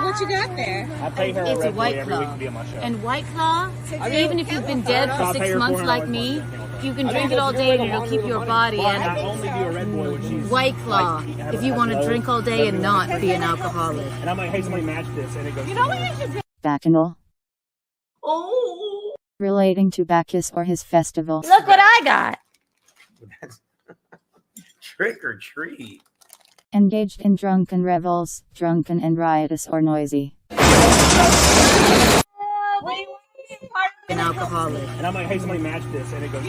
What you got there? I pay her It's a White every week Claw. to be on my show. And White Claw, even if you've been dead for 6 months like me, you can drink it all day and it'll keep your body. I only do a Red Bull when she's White Claw, if you want to drink all day and not be an alcoholic. And I'm like, hey, somebody match this, and it goes. You know what you should do? Bacchanal. Oh. Relating to Bacchus or his festival. Look what I got. Trick or treat. Engaged in drunken revels, drunken and riotous or noisy. An alcoholic. And I'm like, hey, somebody match this, and it goes.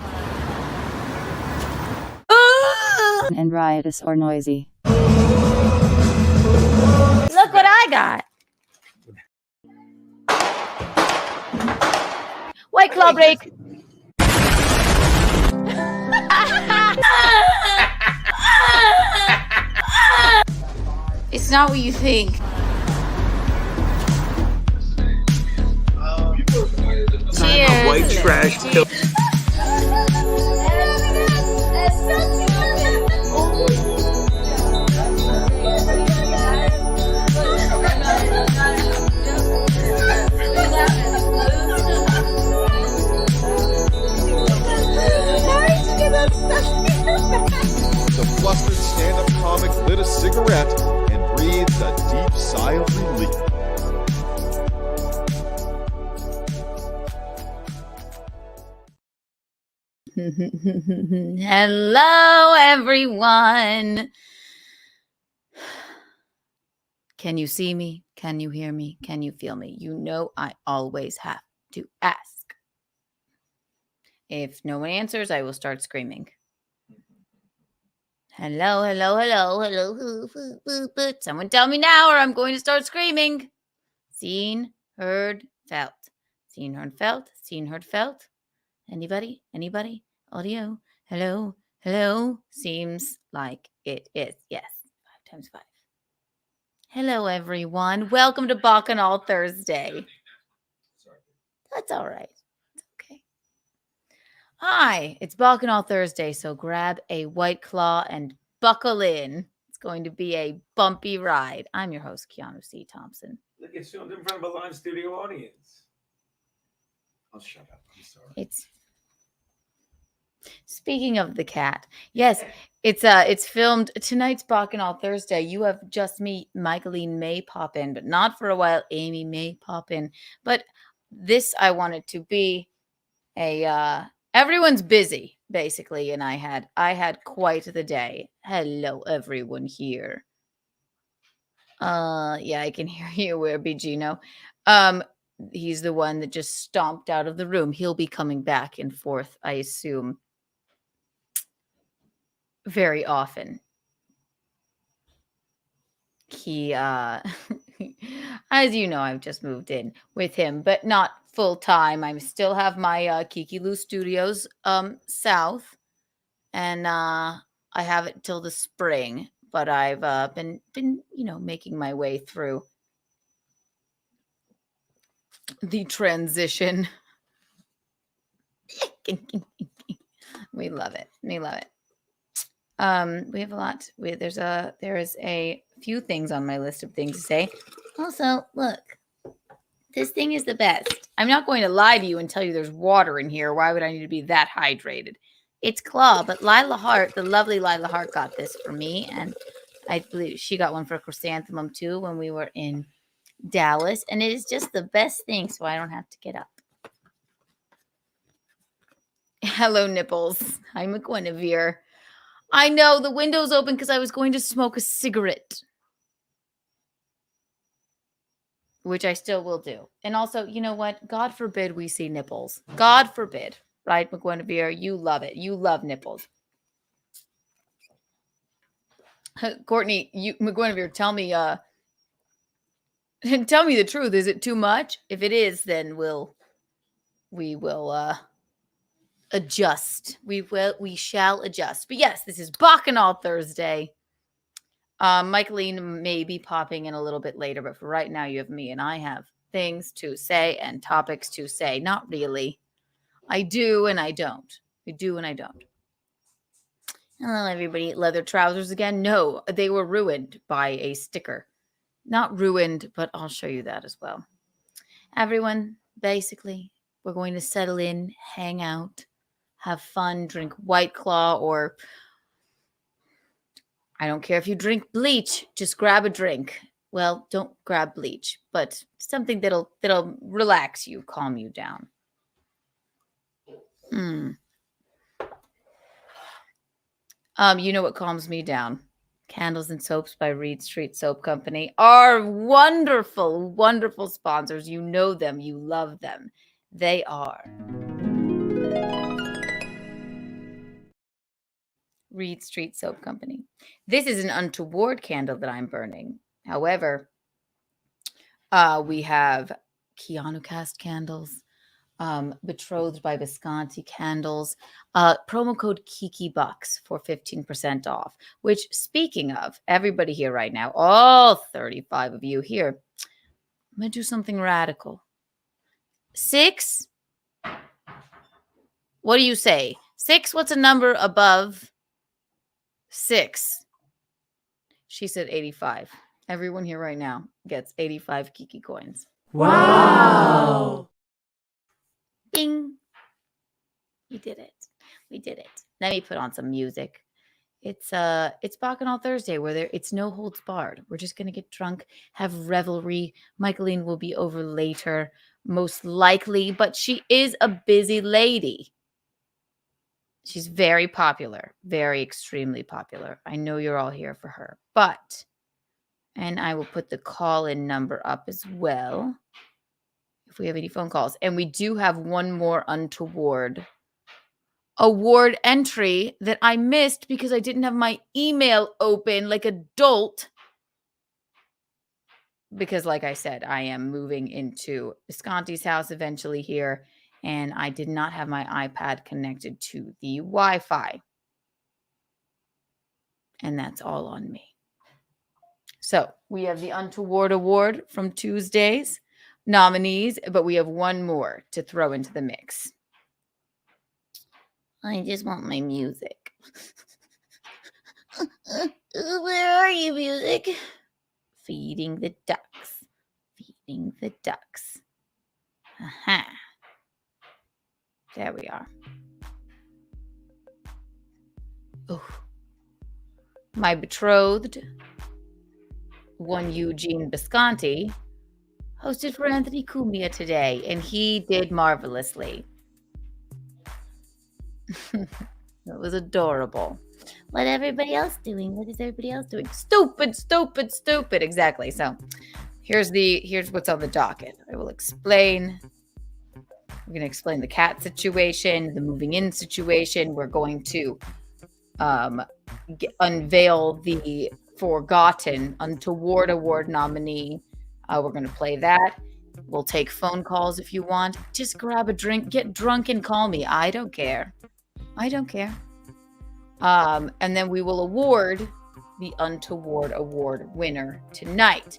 And riotous or noisy. Look what I got. White Claw break. It's not what you think. Cheers. White trash pill. cigarette and breathed a deep sigh of relief. Hello, everyone. Can you see me? Can you hear me? Can you feel me? You know I always have to ask. If no one answers, I will start screaming. Hello, hello, hello, hello. Someone tell me now or I'm going to start screaming. Seen, heard, felt. Seen, heard, felt. Seen, heard, felt. Anybody? Anybody? Audio? Hello? Hello? Seems like it is. Yes. 5 times 5. Hello, everyone. Welcome to Bacchanal Thursday. That's all right. It's okay. Hi, it's Bacchanal Thursday, so grab a White Claw and buckle in. It's going to be a bumpy ride. I'm your host, Keanu C. Thompson. Look, it's filmed in front of a live studio audience. I'll shut up. I'm sorry. It's speaking of the cat. Yes, it's filmed tonight's Bacchanal Thursday. You have just me, Michaelene may pop in, but not for a while. Amy may pop in, but this I wanted to be a everyone's busy basically, and I had quite the day. Hello, everyone here. Yeah, I can hear you. Where be Geno? He's the one that just stomped out of the room. He'll be coming back and forth, I assume, very often. He as you know, I've just moved in with him, but not full time. I still have my Kiki Lou Studios south, and I have it till the spring, but I've been making my way through the transition. We love it. We love it. We have a lot. There is a few things on my list of things to say. Also, look, this thing is the best. I'm not going to lie to you and tell you there's water in here. Why would I need to be that hydrated? It's Claw, but Lila Hart, the lovely Lila Hart, got this for me, and I believe she got one for Chrysanthemum too when we were in Dallas, and it is just the best thing, so I don't have to get up. Hello, Nipples. Hi, McGuinevere. I know the window's open because I was going to smoke a cigarette, which I still will do. And also, you know what? God forbid we see nipples. God forbid. Right, McGuinevere? You love it. You love nipples. Courtney, McGuinevere, tell me the truth. Is it too much? If it is, then we will adjust. We shall adjust. But yes, this is Bacchanal Thursday. Michaelene may be popping in a little bit later, but for right now, you have me, and I have things to say and topics to say. Not really. I do and I don't. I do and I don't. Hello, everybody. Leather trousers again? No, they were ruined by a sticker. Not ruined, but I'll show you that as well. Everyone, basically, we're going to settle in, hang out, have fun, drink White Claw, or I don't care if you drink bleach, just grab a drink. Well, don't grab bleach, but something that'll relax you, calm you down. You know what calms me down? Candles and Soaps by Reed Street Soap Company are wonderful, wonderful sponsors. You know them. You love them. They are Reed Street Soap Company. This is an untoward candle that I'm burning. However, we have Keanu Cast candles, Betrothed by Visconti candles, promo code KikiBucks for 15% off, which, speaking of, everybody here right now, all 35 of you here, I'm going to do something radical. 6? What do you say? 6? What's a number above 6? She said 85. Everyone here right now gets 85 Kiki coins. Wow. Bing. We did it. We did it. Let me put on some music. It's Bacchanal Thursday where it's no holds barred. We're just gonna get drunk, have revelry. Michaelene will be over later, most likely, but she is a busy lady. She's very popular, very extremely popular. I know you're all here for her, but, and I will put the call-in number up as well if we have any phone calls. And we do have one more untoward award entry that I missed because I didn't have my email open like a dolt. Because like I said, I am moving into Visconti's house eventually here, and I did not have my iPad connected to the Wi-Fi. And that's all on me. So we have the Untoward Award from Tuesday's nominees, but we have one more to throw into the mix. I just want my music. Where are you, music? Feeding the ducks. Feeding the ducks. Aha. There we are. Oh. My betrothed, one Eugene Visconti, hosted for Anthony Cumia today, and he did marvelously. It was adorable. What everybody else doing? What is everybody else doing? Stupid, stupid, stupid. Exactly. So here's what's on the docket. I will explain. We're going to explain the cat situation, the moving in situation. We're going to unveil the forgotten Untoward Award nominee. We're going to play that. We'll take phone calls if you want. Just grab a drink, get drunk, and call me. I don't care. I don't care. And then we will award the Untoward Award winner tonight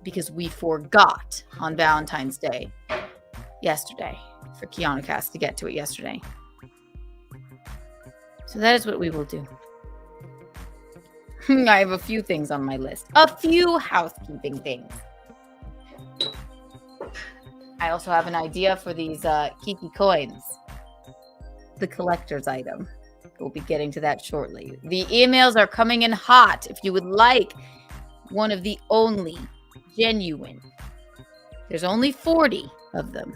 because we forgot on Valentine's Day yesterday for Keanu Cast to get to it yesterday. So that is what we will do. I have a few things on my list. A few housekeeping things. I also have an idea for these Kiki coins. The collector's item. We'll be getting to that shortly. The emails are coming in hot. If you would like one of the only genuine, there's only 40 of them,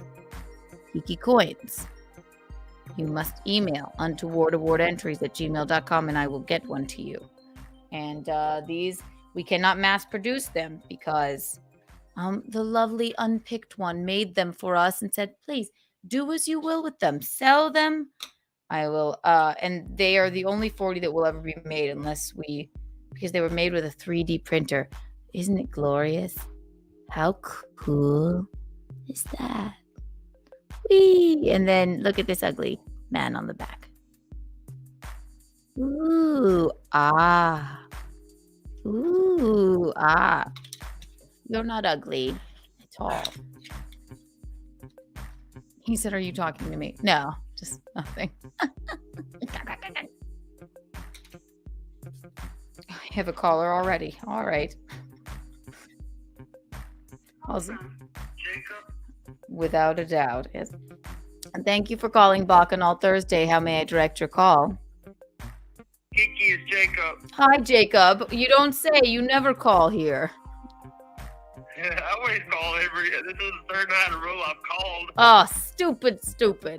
Kiki coins, you must email untowardawardentries@gmail.com and I will get one to you. And these, we cannot mass produce them because the lovely unpicked one made them for us and said, please do as you will with them. Sell them. I will, and they are the only 40 that will ever be made because they were made with a 3D printer. Isn't it glorious? How cool is that? Whee! And then look at this ugly man on the back. Ooh, ah. Ooh, ah. You're not ugly at all. He said, are you talking to me? No, just nothing. I have a caller already. All right. Without a doubt. Yes. And thank you for calling Bacchanal Thursday. How may I direct your call? Kiki is Jacob. Hi, Jacob. You don't say. You never call here. I always call this is the third night in a row I've called. Oh, stupid.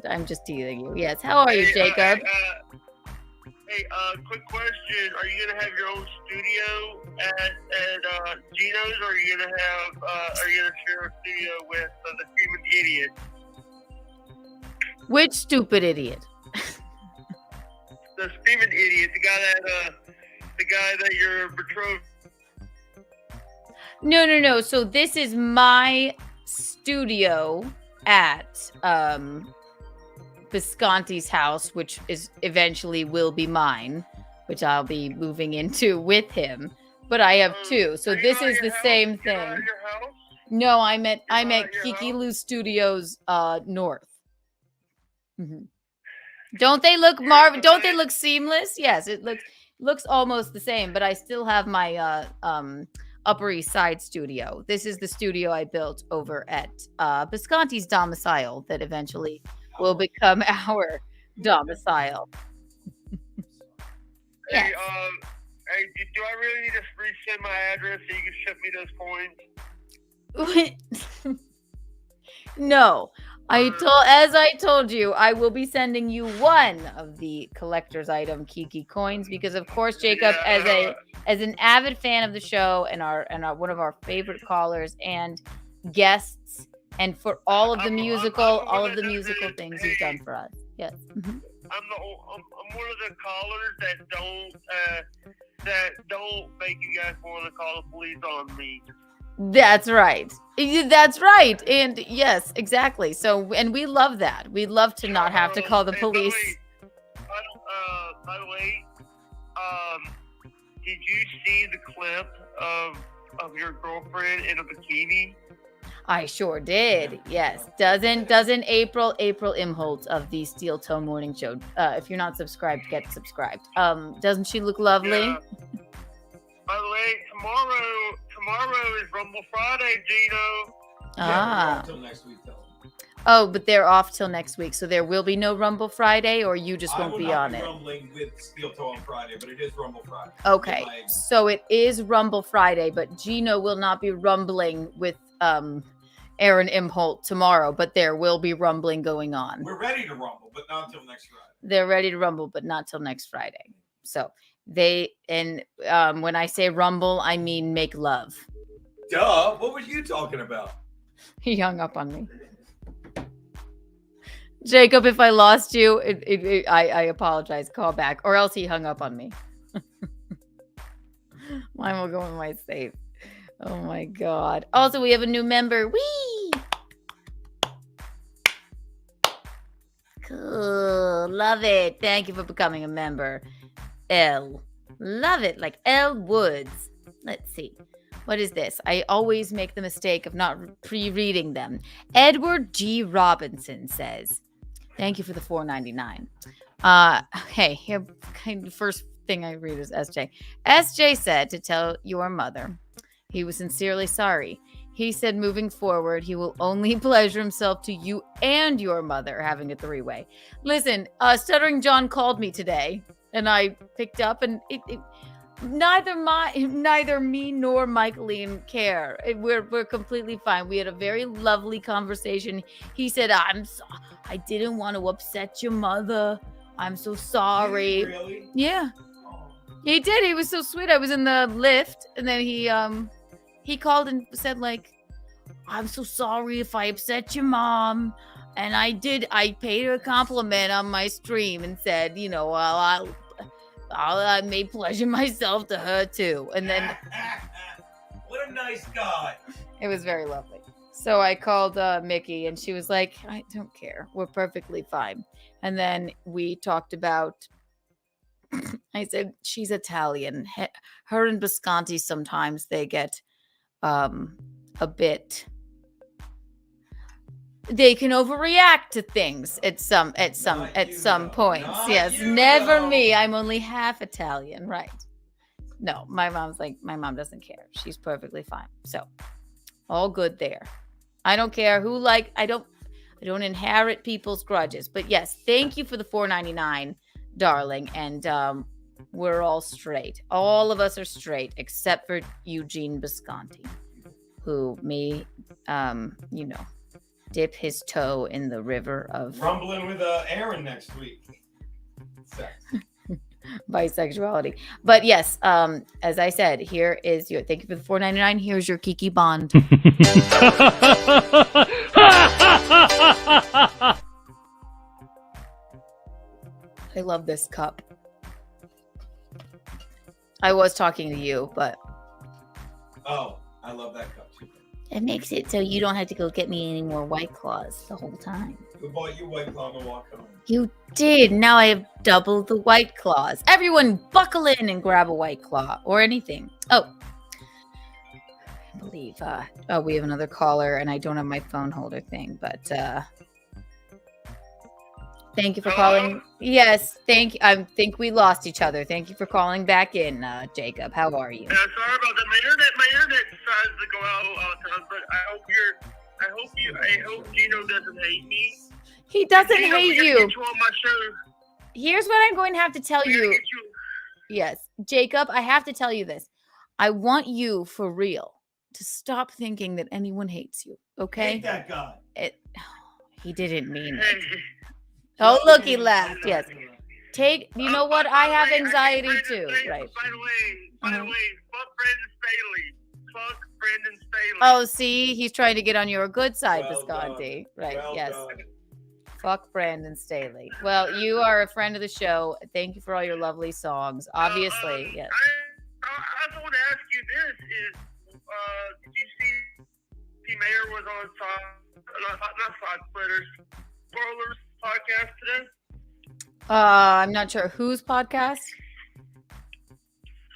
I'm just teasing you. Yes. How are you, Jacob? Quick question. Are you gonna have your own studio at Geno's, or are you gonna share a studio with the Screaming Idiot? Which stupid idiot? The Screaming Idiot, the guy that you're betrothed. No. So this is my studio at Visconti's house, which is eventually will be mine, which I'll be moving into with him. But I have two, so this is the same thing. No, I'm at Kiki Lou Studios North. Mm-hmm. Don't they look Don't they look seamless? Yes, it looks almost the same, but I still have my Upper East Side studio. This is the studio I built over at Visconti's domicile that eventually will become our domicile. Hey, Yes. hey, do I really need to resend my address so you can ship me those coins? No. As I told you, I will be sending you one of the collector's item Kiki coins because, of course, Jacob, as an avid fan of the show and one of our favorite callers and guests, and for all of the musical things you've done for us. Yes. Mm-hmm. I'm one of the callers that don't make you guys want to call the police on me. That's right. That's right. And yes, exactly. So, and we love that. We love to not have to call the police. By the way, did you see the clip of your girlfriend in a bikini? I sure did. Yes. Doesn't April Imholt of the Steel Toe Morning Show? If you're not subscribed, get subscribed. Doesn't she look lovely? Yeah. By the way, tomorrow is Rumble Friday, Geno. Yeah, until next week, though. Oh, but they're off till next week, so there will be no Rumble Friday, or you just won't be on it. I will not be rumbling with Steel Toe on Friday, but it is Rumble Friday. Okay, so it is Rumble Friday, but Geno will not be rumbling with Aaron Imholt tomorrow, but there will be rumbling going on. We're ready to rumble, but not until next Friday. They're ready to rumble, but not till next Friday. So when I say rumble, I mean make love. Duh, what were you talking about? He hung up on me. Jacob, if I lost you, I apologize. Call back, or else he hung up on me. Mine will go in my safe. Oh my God. Also, we have a new member. Whee! Cool. Love it. Thank you for becoming a member. L. Love it. Like L Woods. Let's see. What is this? I always make the mistake of not pre-reading them. Edward G. Robinson says, thank you for the $4.99. Hey, here, the first thing I read is SJ. SJ said to tell your mother he was sincerely sorry. He said moving forward, he will only pleasure himself to you and your mother having a three-way. Listen, Stuttering John called me today, and I picked up, and neither me nor Michaelene care. We're completely fine. We had a very lovely conversation. He said, I didn't want to upset your mother. I'm so sorry. Really? Yeah. He did. He was so sweet. I was in the lift, and then he called and said, like, I'm so sorry if I upset your mom. And I paid her a compliment on my stream and said, I may pleasure myself to her too. And then what a nice guy. It was very lovely. So I called Mickey, and she was like, I don't care. We're perfectly fine. And then we talked about, I said, she's Italian. Her and Bisconti, sometimes they get a bit, they can overreact to things at some points. Yes, never me. I'm only half Italian, right? No, my mom doesn't care. She's perfectly fine. So, all good there. I don't care who I don't inherit people's grudges. But yes, thank you for the $4.99, darling. And we're all straight. All of us are straight except for Eugene Bisconti, who may dip his toe in the river of rumbling with Aaron next week. Bisexuality. But yes, as I said, here is your thank you for the $4.99. Here's your Kiki Bond. I love this cup. I was talking to you, but oh, I love that cup too. It makes it so you don't have to go get me any more White Claws the whole time. Who bought you White Claw to walk home? You did. Now I have double the White Claws. Everyone buckle in and grab a White Claw or anything. Oh, I believe, we have another caller and I don't have my phone holder thing, but, thank you for calling. Yes, thank you. I think we lost each other. Thank you for calling back in, Jacob. How are you? Sorry about that. My internet decides to go out all the time, but I hope Geno doesn't hate me. He doesn't hate you. Get you on my show. Here's what I'm going to have to tell you. Yes. Jacob, I have to tell you this. I want you for real to stop thinking that anyone hates you. Okay? Hate that guy. He didn't mean it. Hey, Oh, look, he laughed. Yes. You know what? I have by the way, anxiety Brandon too. Staley- Right. By the way, fuck Brandon Staley. Fuck Brandon Staley. Oh, see, he's trying to get on your good side, Well Visconti. Right. Well yes. done. Fuck Brandon Staley. Well, you are a friend of the show. Thank you for all your lovely songs. Obviously, yes. I want to ask you this: did you see Chrissie Mayr was on not Side Splitters, Spoilers podcast today? I'm not sure whose podcast.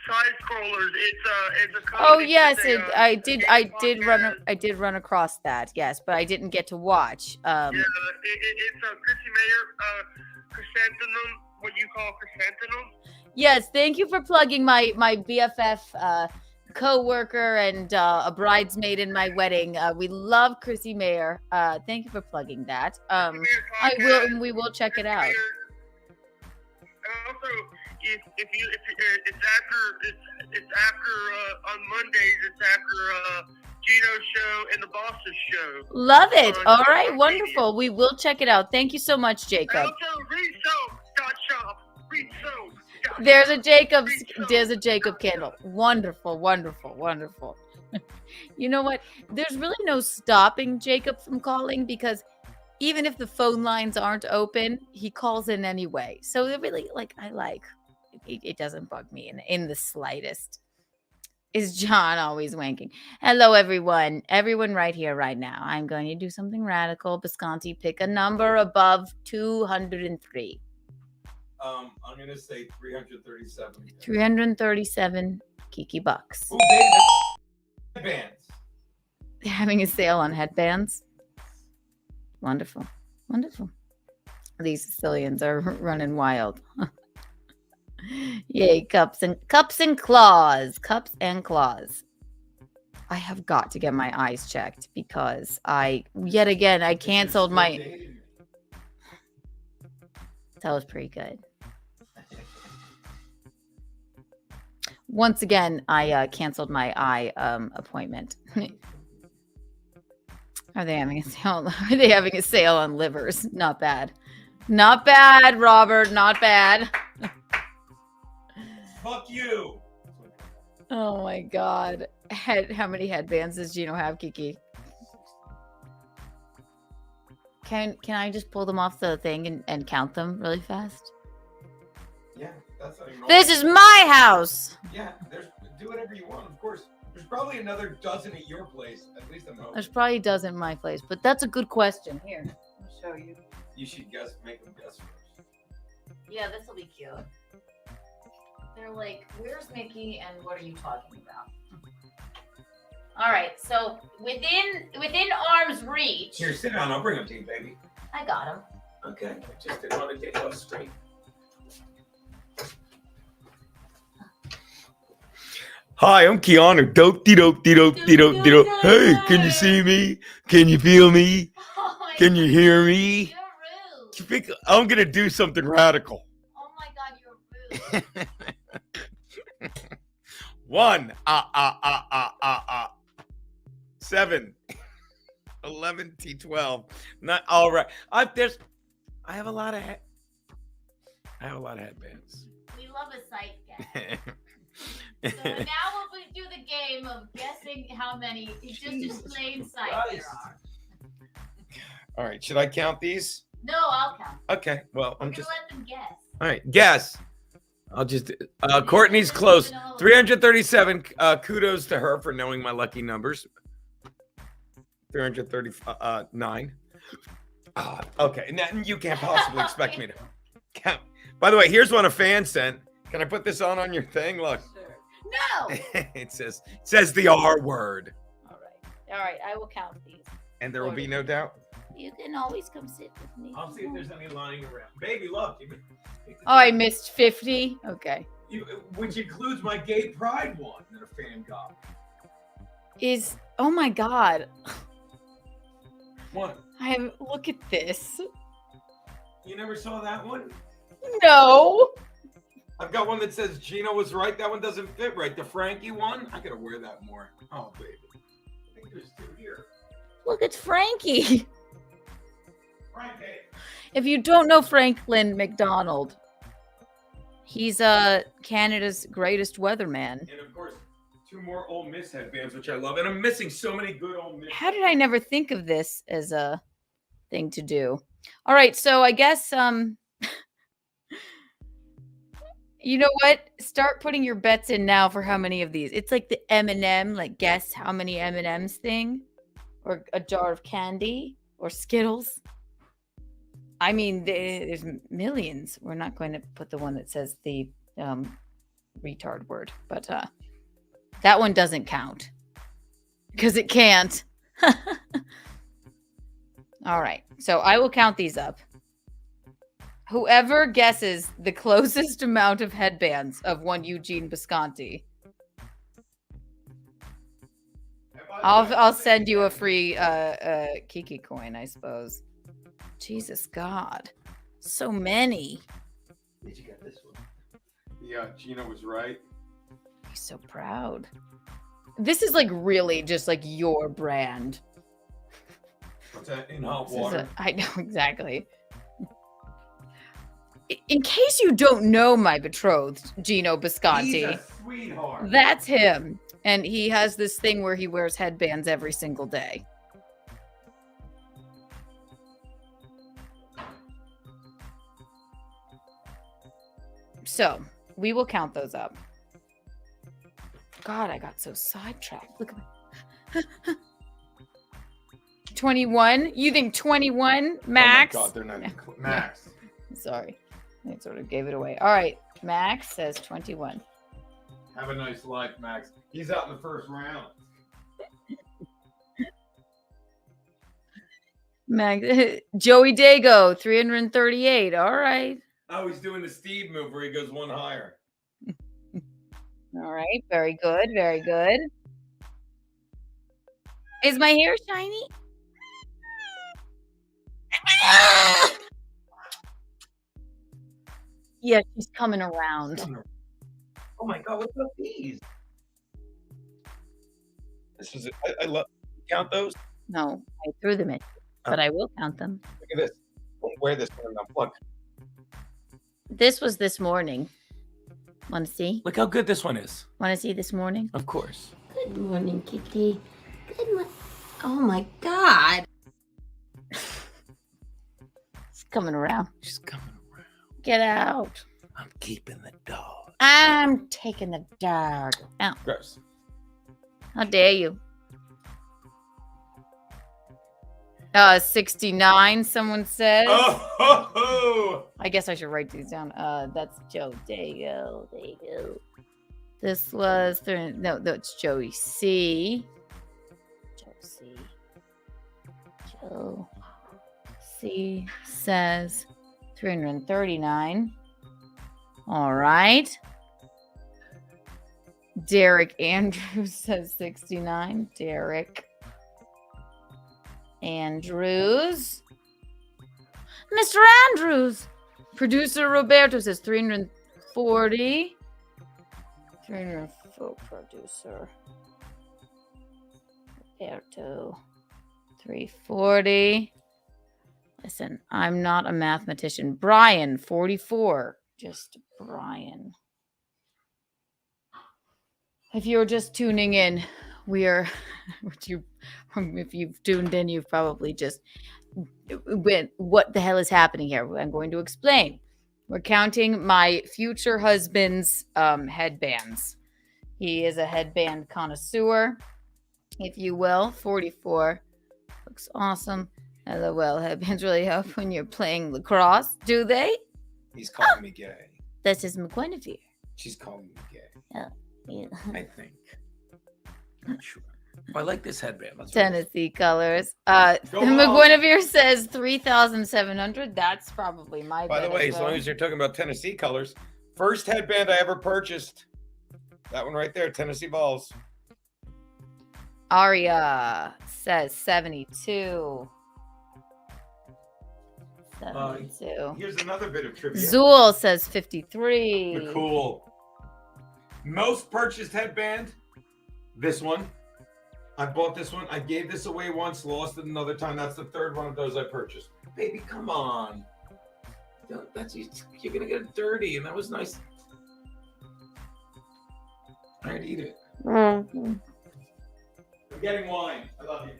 Side Scrollers. It's a. Oh comedy- yes, it's a, I it's a did game run podcast. I did run across that. Yes, but I didn't get to watch. Yeah, it's Chrissie Mayr, chrysanthemum. What you call chrysanthemum? Yes, thank you for plugging my BFF co-worker and a bridesmaid in my wedding. We love Chrissie Mayr. Thank you for plugging that. We will check it out. Also, it's after on Mondays. It's after Geno's show and the Boss's show. Love it. on All right, TV. wonderful. We will check it out. Thank you so much, And Jacob. also, readsoap.shop. Readsoap. There's a Jacob candle. Wonderful, wonderful, wonderful. You know what? There's really no stopping Jacob from calling because even if the phone lines aren't open, he calls in anyway. So it really, it doesn't bug me in the slightest. Is John always wanking? Hello, everyone. Everyone right here, right now. I'm going to do something radical. Visconti, pick a number above 203. I'm gonna say 337. 337 Kiki bucks. Ooh, baby, headbands. They're having a sale on headbands. Wonderful. Wonderful. These Sicilians are running wild. Yay, cups and claws. Cups and claws. I have got to get my eyes checked because I canceled my. That was pretty good. Once again, I canceled my eye appointment. Are they having a sale? Are they having a sale on livers? Not bad. Not bad, Robert. Not bad. Fuck you. Oh my God. How many headbands does Geno have, Kiki? Can I just pull them off the thing and count them really fast? Yeah, that's how you This is my house. Yeah, do whatever you want, of course. There's probably another dozen at your place. At least I'm hoping. There's probably a dozen in my place, but that's a good question. Here, I'll show you. You should make them guess first. Yeah, this will be cute. They're like, where's Mickey and what are you talking about? All right, so within arm's reach. Here, sit down. I'll bring them to you, baby. I got him. Okay, just didn't want to get you straight. Hi, I'm Keanu. Dope-de-dope-de-dope-de-dope-de-dope. Hey, can you see me? Can you feel me? Oh my Can you hear me? You're rude. I'm gonna do something radical. Oh my God, you're rude. 1, 7, 11, T12. Not all right. I have a lot of headbands. We love a sight gag. So now we'll do the game of guessing how many just in plain sight there are. All right, should I count these? No, I'll count. Okay, well, We're I'm gonna just. let them guess. All right, guess. I'll just. Courtney's close. 337. Kudos to her for knowing my lucky numbers. 339. Okay, now you can't possibly expect me to count. By the way, here's one a fan sent. Can I put this on your thing? Look. No. It says the R word. All right. I will count these. And there will be no doubt. You can always come sit with me. I'll see if there's any lying around. Baby, look. Oh, I missed 50. Okay. Which includes my gay pride one that a fan got. Oh my God. What? Look at this. You never saw that one? No. I've got one that says Geno was right. That one doesn't fit right. The Frankie one, I gotta wear that more. Oh, baby. I think there's two here. Look, it's Frankie. Frankie. If you don't know Franklin McDonald, he's Canada's greatest weatherman. And of course, two more Ole Miss headbands, which I love. And I'm missing so many good Ole Miss. How did I never think of this as a thing to do? All right, so I guess you know what? Start putting your bets in now for how many of these. It's like the M&M, like guess how many M&Ms thing, or a jar of candy, or Skittles. I mean, there's millions. We're not going to put the one that says the retard word, but that one doesn't count because it can't. All right, so I will count these up. Whoever guesses the closest amount of headbands of one Eugene Bisconti, I'll send you a free Kiki coin, I suppose. Jesus God, so many. Did you get this one? Yeah, Geno was right. He's so proud. This is like really just like your brand. What's that? In hot This is water. I know exactly. In case you don't know my betrothed, Geno Bisconti, He's a sweetheart. that's him. And he has this thing where he wears headbands every single day. So, we will count those up. God, I got so sidetracked. Look at me. 21? You think 21, Max? Oh my God, they're not even Max. Sorry. I sort of gave it away. All right. Max says 21. Have a nice life, Max. He's out in the first round. Max, Joey Dago, 338. All right. Oh, he's doing the Steve move where he goes one higher. All right. Very good. Very good. Is my hair shiny? Yeah, she's coming around. Oh my God, what about these? This is it. I love. Count those. No, I threw them in, but I will count them. Look at this. Don't wear this one. Look. This was this morning. Want to see? Look how good this one is. Want to see this morning? Of course. Good morning, Kitty. Good morning. Oh my God. She's coming around. She's coming around. Get out. I'm keeping the dog. I'm taking the dog out. Gross. How dare you? 69, someone says. Oh, ho, ho. I guess I should write these down. That's Joe Dago. Dago. This was no, that's Joey C. Joe C. Joe C says 339. All right. Derek Andrews says 69. Derek Andrews. Mr. Andrews. Producer Roberto says 340. 304 producer. Roberto. 340. Listen, I'm not a mathematician. Brian, 44. Just Brian. If you're just tuning in, we are, if you've tuned in, you've probably just went, what the hell is happening here? I'm going to explain. We're counting my future husband's headbands. He is a headband connoisseur, if you will. 44. Looks awesome. LOL, headbands really help when you're playing lacrosse, do they? He's calling me gay. That's just McGuinevere. She's calling me gay. Yeah. I think. Not sure. Oh, I like this headband. Let's Tennessee colors. Go on. McGuinevere says 3,700. That's probably my By the bet way, as as long well. as you're talking about Tennessee colors, first headband I ever purchased. That one right there, Tennessee Balls. Aria says 72. 72. Here's another bit of trivia. Zool says 53. Cool. Most purchased headband. This one. I bought this one. I gave this away once, lost it another time. That's the third one of those I purchased. Baby, come on. You're gonna get it dirty, and that was nice. All right, eat it. I'm getting wine. I love you.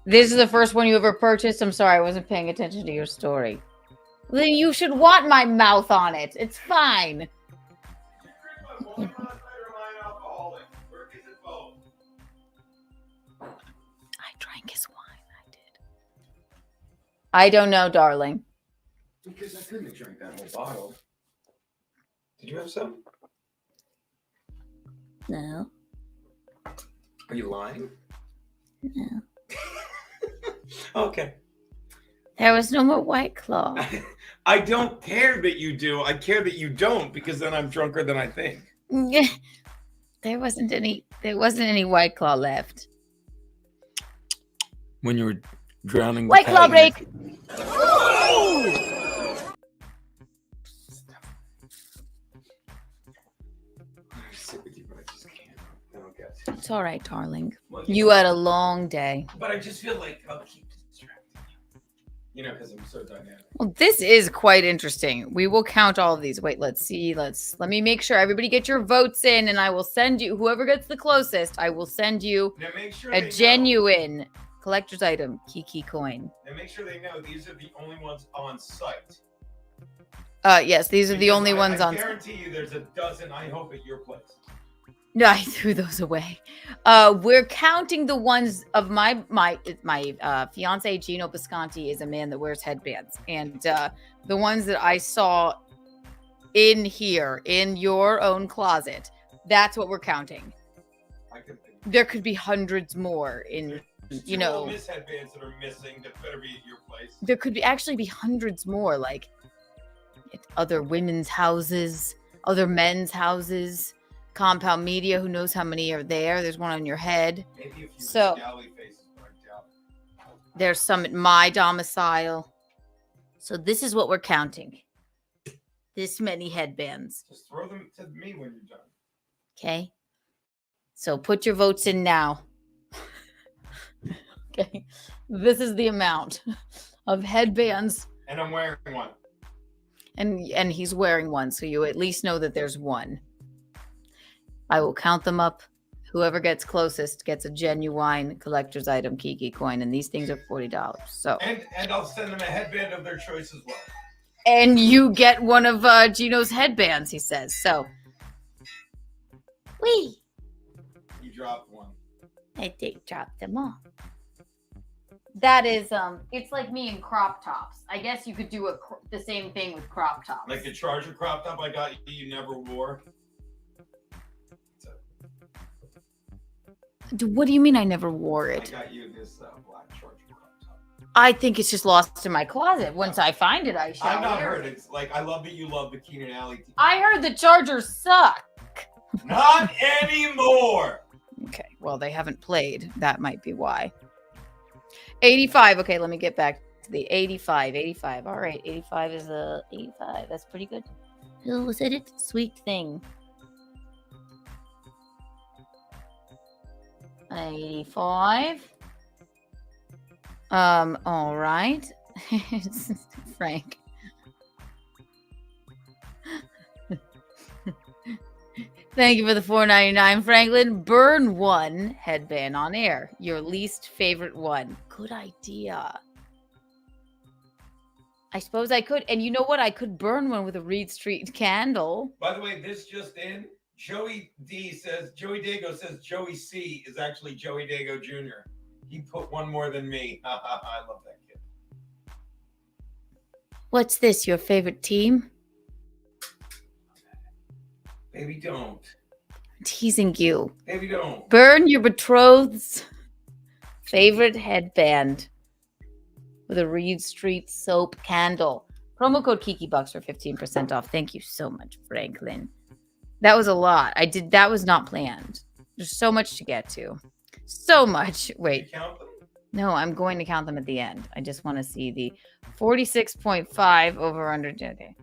This is the first one you ever purchased? I'm sorry, I wasn't paying attention to your story. Then you should want my mouth on it. It's fine. I drank his wine. I did. I don't know, darling. Because I couldn't have drank that whole bottle. Did you have some? No. Are you lying? No. Okay. There was no more White Claw. I don't care that you do. I care that you don't, because then I'm drunker than I think. There wasn't any White Claw left. When you were drowning. White Claw break. Sit with you, but I just can't. I don't get it. It's all right, darling. Well, You had a long day. But I just feel like I'll keep distracting you. You know, because I'm so dynamic. Well, this is quite interesting. We will count all of these. Wait, let's see. Let me make sure everybody get your votes in, and I will send you, whoever gets the closest, I will send you Now make sure a they genuine collector's item, Kiki coin. Know. And make sure they know these are the only ones on site. Yes, these are the only ones on. I guarantee you there's a dozen, I hope, at your place. No, I threw those away. We're counting the ones of my fiance Gino Bisconti is a man that wears headbands, and the ones that I saw in here in your own closet. That's what we're counting. There could be hundreds more in, you know. Miss headbands that are missing that better be at your place. There could actually be hundreds more, like at other women's houses, other men's houses. Compound Media, who knows how many are there? There's one on your head. Maybe a few So scally faces, but I doubt it. there's some at my domicile. So this is what we're counting. This many headbands. Just throw them to me when you're done. Okay. So put your votes in now. Okay. This is the amount of headbands. And I'm wearing one. And he's wearing one, so you at least know that there's one. I will count them up. Whoever gets closest gets a genuine collector's item Kiki coin, and these things are $40. So And I'll send them a headband of their choice as well. and you get one of Gino's headbands, he says. So You dropped one. I did drop them all. That is it's like me in crop tops. I guess you could do the same thing with crop tops. Like the Charger crop top I got you never wore. What do you mean I never wore it? I got you this black Charger crop top. I think it's just lost in my closet. Once I find it, I shall. I've not wear heard it. It's like I love that you love the Keanu and Alley team. I heard the Chargers suck. Not anymore. Okay, well, they haven't played. That might be why. 85. Okay, let me get back to the 85. 85. All right, 85 is 85. That's pretty good. Oh, was it? Sweet thing. 85. All right. Frank. Thank you for the $4.99, Franklin. Burn one headband on air. Your least favorite one. Good idea. I suppose I could. And you know what? I could burn one with a Reed Street candle. By the way, this just in. Joey Dago says Joey C is actually Joey Dago Jr. He put one more than me. I love that kid. What's this? Your favorite team? Baby, don't. I'm teasing you. Baby, don't. Burn your betrothed's favorite headband with a Reed Street soap candle. Promo code KikiBucks for 15% off. Thank you so much, Franklin. That was a lot. That was not planned. There's so much to get to. So much. Wait. Did you count them? No, I'm going to count them at the end. I just want to see the 46.5 over under. Okay.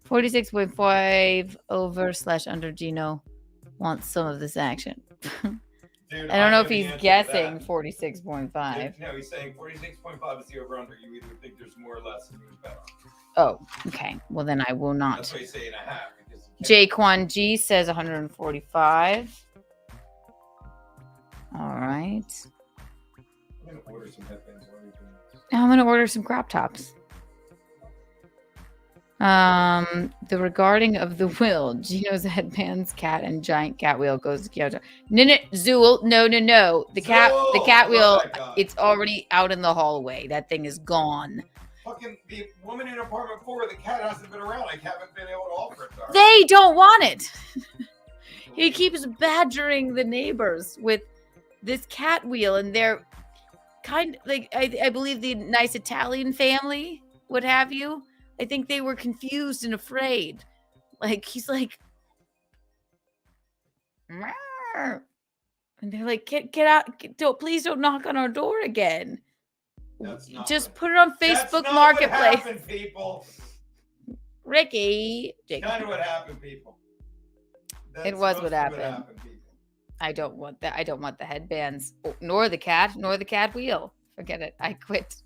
46.5 over / under. Geno wants some of this action. Dude, I don't know know if the he's answer to guessing that. 46.5. No, he's saying 46.5 is the over under. You either think there's more or less than you would bet on. Oh, okay. Well, then I will not. That's why you say 8.5. Because you can't- Jaquan G says 145. All right. I'm going to order some headbands while you're doing this. Now I'm going to order some crop tops. The regarding of the will. Geno's headbands, cat, and giant cat wheel goes to Kyoto. No, Zool. No. The cat Zool! wheel, I love that guy. it's already out in the hallway. That thing is gone. Fucking the woman in apartment 4, the cat hasn't been around. I haven't been able to offer it to her. They don't want it. He keeps badgering the neighbors with this cat wheel, and they're kind of like, I believe the nice Italian family, what have you. I think they were confused and afraid. Like, he's like, "Meow." And they're like, get out. Please don't knock on our door again. That's not Just what- put it on That's Facebook not Marketplace. What happened, people. Ricky. Kind of what happened, people. It was what happened. People. I don't want that. I don't want the headbands, nor the cat wheel. Forget it. I quit.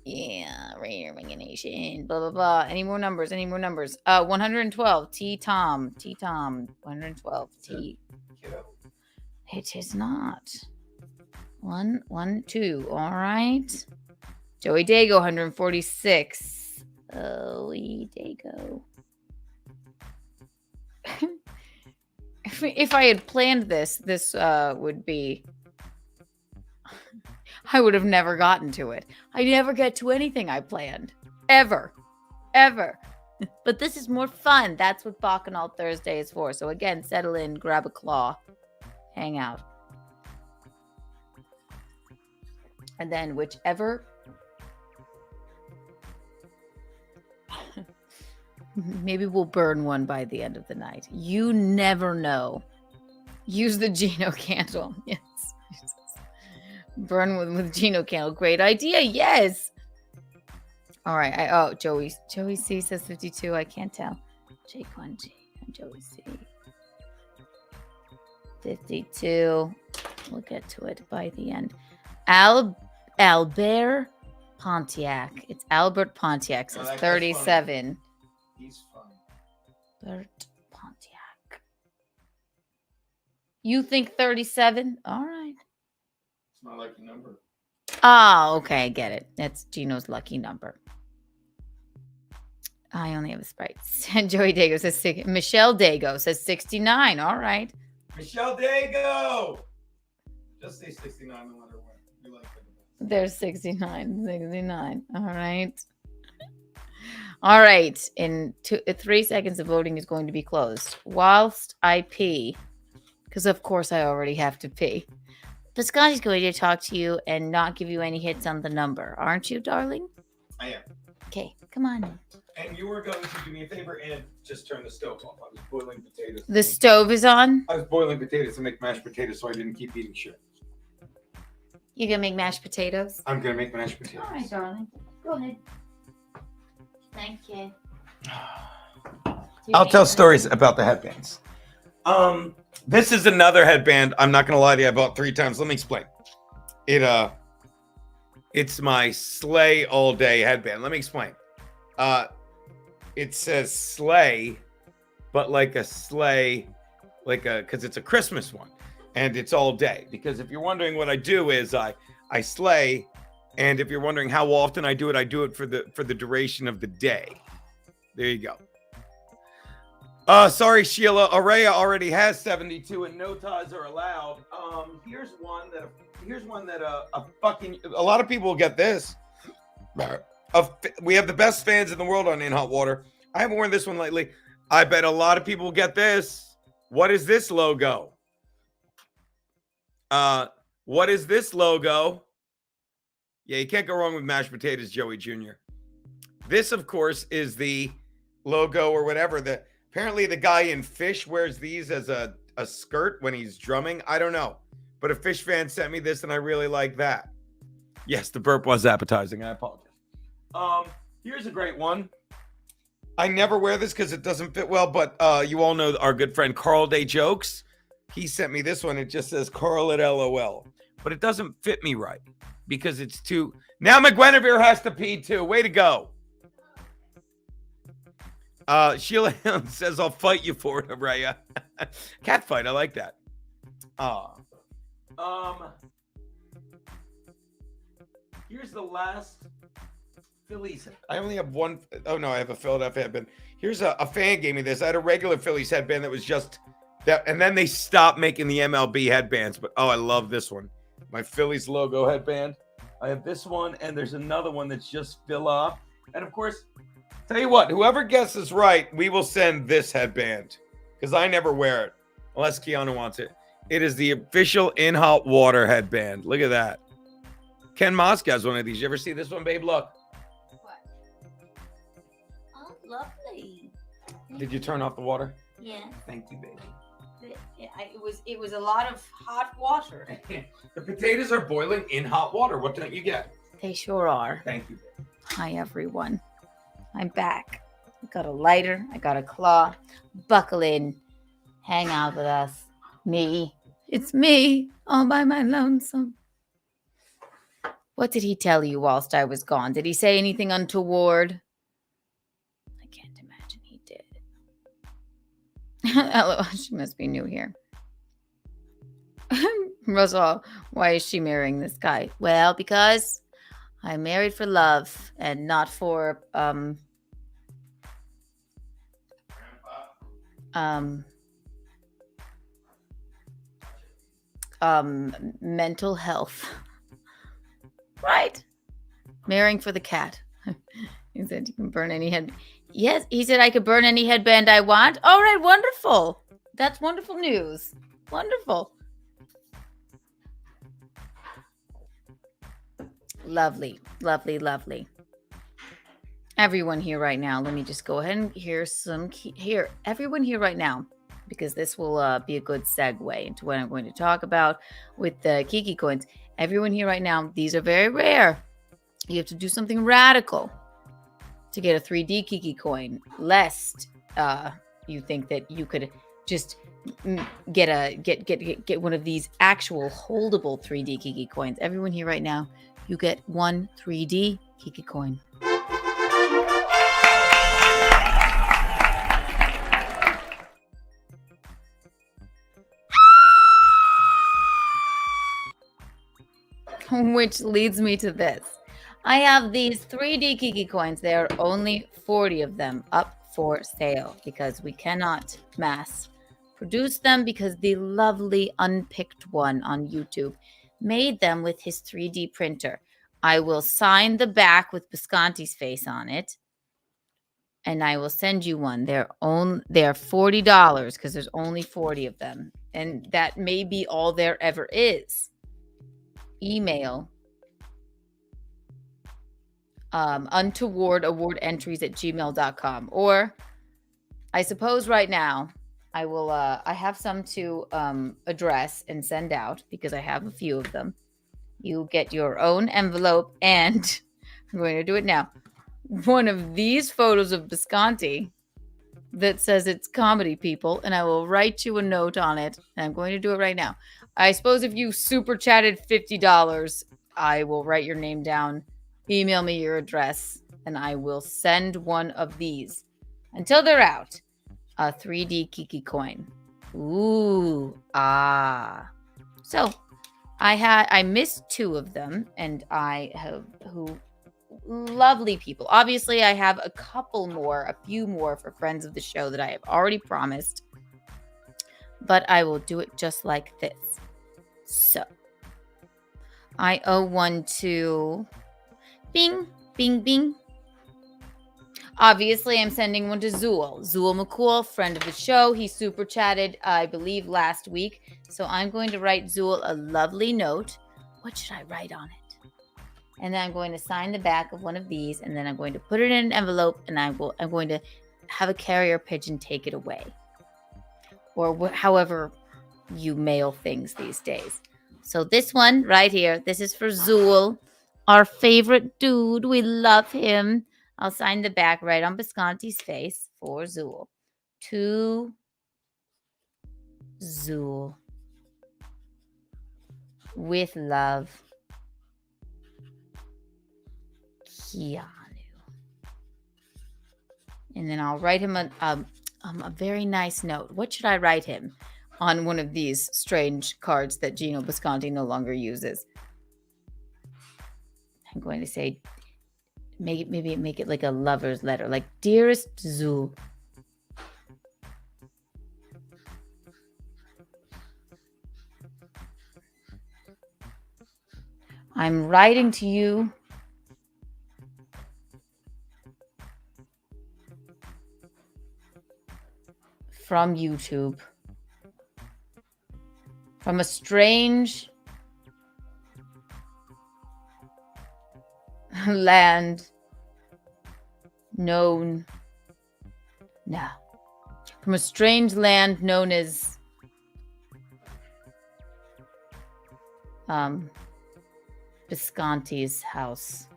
Yeah, Raider Nation. Blah blah blah. Any more numbers? 112. Tom. 112. T. Kiddo. It is not. 1, 2. All right. Joey Dago, 146. Joey Dago. If I had planned this would be. I would have never gotten to it. I never get to anything I planned. Ever. But this is more fun. That's what Bacchanal Thursday is for. So again, settle in, grab a claw, hang out. And then whichever... Maybe we'll burn one by the end of the night. You never know. Use the Geno candle. Yes. Burn with Geno candle. Great idea. Yes. All right. Joey C says 52. I can't tell. Jaquan G and Joey C. 52. We'll get to it by the end. Albert Pontiac. It's Albert Pontiac says 37. He's funny. Albert Pontiac. You think 37? All right. It's my lucky number. Oh, okay. I get it. That's Geno's lucky number. I only have a Sprite. Joey Dago says Michelle Dago says 69. All right. Michelle Dago. Just say 69 no matter what. You like it. There's 69. All right. All right. In 3 seconds, the voting is going to be closed. Whilst I pee, because of course I already have to pee. But Scotty's going to talk to you and not give you any hits on the number. Aren't you, darling? I am. Okay. Come on. And you were going to do me a favor and just turn the stove off. I was boiling potatoes. The stove is on? I was boiling potatoes to make mashed potatoes so I didn't keep eating shit. You going to make mashed potatoes? I'm going to make mashed potatoes. All right, darling. Go ahead. Thank you. I'll tell stories about the headbands. This is another headband. I'm not gonna lie to you. I bought 3 times. Let me explain. It's my sleigh all day headband. Let me explain. It says sleigh, but like a sleigh, because it's a Christmas one, and it's all day. Because if you're wondering what I do is I sleigh, and if you're wondering how often I do it for the duration of the day. There you go. Sorry, Sheila. Araya already has 72 and no ties are allowed. Here's one that a lot of people will get this. We have the best fans in the world on In Hot Water. I haven't worn this one lately. I bet a lot of people will get this. What is this logo? What is this logo? Yeah, you can't go wrong with mashed potatoes, Joey Jr. This, of course, is the logo or whatever. Apparently the guy in Fish wears these as a skirt when he's drumming. I don't know. but a fish fan sent me this, and I really like that. Yes, the burp was appetizing. I apologize. Here's a great one. I never wear this because it doesn't fit well, but you all know our good friend Carl Day Jokes. He sent me this one. It just says Carl at LOL, but it doesn't fit me right because it's too. Now McGuinevere has to pee too. Way to go. Sheila says, I'll fight you for it, Araya. Cat fight. I like that. Here's the last Phillies. I only have one. Oh, no, I have a Philadelphia headband. Here's a fan gave me this. I had a regular Phillies headband that was just that. And then they stopped making the MLB headbands. But, oh, I love this one. My Phillies logo headband. I have this one, and there's another one that's just Phila. And, of course, tell you what, whoever guesses right, we will send this headband because I never wear it unless Keanu wants it. It is the official In Hot Water headband. Look at that. Ken Moscow has one of these. You ever see this one, babe? Look. What? Oh, lovely. Did you turn off the water? Yeah. Thank you, baby. It was a lot of hot water. The potatoes are boiling in hot water. What don't you get? They sure are. Thank you, babe. Hi, everyone. I'm back. I got a lighter. I got a claw. Buckle in. Hang out with us. Me. It's me. All by my lonesome. What did he tell you whilst I was gone? Did he say anything untoward? I can't imagine he did. LOL, she must be new here. Russell, why is she marrying this guy? Well, because I'm married for love and not for mental health. Right. Marrying for the cat. He said you can burn any head. Yes, he said I could burn any headband I want. All right, wonderful. That's wonderful news. Wonderful. Lovely, lovely, lovely. Everyone here right now, let me just go ahead and hear everyone here right now, because this will be a good segue into what I'm going to talk about with the Kiki coins. Everyone here right now, these are very rare. You have to do something radical to get a 3D Kiki coin, lest you think that you could just get one of these actual holdable 3D Kiki coins. Everyone here right now, you get one 3D Kiki coin. Which leads me to this. I have these 3D Kiki coins. There are only 40 of them up for sale because we cannot mass produce them because the lovely Unpicked One on YouTube made them with his 3D printer. I will sign the back with Bisconti's face on it, and I will send you one. They're $40 because there's only 40 of them, and that may be all there ever is. Email untoward award entries at gmail.com, or I suppose right now I will I have some to address and send out because I have a few of them. You get your own envelope, and I'm going to do it now. One of these photos of Bisconti that says it's comedy people, and I will write you a note on it, and I'm going to do it right now. I suppose if you super chatted $50, I will write your name down, email me your address, and I will send one of these until they're out. A 3D Kiki coin. Ooh, So I missed two of them, and I have lovely people. Obviously, I have a few more for friends of the show that I have already promised, but I will do it just like this. So I owe one to Bing, Bing, Bing. Obviously, I'm sending one to Zool McCool, friend of the show. He super chatted, I believe, last week. So I'm going to write Zool a lovely note. What should I write on it? And then I'm going to sign the back of one of these, and then I'm going to put it in an envelope, and I'm going to have a carrier pigeon take it away, or however you mail things these days. So this one right here, this is for Zool, our favorite dude. We love him. I'll sign the back right on Bisconti's face for Zool. To Zool. With love, Keanu. And then I'll write him a very nice note. What should I write him on one of these strange cards that Geno Bisconti no longer uses? I'm going to say, maybe make it like a lover's letter, like dearest Zool. I'm writing to you from YouTube, from a strange land known, from a strange land known as Bisconti's house.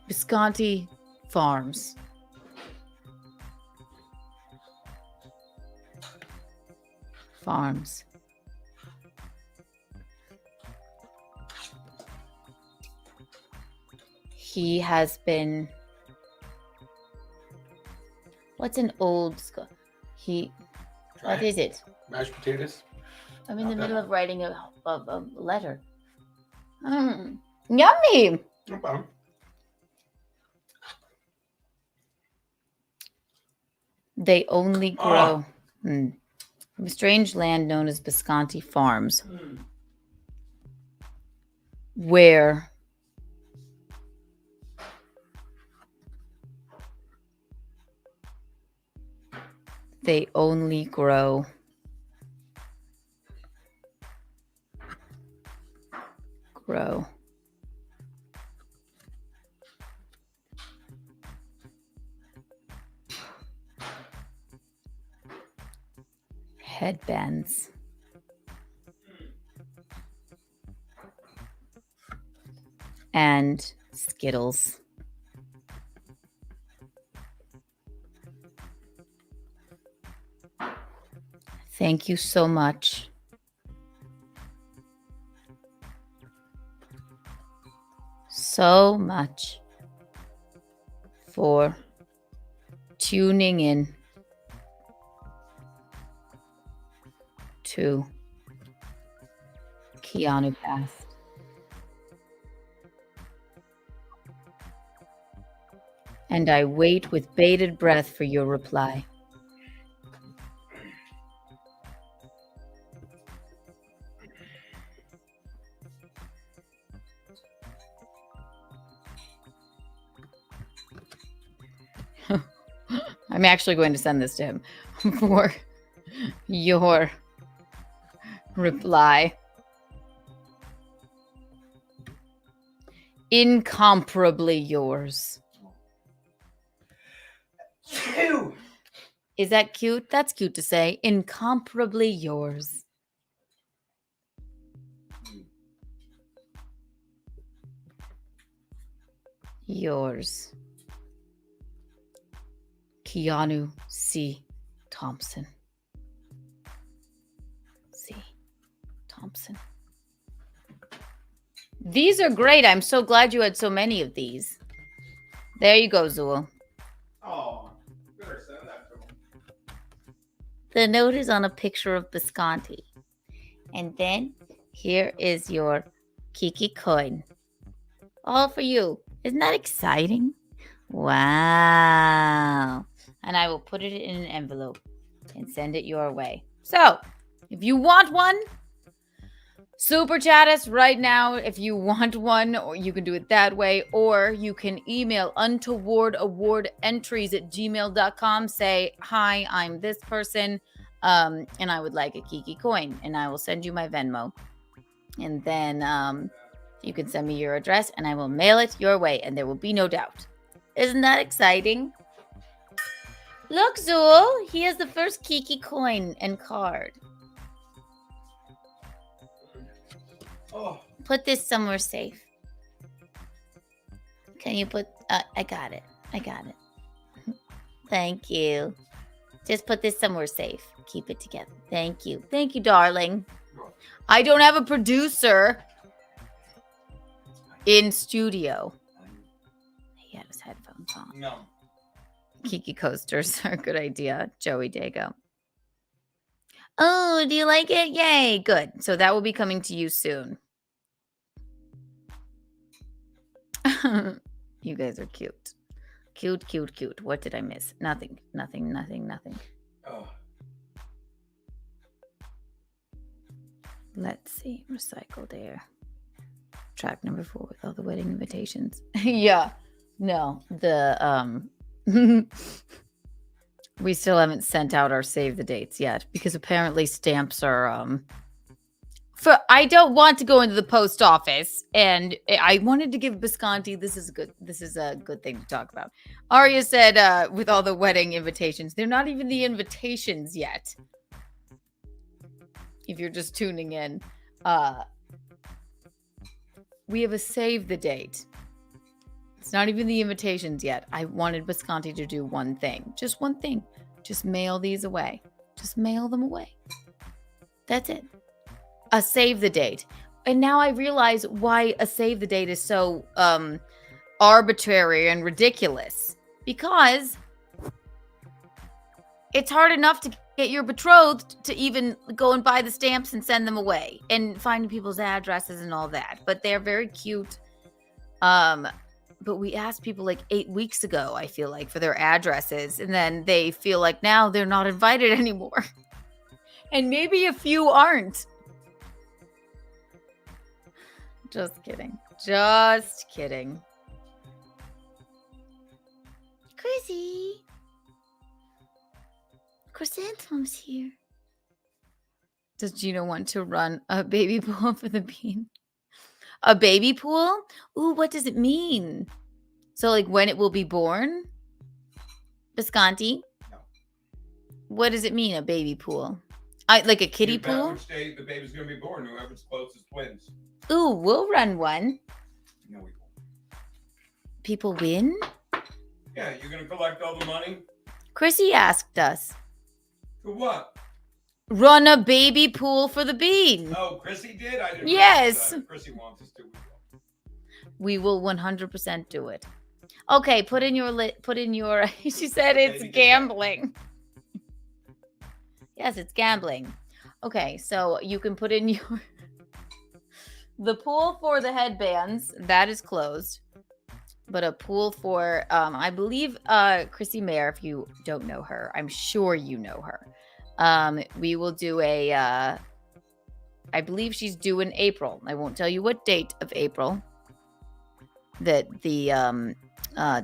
Bisconti Farms. Farms. He has been. What's an old school? What is it? Mashed potatoes. I'm in the middle of writing a letter. Yummy. No problem. They only grow from a strange land known as Bisconti Farms, where they only grow headbands. And Skittles. Thank you so much. So much for tuning in to Keanu Past. And I wait with bated breath for your reply. I'm actually going to send this to him for your reply. Incomparably yours. Cute. Is that cute? That's cute to say. Incomparably yours. Yours. Keanu C. Thompson. C. Thompson. These are great. I'm so glad you had so many of these. There you go, Zool. Oh, better send that to him. The note is on a picture of Bisconti. And then here is your Kiki coin. All for you. Isn't that exciting? Wow. And I will put it in an envelope and send it your way. So, if you want one, super chat us right now if you want one, or you can do it that way, or you can email untowardawardentries@gmail.com. Say, hi, I'm this person, and I would like a Kiki coin, and I will send you my Venmo. And then you can send me your address, and I will mail it your way, and there will be no doubt. Isn't that exciting? Look, Zool, he has the first Kiki coin and card. Oh, Put this somewhere safe. Can you put... I got it. Thank you. Just put this somewhere safe. Keep it together. Thank you. Thank you, darling. I don't have a producer in studio. He had his headphones on. no. Kiki coasters are a good idea. Joey Dago. Oh, do you like it? Yay. Good. So that will be coming to you soon. You guys are cute. Cute. What did I miss? Nothing. Oh. Let's see. Recycled air. Track number 4 with all the wedding invitations. Yeah. No. The we still haven't sent out our save the dates yet because apparently stamps are I don't want to go into the post office, and I wanted to give Bisconti. This is a good thing to talk about. Arya said with all the wedding invitations, they're not even the invitations yet. If you're just tuning in, we have a save the date. It's not even the invitations yet. I wanted Bisconti to do one thing. Just one thing. Just mail these away. Just mail them away. That's it. A save the date. And now I realize why a save the date is so arbitrary and ridiculous. Because it's hard enough to get your betrothed to even go and buy the stamps and send them away. And finding people's addresses and all that. But they're very cute. But we asked people like 8 weeks ago, I feel like, for their addresses. And then they feel like now they're not invited anymore. And maybe a few aren't. Just kidding. Chrissy. Chrysanthemum's here. Does Geno want to run a baby pool for the bean? A baby pool? Ooh, what does it mean? So, like, when it will be born? Bisconti? No. What does it mean, a baby pool? Like a kiddie You bet pool? which day the baby's gonna be born. Whoever's closest wins. Ooh, we'll run one. No, we won't. People win? Yeah, you're gonna collect all the money. Chrissy asked us. For what? Run a baby pool for the bean. Oh, Chrissy did. I didn't. Yes. Chrissy wants us to. We will 100% do it. Okay, put in your. She said it's gambling. Yes, it's gambling. Okay, so you can put in your. The pool for the headbands that is closed, but a pool for I believe Chrissie Mayr. If you don't know her, I'm sure you know her. We will do a. I believe she's due in April. I won't tell you what date of April that the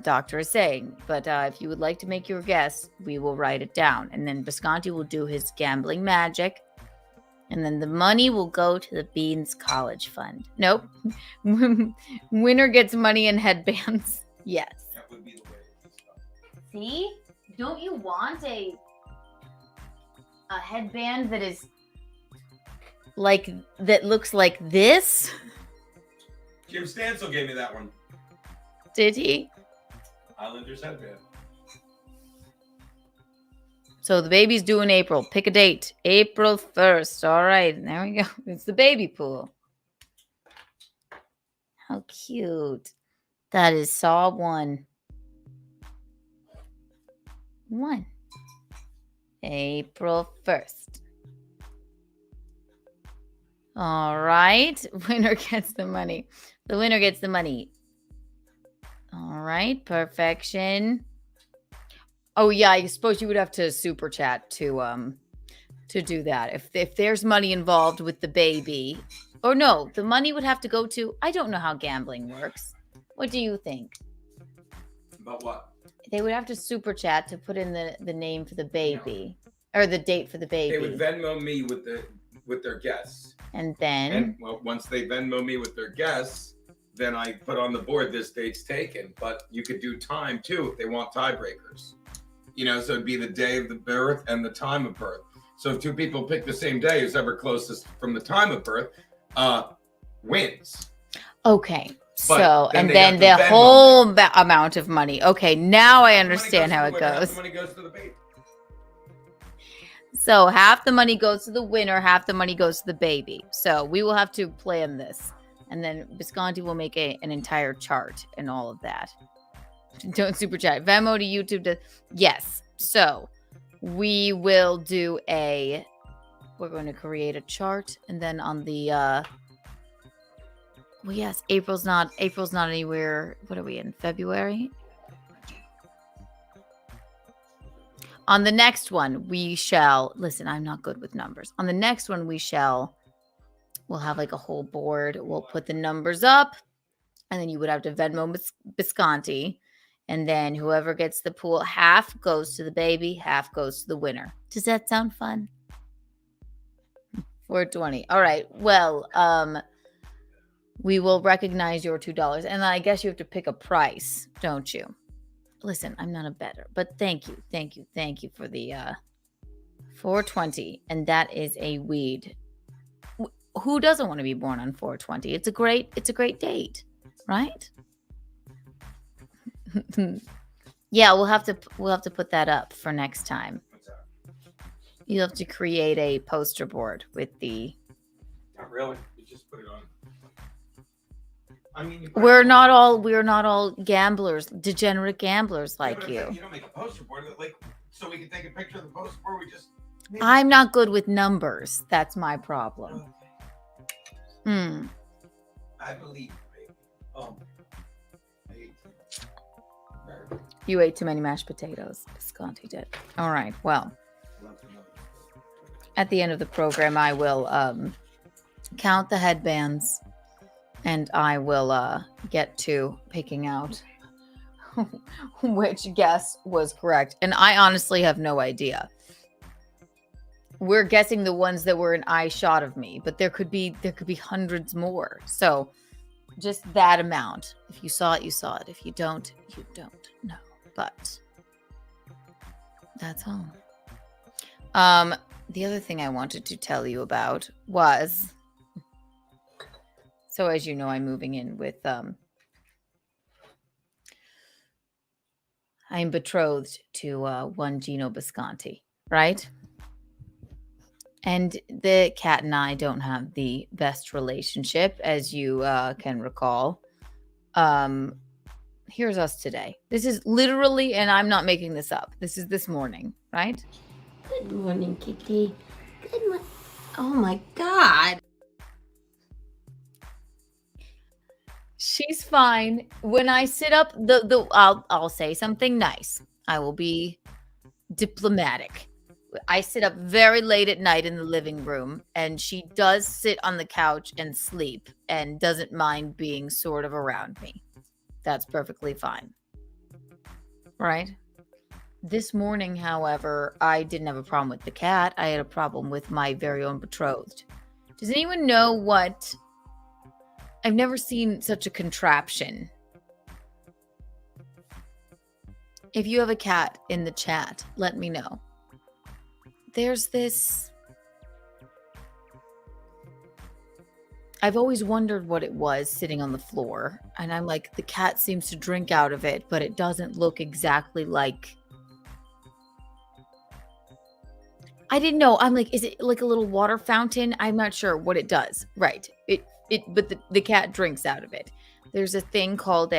doctor is saying, but if you would like to make your guess, we will write it down, and then Bisconti will do his gambling magic, and then the money will go to the Beans College Fund. Nope. Winner gets money and headbands. Yes. That would be the way. See? Don't you want a headband that is like that looks like this? Jim Stansel gave me that one. Did he? Islanders headband. So the baby's due in April. Pick a date. April 1st. All right. There we go. It's the baby pool. How cute. That is Saw 1. April 1st. All right. Winner gets the money. The winner gets the money. All right. Perfection. Oh yeah, I suppose you would have to super chat to do that. If there's money involved with the baby. Or no, the money would have to go to, I don't know how gambling works. What do you think? About what? They would have to super chat to put in the name for the baby. No. Or the date for the baby. They would Venmo me with their guests. And then? And well, once they Venmo me with their guests, then I put on the board this date's taken. But you could do time too if they want tiebreakers. You know, so it'd be the day of the birth and the time of birth. So if two people pick the same day, who's ever closest from the time of birth, wins. Okay. But So, then and they then got the the Venmo. whole amount of money. Okay, now I understand how it Half the goes. money goes to the baby. So half the money goes to the winner, half the money goes to the baby. So we will have to plan this. And then Visconti will make an entire chart and all of that. Don't super chat. Venmo to YouTube. Yes. So we will do we're going to create a chart. And then on the, well, yes, April's not anywhere. What are we in? February? On the next one, we shall listen. I'm not good with numbers. On the next one, we'll have like a whole board. We'll put the numbers up, and then you would have to Venmo Visconti, and then whoever gets the pool, half goes to the baby, half goes to the winner. Does that sound fun? 420. All right. Well, we will recognize your $2, and I guess you have to pick a price, don't you? Listen, I'm not a bettor, but thank you for the 420, and that is a weed. Who doesn't want to be born on 420? It's a great date, right? Yeah, we'll have to put that up for next time. You'll have to create a poster board with the. Not really. You just put it on. I mean, We're not all gamblers, degenerate gamblers like you. You don't make a poster board, like, so we can take a picture of the poster board. We just. I'm not good with numbers. That's my problem. I believe, baby. Oh. You ate too many mashed potatoes. Visconti did. All right. Well, at the end of the program, I will count the headbands. And I will get to picking out which guess was correct. And I honestly have no idea. We're guessing the ones that were an eye shot of me, but there could be hundreds more. So just that amount. If you saw it, you saw it. If you don't, you don't know. But that's all. The other thing I wanted to tell you about was. So as you know, I'm moving in with, I'm betrothed to one Geno Visconti, right? And the cat and I don't have the best relationship, as you can recall. Here's us today. This is literally, and I'm not making this up. This is this morning, right? Good morning, Kitty. Good morning. Oh my God. She's fine. When I sit up, I'll say something nice. I will be diplomatic. I sit up very late at night in the living room, and she does sit on the couch and sleep and doesn't mind being sort of around me. That's perfectly fine. Right? This morning, however, I didn't have a problem with the cat. I had a problem with my very own betrothed. Does anyone know what... I've never seen such a contraption. If you have a cat in the chat, let me know. There's this... I've always wondered what it was sitting on the floor. And I'm like, the cat seems to drink out of it, but it doesn't look exactly like... I didn't know. I'm like, is it like a little water fountain? I'm not sure what it does. Right. But the cat drinks out of it. There's a thing called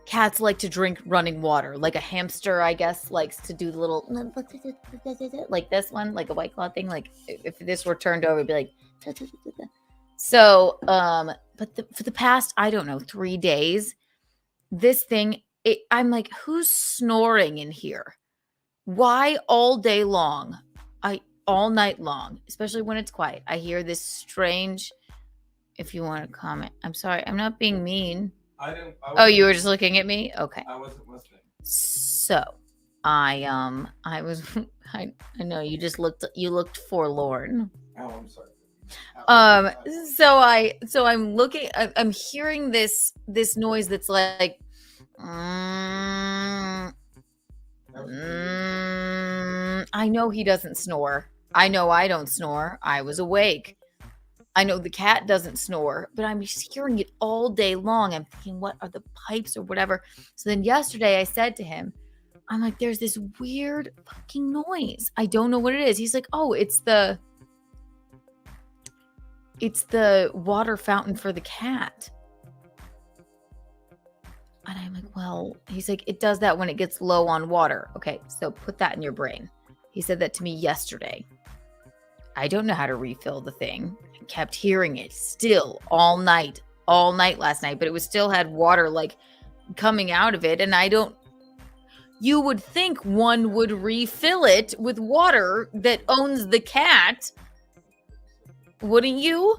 cats like to drink running water. Like a hamster, I guess, likes to do the little, like this one, like a White Claw thing. Like if this were turned over, it'd be like, so, for the past, I don't know, 3 days, this thing, I'm like, who's snoring in here? Why all day long? All night long, especially when it's quiet. I hear this strange, if you want to comment. I'm sorry, I'm not being mean. Oh, you were just looking at me? Okay. I wasn't listening. So, I was, I know you looked forlorn. Oh, I'm sorry. So I'm looking, I'm hearing this noise that's like, I know he doesn't snore. I know I don't snore. I was awake. I know the cat doesn't snore, but I'm just hearing it all day long. I'm thinking, what are the pipes or whatever? So then yesterday I said to him, I'm like, there's this weird fucking noise. I don't know what it is. He's like, oh, it's the water fountain for the cat. And I'm like, well, he's like, it does that when it gets low on water. Okay, so put that in your brain. He said that to me yesterday. I don't know how to refill the thing. I kept hearing it still all night last night, but it was still had water like coming out of it. And you would think one would refill it with water that owns the cat. Wouldn't you?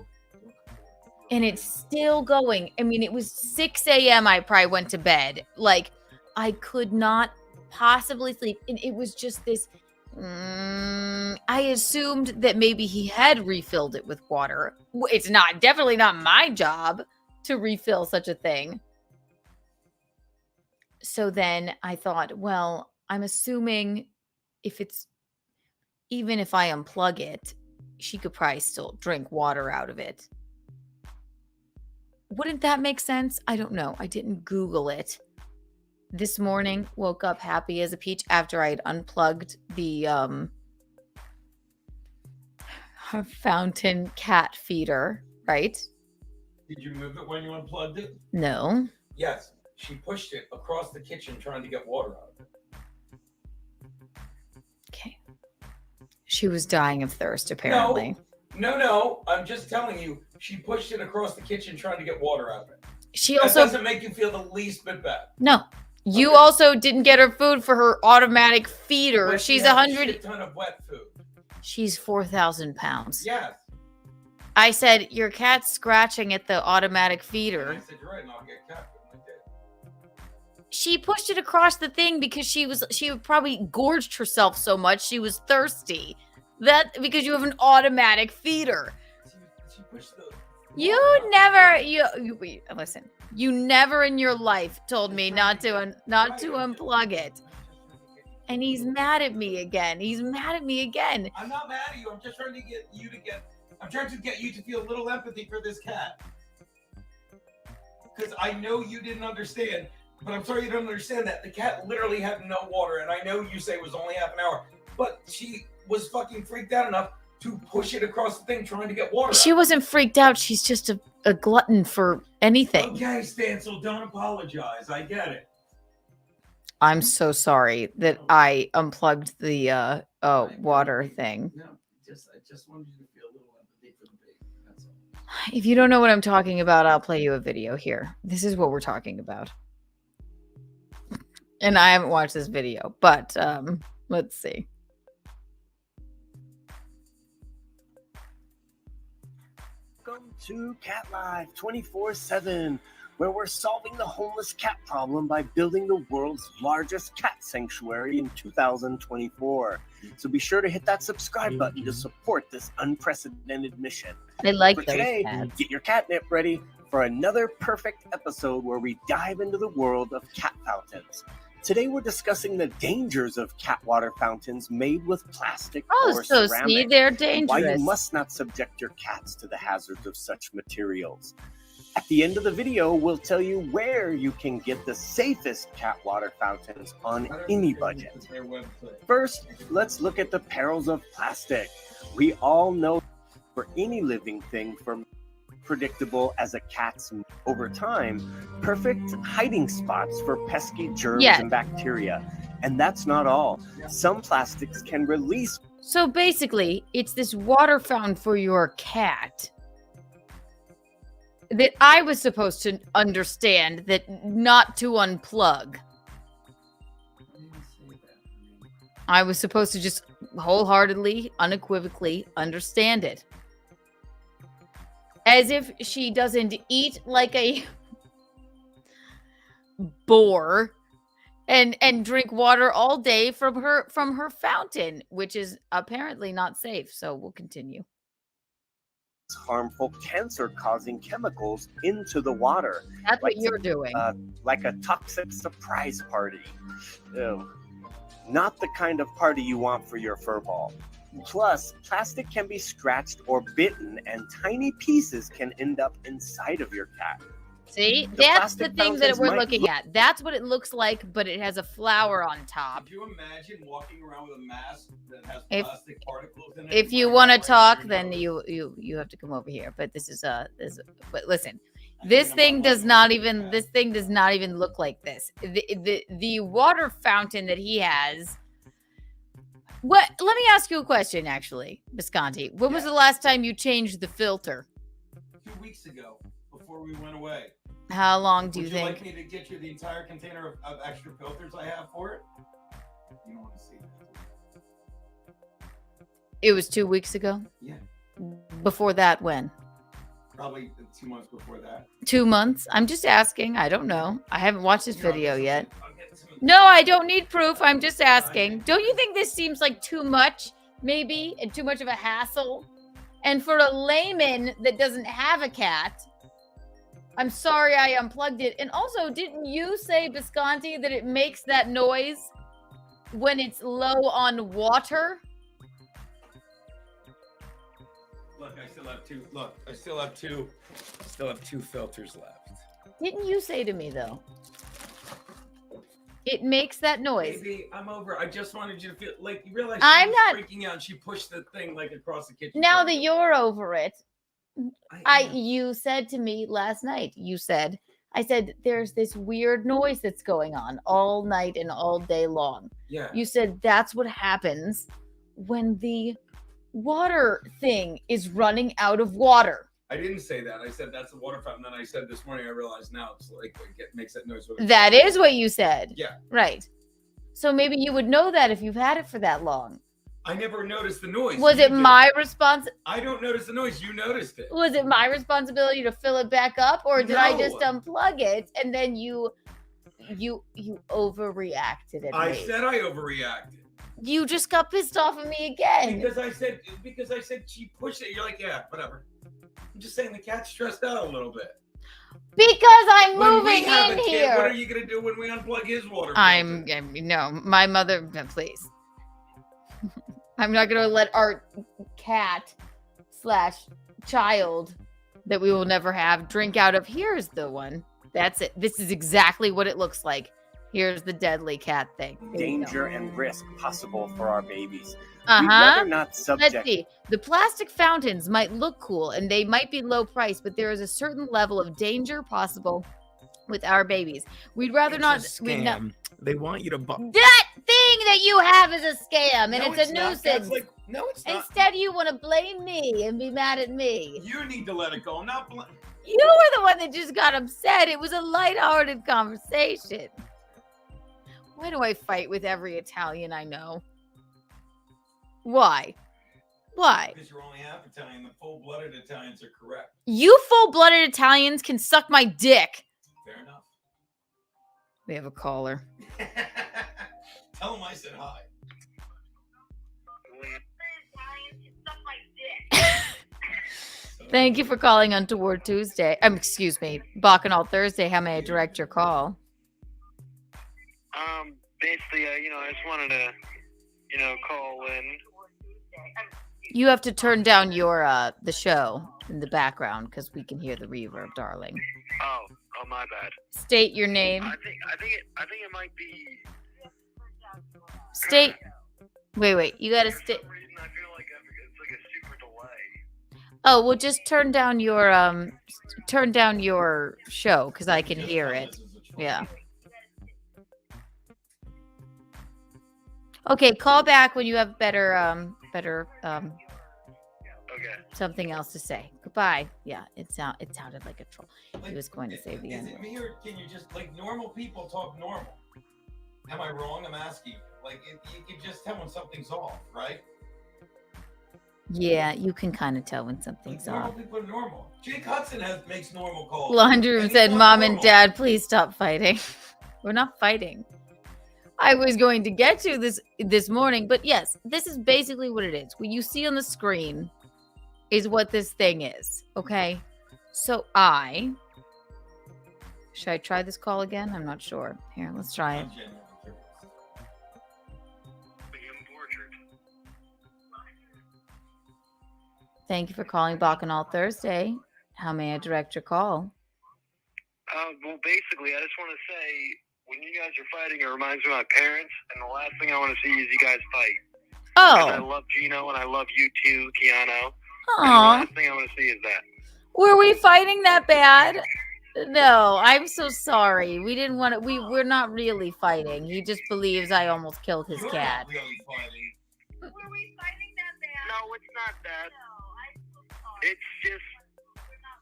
And it's still going. I mean, it was 6 a.m. I probably went to bed. Like, I could not possibly sleep. And it was just this. I assumed that maybe he had refilled it with water. It's definitely not my job to refill such a thing. So then I thought, well, I'm assuming even if I unplug it, she could probably still drink water out of it. Wouldn't that make sense? I don't know. I didn't Google it. This morning, woke up happy as a peach after I had unplugged the fountain cat feeder, right? Did you move it when you unplugged it? No. Yes. She pushed it across the kitchen trying to get water out of it. Okay. She was dying of thirst, apparently. No. I'm just telling you, she pushed it across the kitchen trying to get water out of it. That doesn't make you feel the least bit bad. No. You also didn't get her food for her automatic feeder. But She's she has 100. a shit ton of wet food. She's 4,000 pounds. Yes. I said, your cat's scratching at the automatic feeder. And I said, you're right, and I'll get cat food. And I did. She pushed it across the thing because she probably gorged herself so much she was thirsty. That because you have an automatic feeder. She pushed the. Listen. You never in your life told me not to unplug it. And he's mad at me again. I'm not mad at you. I'm just trying to get you to feel a little empathy for this cat. Because I know you didn't understand, but I'm sorry you don't understand that. The cat literally had no water, and I know you say it was only half an hour, but she was fucking freaked out enough to push it across the thing trying to get water. She wasn't freaked out. She's just a glutton for anything. Okay, Stancil, don't apologize. I get it. I'm so sorry that I unplugged the water thing. No, I just wanted you to feel a little empathy for the baby. That's all. If you don't know what I'm talking about, I'll play you a video here. This is what we're talking about. And I haven't watched this video, but let's see. Welcome to Cat Live 24/7, where we're solving the homeless cat problem by building the world's largest cat sanctuary in 2024. So be sure to hit that subscribe button to support this unprecedented mission. I like For those today, cats. get your catnip ready for another perfect episode where we dive into the world of cat fountains. Today we're discussing the dangers of cat water fountains made with plastic or So ceramic. see, they're And why dangerous. you must not subject your cats to the hazards of such materials. At the end of the video, we'll tell you where you can get the safest cat water fountains on any budget. First, let's look at the perils of plastic. We all know for any living thing from predictable as a cat's over time, perfect hiding spots for pesky germs and bacteria. And that's not all. Some plastics can release. So basically, it's this water fountain for your cat that I was supposed to understand that not to unplug. I was supposed to just wholeheartedly, unequivocally understand it. As if she doesn't eat like a boar and drink water all day from her fountain, which is apparently not safe. So we'll continue. Harmful cancer-causing chemicals into the water. That's what you're doing. Like a toxic surprise party. Ew. Not the kind of party you want for your fur ball. Plus, plastic can be scratched or bitten, and tiny pieces can end up inside of your cat. See, The that's the plastic thing that fountains we're might looking at. That's what it looks like, but it has a flower on top. Could you imagine walking around with a mask that has If- plastic particles in it? If you Right want to right talk, under then your you have to come over here. But this is but listen, I this think I'm thing on does my not way even back. this thing does not even look like this. The water fountain that he has. What? Let me ask you a question, actually, Visconti. When was Yeah. the last time you changed the filter? 2 weeks ago, before we went away. How long do Would you you think? like me to get you the entire container of extra filters I have for it? You don't want to see that. It was 2 weeks ago. Yeah, Before that, when? probably 2 months before that. 2 months? I'm just asking. I don't know. I haven't watched this Here, I'll video get some- yet. I'll get some- No, I don't need proof. I'm just asking. Don't you think this seems like too much, maybe, and too much of a hassle? And for a layman that doesn't have a cat, I'm sorry I unplugged it. And also, didn't you say, Visconti, that it makes that noise when it's low on water? Look, I still have two. Look, I still have two filters left. Didn't you say to me, though? It makes that noise. Baby, I'm over. I just wanted you to feel like you realize I'm she was not- freaking out. And she pushed the thing like across the kitchen. Now counter. that you're over it, am. you said to me last night, I said, there's this weird noise that's going on all night and all day long. Yeah. You said that's what happens when the water thing is running out of water. I didn't say that. I said that's the water fountain. Then I said this morning I realized now it's like it makes that noise. That is what you said. Yeah. Right. So maybe you would know that if you've had it for that long. I never noticed the noise. Was You it did. my response? I don't notice the noise. You noticed it. Was it my responsibility to fill it back up, or did I just No. unplug it and then you overreacted at I me? said I overreacted. You just got pissed off at me again. Because I said she pushed it. You're like, yeah, whatever. I'm just saying the cat's stressed out a little bit. Because I'm When we moving have in a kid, here. what are you gonna do when we unplug his water? I'm filter? no, my mother, please. I'm not gonna let our cat / child that we will never have drink out of. Here's the one. That's it. This is exactly what it looks like. Here's the deadly cat thing. There you go. Danger and risk possible for our babies. We'd Uh-huh. rather not Let's subject. see. The plastic fountains might look cool and they might be low price, but there is a certain level of danger possible with our babies. We'd rather not. We'd not. They want you to buy. That thing that you have is a scam and No, it's a not. nuisance. That's like, no, it's not. Instead, you want to blame me and be mad at me. You need to let it go. I'm not. You were the one that just got upset. It was a lighthearted conversation. Why do I fight with every Italian I know? Why? Why? Because you're only half Italian. The full-blooded Italians are correct. You full-blooded Italians can suck my dick. Fair enough. We have a caller. Tell him I said hi. Thank you for calling Untoward Tuesday. Excuse me, Bacchanal Thursday. How may I direct your call? Basically, I just wanted to, call in. You have to turn down your the show in the background because we can hear the reverb, darling. Oh, my bad. State your name. I think it might be. State. Wait. You gotta stay. For some reason, I feel like it's like a super delay. Oh, well, just turn down your show because I can hear it. Yeah. Okay, call back when you have better Okay. something else to say. Goodbye. Yeah, it sounded like a troll. Like, He was going to say the Is end. it me or can you just like normal people talk normal? Am I wrong? I'm asking. Like you can just tell when something's off, right? Yeah, you can kind of tell when something's Like, normal off. people are normal. Jake Hudson makes normal calls. Laundry Room And said, he's not "Mom and normal." Dad, please stop fighting." We're not fighting. I was going to get to this morning, but yes, this is basically what it is. What you see on the screen is what this thing is. Okay, so should I try this call again? I'm not sure. Here, let's try it. I'm genuinely curious. Thank you for calling Bacchanal Thursday. How may I direct your call? Well, basically, I just want to say, when you guys are fighting, it reminds me of my parents, and the last thing I want to see is you guys fight. Because I Oh, love Geno, and I love you too, Keanu. And the aw. last thing I want to see is that. Were we fighting that bad? No, I'm so sorry. We didn't want to. We're not really fighting. He just believes I almost killed his You're cat. not really fighting. Were we fighting that bad? No, it's not that. It's just,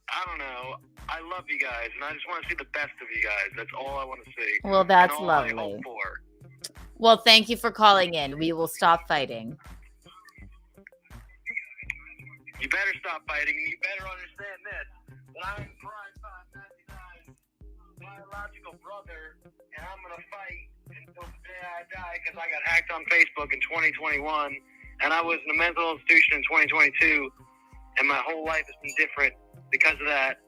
I don't know. I love you guys, and I just want to see the best of you guys. That's all I want to see. Well, that's and all I lovely. hope for. Well, thank you for calling in. We will stop fighting. You better stop fighting, and you better understand this. That I'm Prime 599, biological brother, and I'm going to fight until the day I die, because I got hacked on Facebook in 2021, and I was in a mental institution in 2022, and my whole life has been different because of that.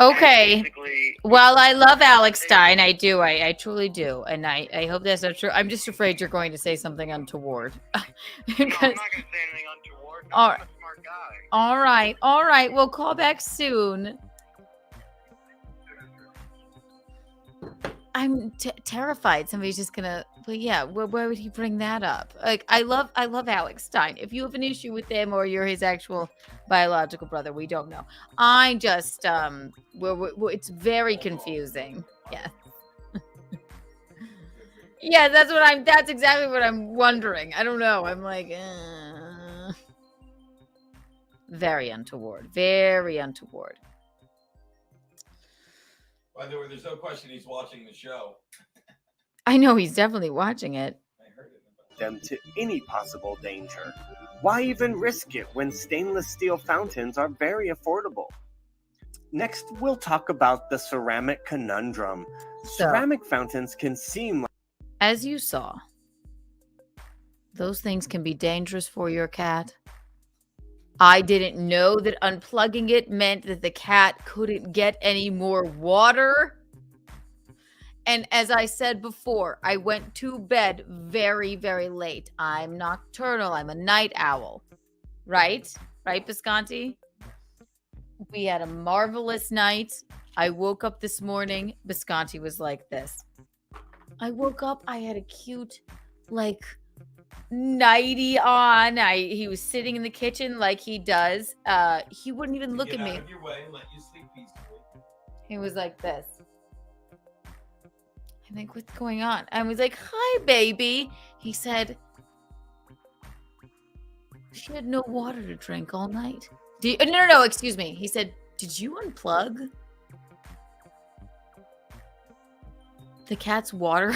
Okay. Basically, Well, I love Alex Stein. I do. I truly do. And I hope that's not true. I'm just afraid you're going to say something untoward. no, I'm not going to say anything untoward. All I'm a smart guy. All right. All right. We'll call back soon. I'm terrified somebody's just gonna. But yeah, why would he bring that up? Like, I love Alex Stein. If you have an issue with him or you're his actual biological brother, we don't know. I just it's very confusing. Yeah. Yeah, that's exactly what I'm wondering. I don't know. I'm like, very untoward. Very untoward. By the way, there's no question he's watching the show. I know he's definitely watching it. I heard it. Them to any possible danger. Why even risk it when stainless steel fountains are very affordable? Next, we'll talk about the ceramic conundrum. Ceramic fountains can seem like... As you saw, those things can be dangerous for your cat. I didn't know that unplugging it meant that the cat couldn't get any more water. And as I said before, I went to bed very, very late. I'm nocturnal. I'm a night owl. Right? Right, Bisconti? We had a marvelous night. I woke up this morning. Bisconti was like this. I woke up. I had a cute, nightie on. He was sitting in the kitchen like he does. He wouldn't even look at me. Get out of your way and let you sleep peacefully. He was like this. I'm like, what's going on? I was like, hi, baby. He said, she had no water to drink all night. No, excuse me. He said, did you unplug the cat's water?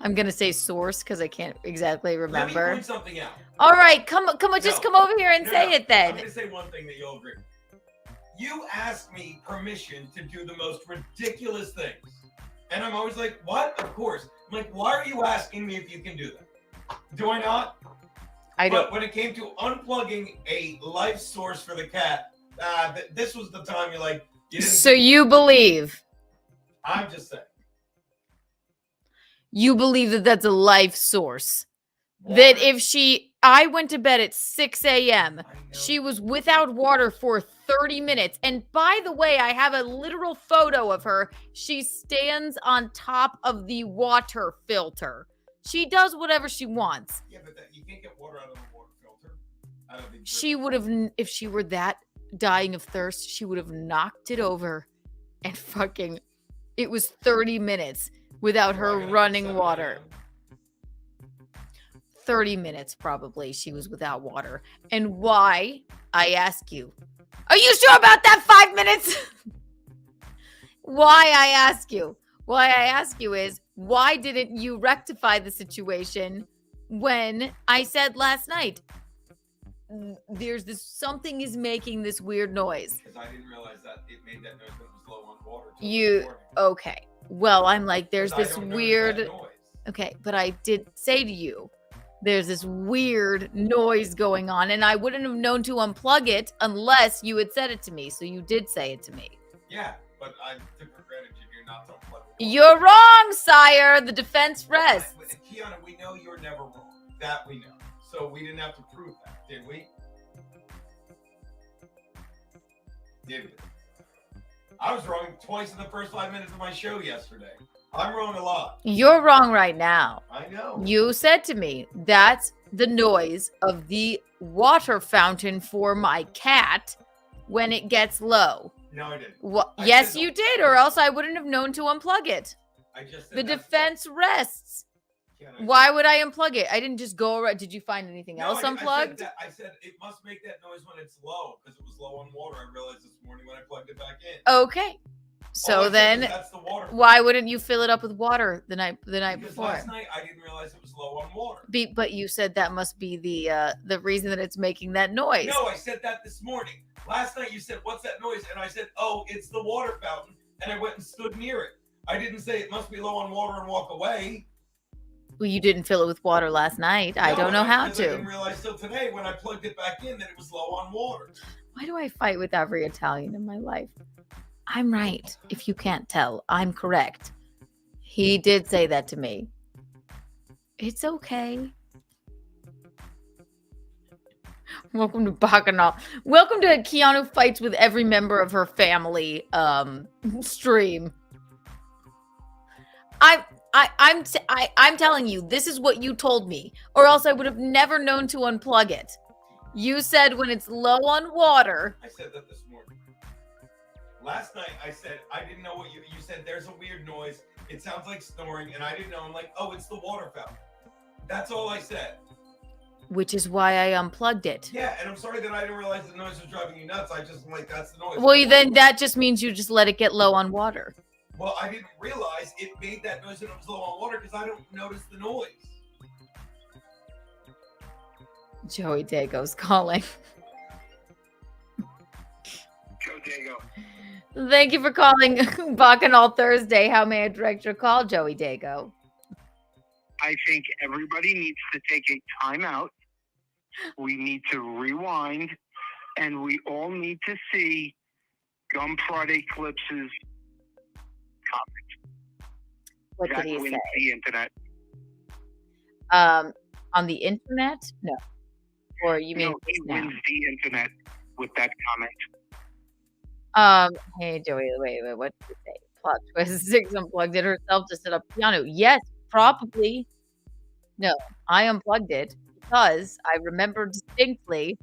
I'm going to say source because I can't exactly remember. Let me point something out. All right, come on, just come over here and say it then. I'm going to say one thing that you'll agree. You asked me permission to do the most ridiculous things. And I'm always like, what? Of course. I'm like, why are you asking me if you can do that? Do I not? I don't. But when it came to unplugging a life source for the cat, this was the time you're like, you didn't. So you believe? I'm just saying. You believe that that's a life source? Water. That if I went to bed at 6 a.m. She was without water for 30 minutes. And by the way, I have a literal photo of her. She stands on top of the water filter. She does whatever she wants. Yeah, but you can't get water out of the water filter. She would have, if she were that dying of thirst, she would have knocked it over and fucking, it was 30 minutes without her running water. 30 minutes probably she was without water. And why, I ask you, are you sure about that 5 minutes? Why I ask you is, why didn't you rectify the situation when I said last night, there's this, something is making this weird noise? Because I didn't realize that it made that noise when it was low on water. Okay. Well, I'm like, there's this weird, okay, but I did say to you, there's this weird noise going on, and I wouldn't have known to unplug it unless you had said it to me. So you did say it to me. Yeah, but I took for granted you're not to unplug it. You're wrong, sire. The defense rests. Keanu, we know you're never wrong. That we know. So we didn't have to prove that, did we? Did we? I was wrong twice in the first 5 minutes of my show yesterday. I'm wrong a lot. You're wrong right now. I know. You said to me, that's the noise of the water fountain for my cat when it gets low. No, I didn't. Yes, you did, or else I wouldn't have known to unplug it. I just said The that's- defense rests. Can I- Why would I unplug it? I didn't just go around. Did you find anything No, else I unplugged? I said it must make that noise when it's low because it was low on water. I realized this morning when I plugged it back in. Okay. All I So said then, was that's the water. why wouldn't you fill it up with water the night Because before? last night I didn't realize it was low on water. But you said that must be the reason that it's making that noise. No, I said that this morning. Last night you said, "What's that noise?" And I said, "Oh, it's the water fountain." And I went and stood near it. I didn't say it must be low on water and walk away. Well, you didn't fill it with water last night. I No, don't know how because I didn't to. realize till today when I plugged it back in that it was low on water. Why do I fight with every Italian in my life? I'm right. If you can't tell, I'm correct. He did say that to me. It's okay. Welcome to Bacchanal. Welcome to Keanu Fights with Every Member of Her Family stream. I'm telling you, this is what you told me, or else I would have never known to unplug it. You said when it's low on water. I said that this morning. Last night I said I didn't know what you said. There's a weird noise. It sounds like snoring, and I didn't know. I'm like, oh, it's the water fountain. That's all I said. Which is why I unplugged it. Yeah, and I'm sorry that I didn't realize the noise was driving you nuts. I just like that's the noise. Well, then that just means you just let it get low on water. Well, I didn't realize it made that noise when it was low on water because I don't notice the noise. Joey Dago's calling. Joe Dago. Thank you for calling Bacchanal Thursday. How may I direct your call, Joey Dago? I think everybody needs to take a time out. We need to rewind, and we all need to see Gum Friday Clips's comment. What That did he wins say? the internet. On the internet? No. Or you mean No, he now? wins the internet with that comment. Hey Joey, wait, what did you say? Plot twist. Six unplugged it herself to set up piano. Yes, probably. No, I unplugged it because I remember distinctly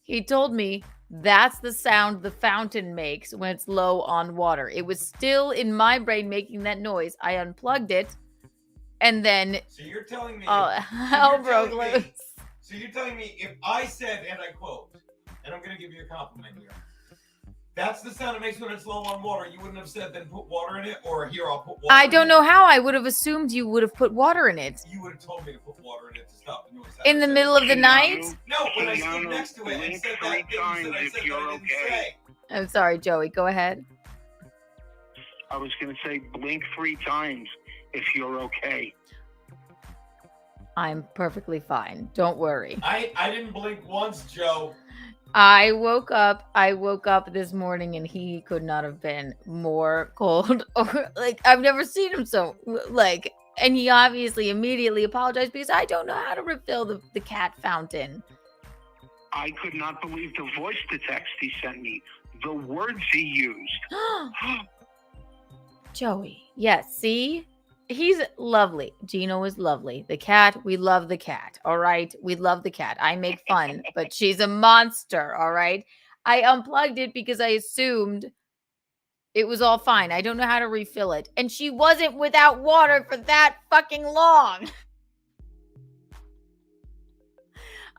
he told me that's the sound the fountain makes when it's low on water. It was still in my brain making that noise. I unplugged it, and then So you're telling me hell broke loose. So you're telling me if I said, and I quote, and I'm going to give you a compliment here. That's the sound it makes when it's low on water. You wouldn't have said then put water in it, or here I'll put water. I don't know how. I would have assumed you would have put water in it. You would have told me to put water in it to stop the noise. In the middle of the night? No, when I stood Keanu, next to it and blink said 3 that thing you times said I if said you're that I didn't okay. say. I'm sorry, Joey. Go ahead. I was going to say blink 3 times if you're okay. I'm perfectly fine. Don't worry. I didn't blink once, Joe. I woke up this morning and he could not have been more cold. Or like I've never seen him so like, and he obviously immediately apologized because I don't know how to refill the cat fountain. I could not believe the voice to text he sent me. The words he used. Joey. Yes, see? He's lovely. Geno is lovely. The cat, we love the cat. All right. We love the cat. I make fun, but she's a monster. All right. I unplugged it because I assumed it was all fine. I don't know how to refill it. And she wasn't without water for that fucking long.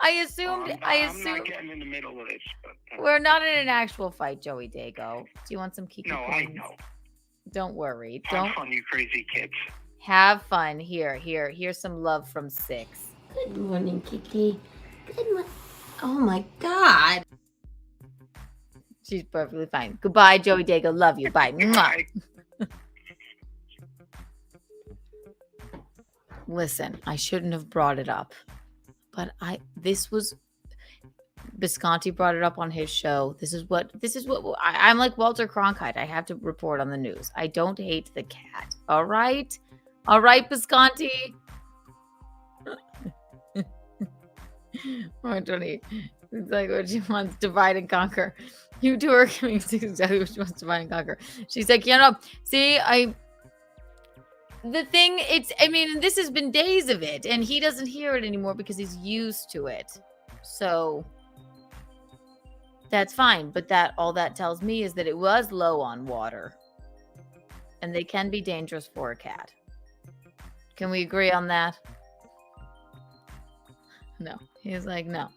I assumed. I'm not getting in the middle of this. But, We're not in an actual fight, Joey Dago. Do you want some Kiki? no, I Pins? know. Don't worry. Have fun, you crazy kids. Have fun. Here's some love from Six. Good morning, Kiki. Good morning. Oh my God. She's perfectly fine. Goodbye, Joey Dago. Love you. Bye. Mwah. Listen, I shouldn't have brought it up, but Visconti brought it up on his show. This is what I'm like Walter Cronkite. I have to report on the news. I don't hate the cat. All right, Visconti. 420. It's like what she wants, divide and conquer. You two are giving exactly what she wants, divide and conquer. She's like, see, the thing, this has been days of it, and he doesn't hear it anymore because he's used to it. So that's fine. But all that tells me is that it was low on water. And they can be dangerous for a cat. Can we agree on that? No. He's like, no.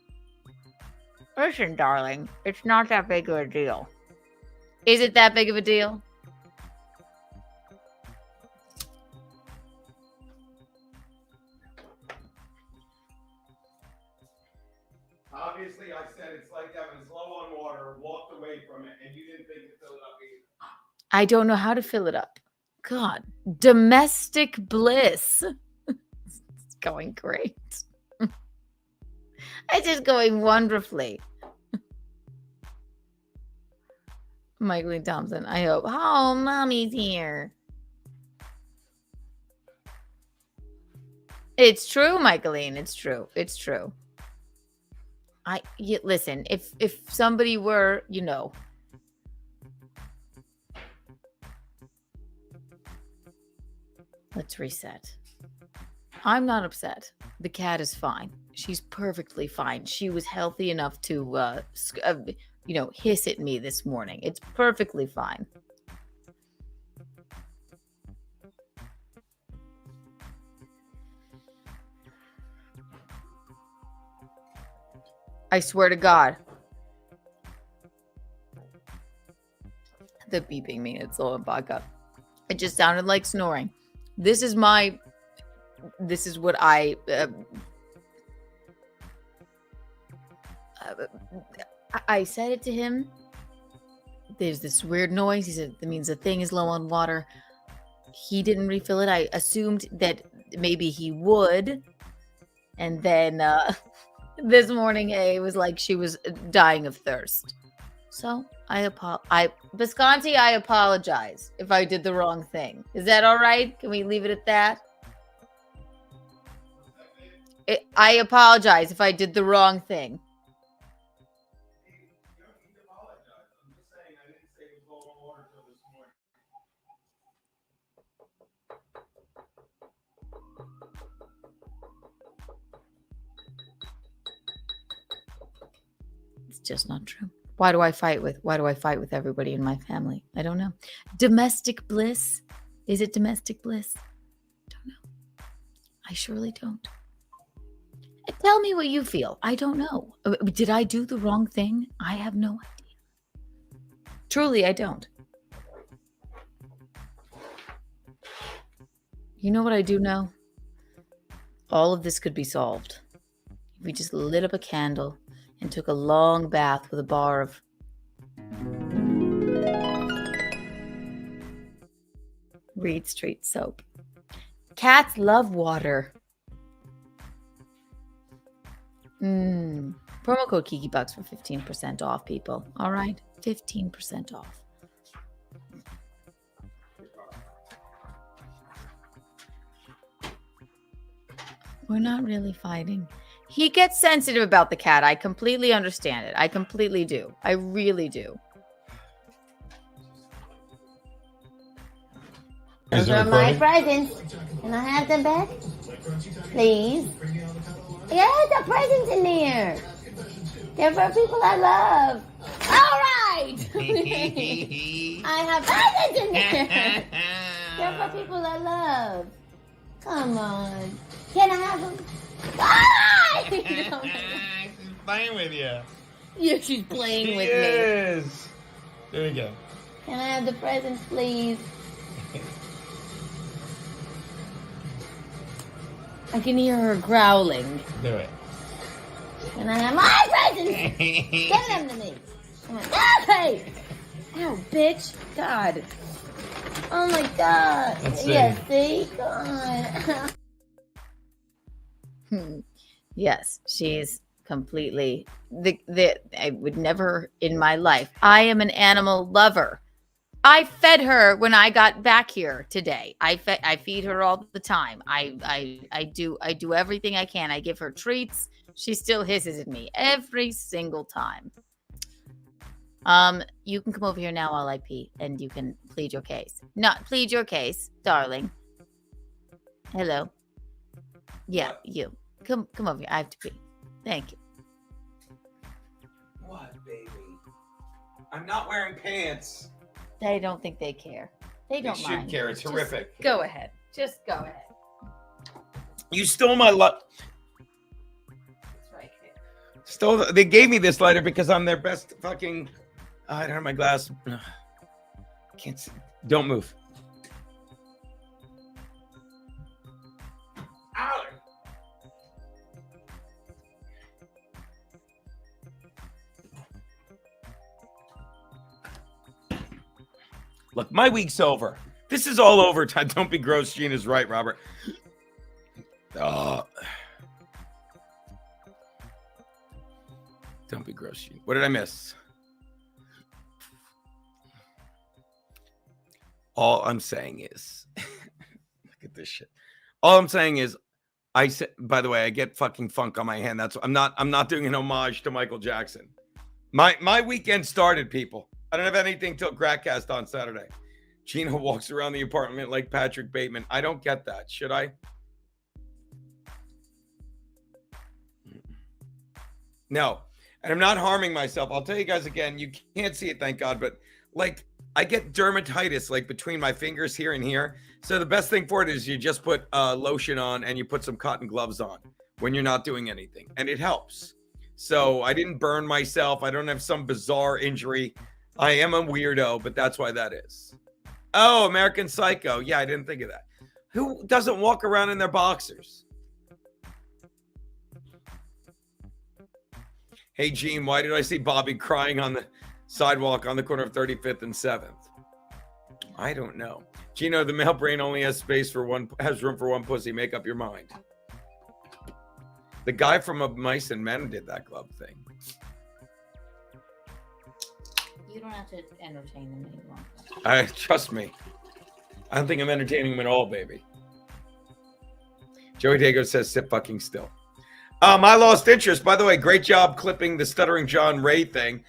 Listen, darling, it's not that big of a deal. Is it that big of a deal? Obviously, I said it's like that when it's low on water, walked away from it, and you didn't think to fill it up either. I don't know how to fill it up. God, domestic bliss. It's going great. It's just going wonderfully. Michaelene Thompson, I hope. Oh, mommy's here. It's true, Michaelene. It's true. It's true. Listen, if somebody were, let's reset. I'm not upset. The cat is fine. She's perfectly fine. She was healthy enough to, hiss at me this morning. It's perfectly fine. I swear to God. The beeping me. It's low in vodka. It just sounded like snoring. This is what I said it to him. There's this weird noise. He said, that means the thing is low on water. He didn't refill it. I assumed that maybe he would. And then this morning, it was like she was dying of thirst. So Visconti, I apologize if I did the wrong thing. Is that all right? Can we leave it at that? I apologize if I did the wrong thing. You don't need to apologize. I'm just saying I didn't say it was low on water until this morning. It's just not true. Why do I fight with everybody in my family? I don't know. Domestic bliss? Is it domestic bliss? Don't know. I surely don't. Tell me what you feel. I don't know. Did I do the wrong thing? I have no idea. Truly, I don't. You know what I do know? All of this could be solved. If we just lit up a candle and took a long bath with a bar of Reed Street soap. Cats love water. Promo code KikiBucks for 15% off, people. All right? 15% off. We're not really fighting. He gets sensitive about the cat. I completely understand it. I completely do. I really do. Those are my presents. Can I have them back? Please? Yeah, the presents in there. They're for people I love. All right. I have presents in there. They're for people I love. Come on. Can I have them? All right. She's playing with you. Yeah, she's playing with me. Yes. There we go. Can I have the presents, please? I can hear her growling. Do it. Can I have my presents? Give them to me. Come on. Okay. Ow, bitch. God. Oh my God. Let's Yes, see? God. Yes, she's completely I would never in my life. I am an animal lover. I fed her when I got back here today. I feed her all the time. I do everything I can. I give her treats. She still hisses at me every single time. You can come over here now while I pee, and you can plead your case. Not plead your case, darling. Hello. Yeah, you. Come over here. I have to pee. Thank you. What, baby? I'm not wearing pants. They don't think they care. They don't should mind. care. It's Just horrific. Go ahead. Just go ahead. You stole my luck. It's right here. They gave me this lighter because I'm their best fucking. I don't have my glass. Can't see. Don't move. Ow. Look, my week's over. This is all over. Don't be gross. Gina's right, Robert. Don't be gross, Gina. What did I miss? All I'm saying is, look at this shit. All I'm saying is, I said. By the way, I get fucking funk on my hand. That's I'm not doing an homage to Michael Jackson. My weekend started, people. I don't have anything till Crackcast on Saturday. Gina walks around the apartment like Patrick Bateman. I don't get that. Should I? No. And I'm not harming myself. I'll tell you guys again, you can't see it, thank God, but like I get dermatitis like between my fingers here and here. So the best thing for it is you just put lotion on and you put some cotton gloves on when you're not doing anything. And it helps. So I didn't burn myself. I don't have some bizarre injury. I am a weirdo, but that's why that is. Oh, American Psycho. Yeah, I didn't think of that. Who doesn't walk around in their boxers? Hey, Gene, why did I see Bobby crying on the sidewalk on the corner of 35th and 7th? I don't know. Gino, the male brain only has room for one pussy. Make up your mind. The guy from Mice and Men did that glove thing. You don't have to entertain them anymore. Trust me. I don't think I'm entertaining them at all, baby. Joey Dago says, sit fucking still. I lost interest. By the way, great job clipping the Stuttering John Ray thing.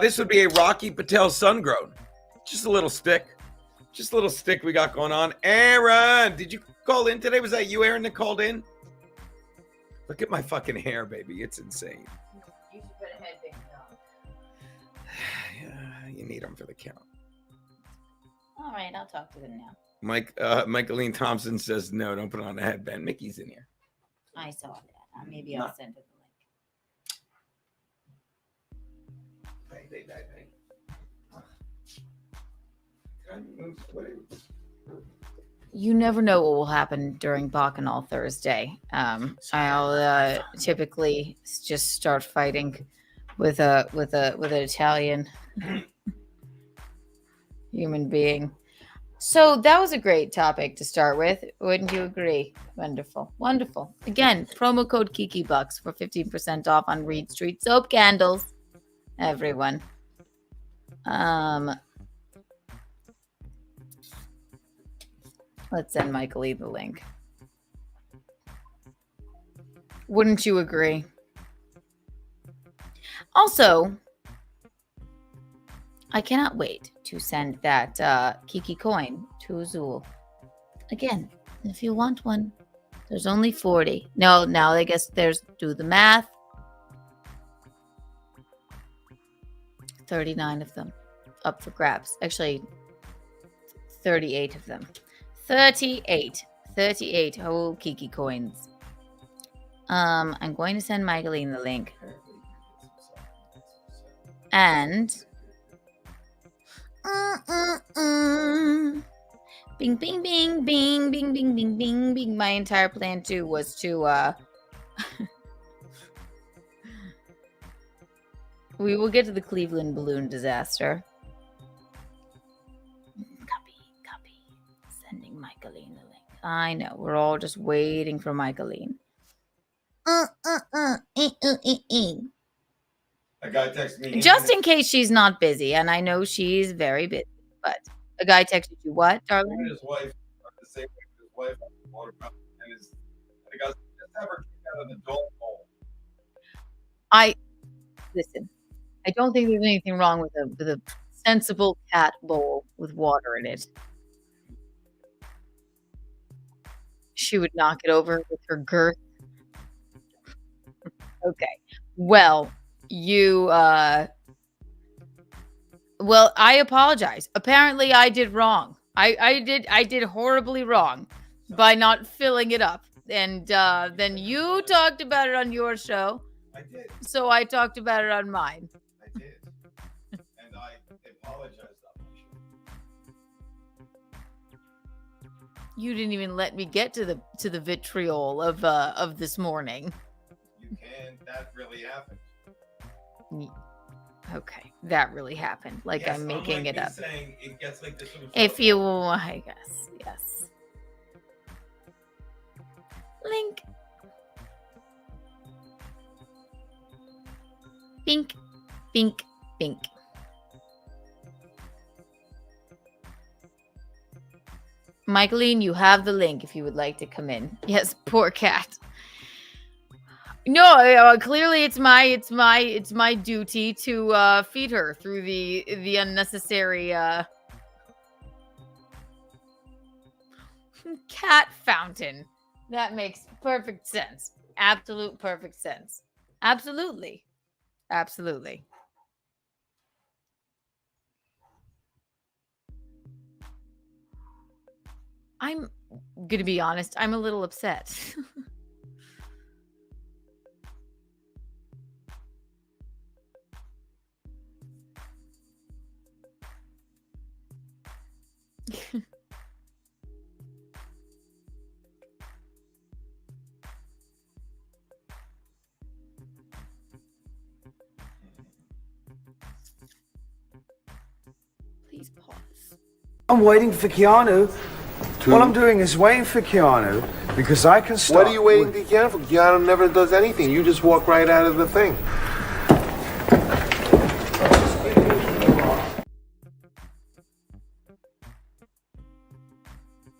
This would be a Rocky Patel sun-grown. Just a little stick. Just a little stick we got going on. Aaron, did you call in today? Was that you, Aaron, that called in? Look at my fucking hair, baby. It's insane. You should put a headband on. Yeah, you need them for the count. All right, I'll talk to them now. Michaelene Thompson says, no, don't put on a headband. Mickey's in here. I saw that. Maybe I'll send her the link. You never know what will happen during Bacchanal Thursday. I'll typically just start fighting with an Italian human being. So that was a great topic to start with. Wouldn't you agree? Wonderful. Wonderful. Again, promo code KikiBucks for 15% off on Reed Street soap candles. Everyone. Let's send Michaelene the link. Wouldn't you agree? Also, I cannot wait to send that Kiki coin to Azul. Again, if you want one, there's only 40. No, now I guess there's, do the math. 39 of them up for grabs. Actually, 38 of them. 38 whole Kiki coins. I'm going to send Michaelene the link. And bing, bing, bing, bing, bing, bing, bing, bing, bing. My entire plan too was to we will get to the Cleveland balloon disaster. Copy. Sending Michaelene the link. I know. We're all just waiting for Michaelene. A guy texted me. Just in case she's not busy, and I know she's very busy, But a guy texted you what, darling? His wife, the same way with his wife, water fountain, and the guy just never came out of the dog bowl. Listen, I don't think there's anything wrong with a sensible cat bowl with water in it. She would knock it over with her girth. Okay. Well, well, I apologize. Apparently I did wrong. I did horribly wrong by not filling it up. And then you talked about it on your show. I did. So I talked about it on mine. I did. And I apologized on my show. You didn't even let me get to the vitriol of this morning. You can. That really happened. Okay, that really happened. Like Yes, I'm making it up. Saying it gets like this If you, I guess, yes. Link. Bink, bink, bink. Michaelene, you have the link if you would like to come in. Yes, poor cat. No, clearly it's my duty to feed her through the unnecessary cat fountain. That makes perfect sense. Absolute perfect sense. Absolutely. Absolutely. I'm gonna be honest, I'm a little upset. Please pause. I'm waiting for Keanu. What I'm doing is waiting for Keanu because I can start. What are you waiting for Keanu for? Keanu never does anything. You just walk right out of the thing.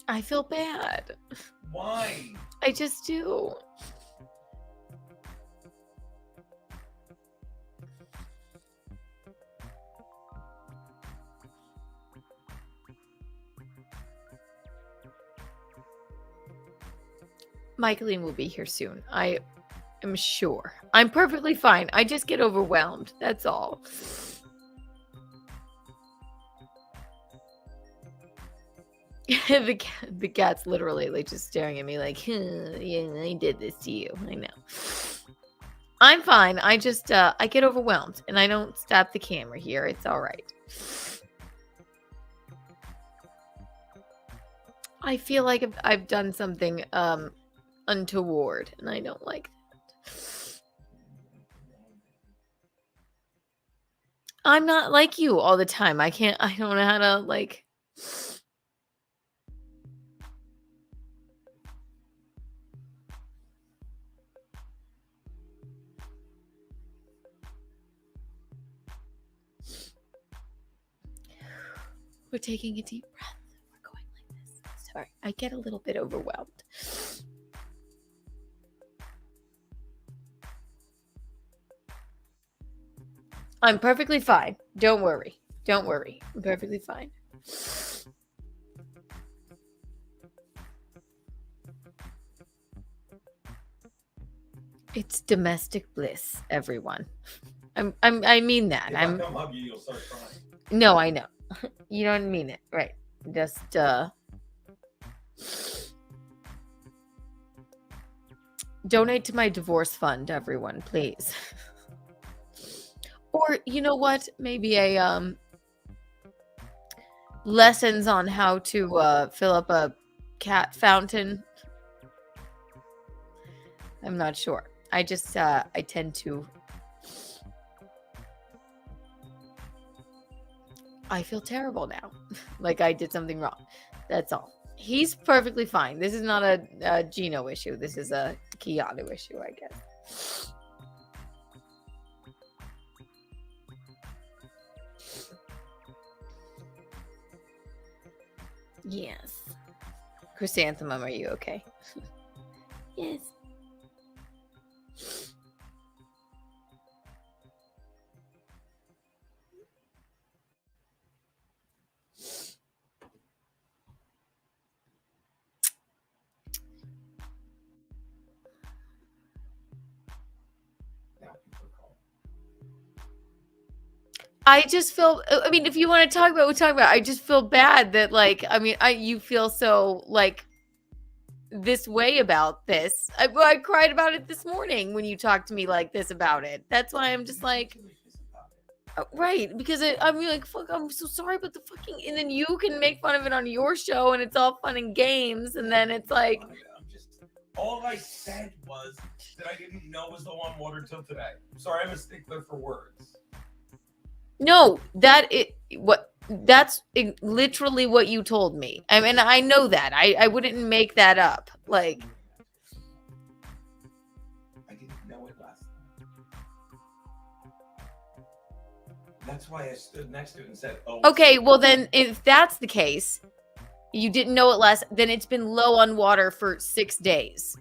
I feel bad. Why? I just do. Michaelene will be here soon. I am sure. I'm perfectly fine. I just get overwhelmed. That's all. The cat's literally like just staring at me like, yeah, I did this to you. I know. I'm fine. I just I get overwhelmed and I don't stop the camera here. It's all right. I feel like I've done something untoward and I don't like that. I'm not like you all the time. I don't know how to like. We're taking a deep breath. We're going like this. Sorry, I get a little bit overwhelmed. I'm perfectly fine. Don't worry. Don't worry. I'm perfectly fine. It's domestic bliss, everyone. I mean that. If I come hug you, you'll start crying. No, I know. You don't mean it, right? Just donate to my divorce fund, everyone, please. Or you know what? Maybe a lessons on how to fill up a cat fountain. I'm not sure. I just I tend to. I feel terrible now. Like I did something wrong. That's all. He's perfectly fine. This is not a Geno issue. This is a Keanu issue, I guess. Yes. Chrysanthemum, are you okay? Yes. I just feel, I mean, if you want to talk about what we're talking about, I just feel bad that, like, I mean, you feel so, like, this way about this. I cried about it this morning when you talked to me like this about it. That's why I'm just like, right, because I'm like, fuck, I'm so sorry about the fucking, and then you can make fun of it on your show and it's all fun and games, and then it's like, all I said was that I didn't know was low on water till today. I'm sorry, I'm a stickler for words. no, that's literally what you told me. I mean, I know that. I wouldn't make that up. Like, I didn't know it last time. That's why I stood next to it and said, "Oh." okay, well then, if that's the case, you didn't know it last. Then it's been low on water for 6 days.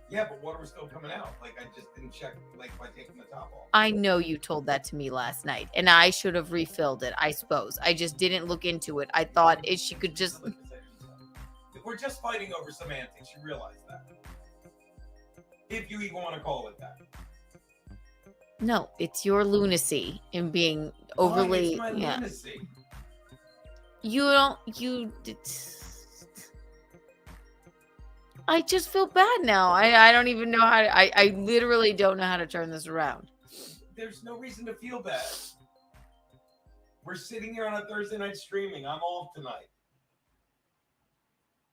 Yeah, but water was still coming out. Like, I just didn't check, like, by taking the top off. I know you told that to me last night, and I should have refilled it, I suppose. I just didn't look into it. I thought she could just... We're just fighting over semantics. You realize that. If you even want to call it that. No, it's your lunacy in being overly... It's my lunacy. I just feel bad now. I don't even know how to... I literally don't know how to turn this around. There's no reason to feel bad. We're sitting here on a Thursday night streaming. I'm off tonight.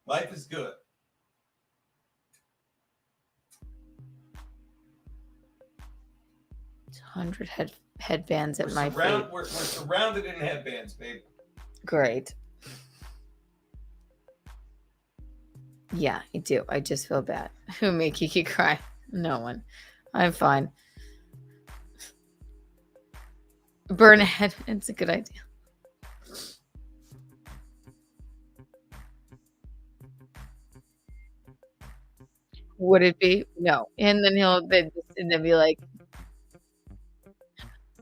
Life is good. It's 100 headbands at my feet. We're surrounded in headbands, babe. Great. Yeah, I do. I just feel bad. Who make Kiki cry? No one. I'm fine. Burn a head. It's a good idea. Would it be? No. And then he'll then be like,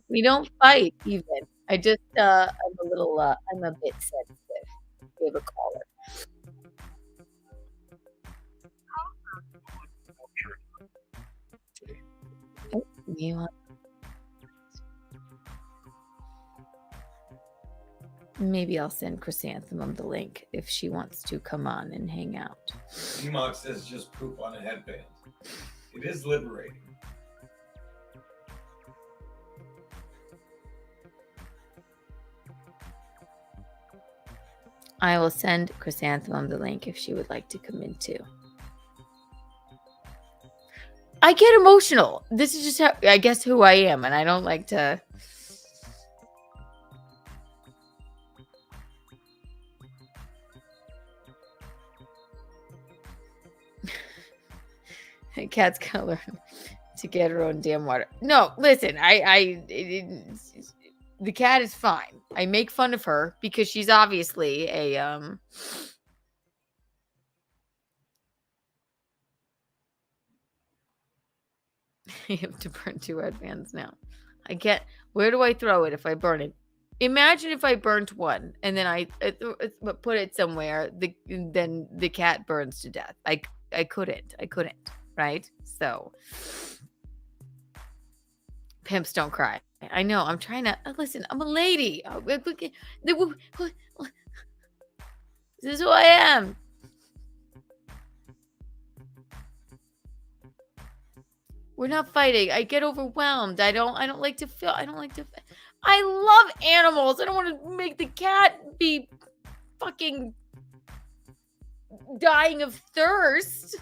we don't fight even. I just I'm a little I'm a bit sensitive. We have a caller. Oh, you want... Maybe I'll send Chrysanthemum the link if she wants to come on and hang out. Emox says just poop on a headband. It is liberating. I will send Chrysanthemum the link if she would like to come in too. I get emotional. This is just how, I guess, who I am, and I don't like to... Cat's gonna learn to get her own damn water. No, listen, the cat is fine. I make fun of her because she's obviously a I have to burn 2 headbands now. I get, where do I throw it if I burn it? Imagine if I burnt one and then I put it somewhere, then the cat burns to death. I couldn't, right? So pimps don't cry. I know. I'm trying to listen. I'm a lady. This is who I am. We're not fighting. I get overwhelmed. I don't like to feel. I love animals. I don't want to make the cat be fucking dying of thirst.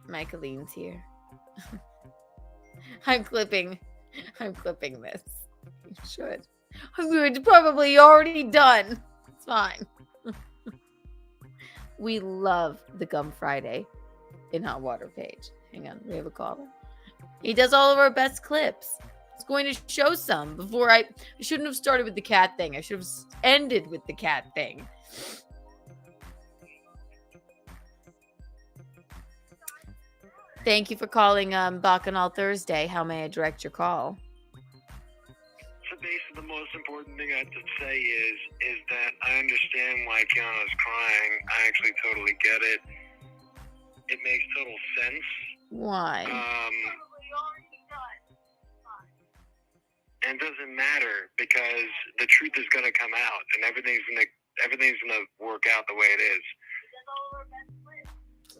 Michaelene's here. I'm clipping this. You should. It's probably already done. It's fine. We love the Gum Friday in Hot Water page. Hang on, we have a caller. He does all of our best clips. It's going to show some before I shouldn't have started with the cat thing. I should have ended with the cat thing. Thank you for calling Bacchanal Thursday. How may I direct your call? So basically, the most important thing I have to say is that I understand why Keanu's crying. I actually totally get it. It makes total sense. Why? And it doesn't matter because the truth is gonna come out, and everything's gonna work out the way it is.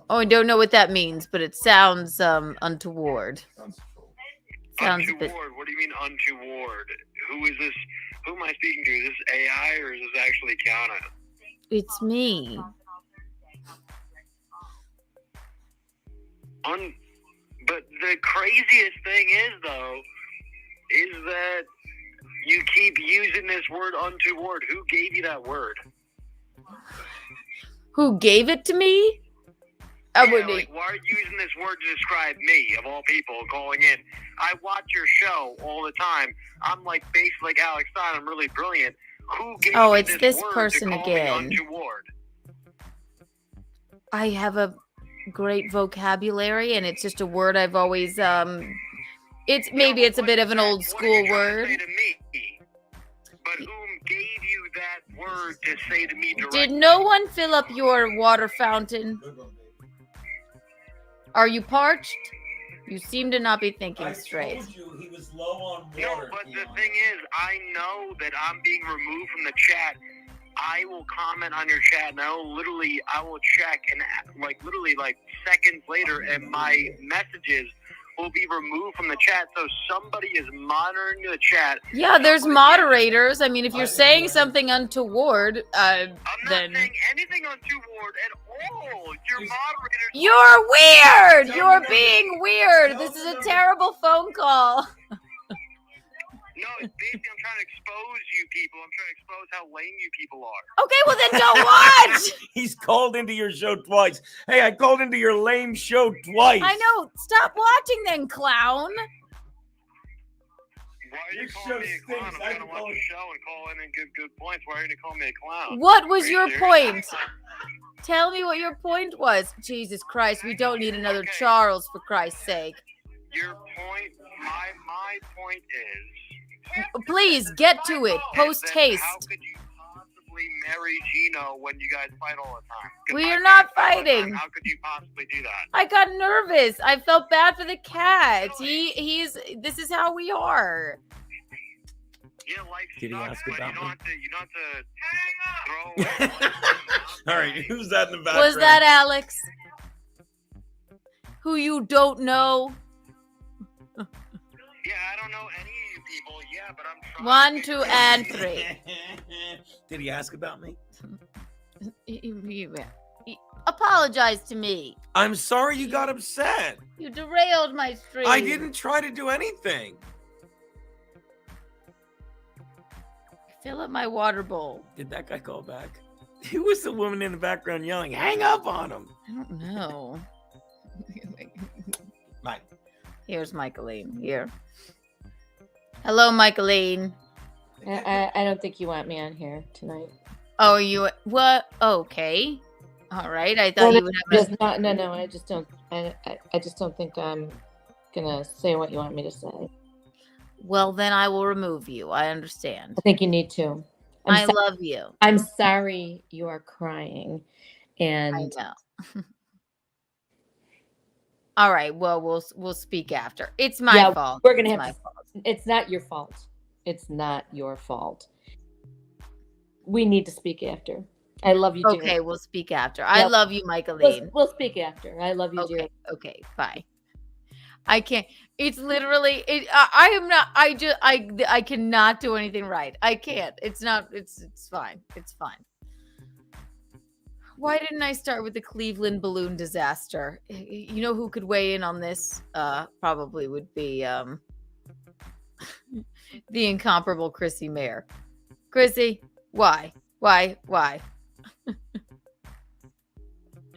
Oh, I don't know what that means, but it sounds untoward. Sounds untoward? What do you mean untoward? Who is this? Who am I speaking to? Is this AI or is this actually Keanu? It's me. But the craziest thing is, though, is that you keep using this word untoward. Who gave you that word? Who gave it to me? Why are you using this word to describe me, of all people, calling in? I watch your show all the time. I'm like based like Alex Stein. I'm really brilliant. Who gave Oh, you it's this this word person to call again. me untoward? I have a great vocabulary, and it's just a word I've always it's a bit of an old school word. Say to me? But whom gave you that word to say to me directly? Did no one fill up your water fountain? Are you parched? You seem to not be thinking straight. I told you he was low on water. No, but the thing is, I know that I'm being removed from the chat. I will comment on your chat, and I will check, and literally seconds later, and my messages will be removed from the chat. So somebody is monitoring the chat. Yeah, there's moderators. I mean, if you're saying something untoward, I'm then not saying anything untoward at all. Your moderators. You're weird. You're being weird. This is a terrible phone call. No, it's basically I'm trying to expose you people. I'm trying to expose how lame you people are. Okay, well then don't watch. He's called into your show twice. Hey, I called into your lame show twice. I know. Stop watching then, clown. Why are you calling me a clown? I'm going to watch the show and call in and give good points. Why are you going to call me a clown? What was Are you your serious? point? Tell me what your point was. Jesus Christ, we don't need another Charles, for Christ's sake. Your point, my point is... Please, get to it. Post haste. How could you possibly marry Geno when you guys fight all the time? We are not fighting. How could you possibly do that? I got nervous. I felt bad for the cat. This is how we are. Yeah, life Did he sucks, ask but about you don't me? have to throw All right, who's that in the background? Was that Alex? Who you don't know? Yeah, I don't know any of you people. Yeah, but I'm trying. 1, 2, and 3. Did he ask about me? Apologize to me. I'm sorry you got upset. You derailed my stream. I didn't try to do anything. Fill up my water bowl. Did that guy call back? Who was the woman in the background yelling, hang up on him? I don't know. Mike. Here's Michaelene. Here. Hello, Michaelene. I don't think you want me on here tonight. Oh, you what? Okay. All right. I thought you would have No. I just don't. I just don't think I'm gonna say what you want me to say. Well, then I will remove you. I understand. I think you need to. I love you. I'm sorry you are crying, and I know. All right. Well, we'll speak after. It's my fault. We're gonna It's have. my fault. It's not your fault. It's not your fault. We need to speak after. I love you, dear. Okay, we'll speak after. I love you, Michaelene. We'll speak after. I love you, dear. Okay, bye. I can't. It's literally. I am not. I cannot do anything right. I can't. It's not. It's fine. It's fine. Why didn't I start with the Cleveland balloon disaster? You know who could weigh in on this? Probably would be the incomparable Chrissie Mayr. Chrissie, why?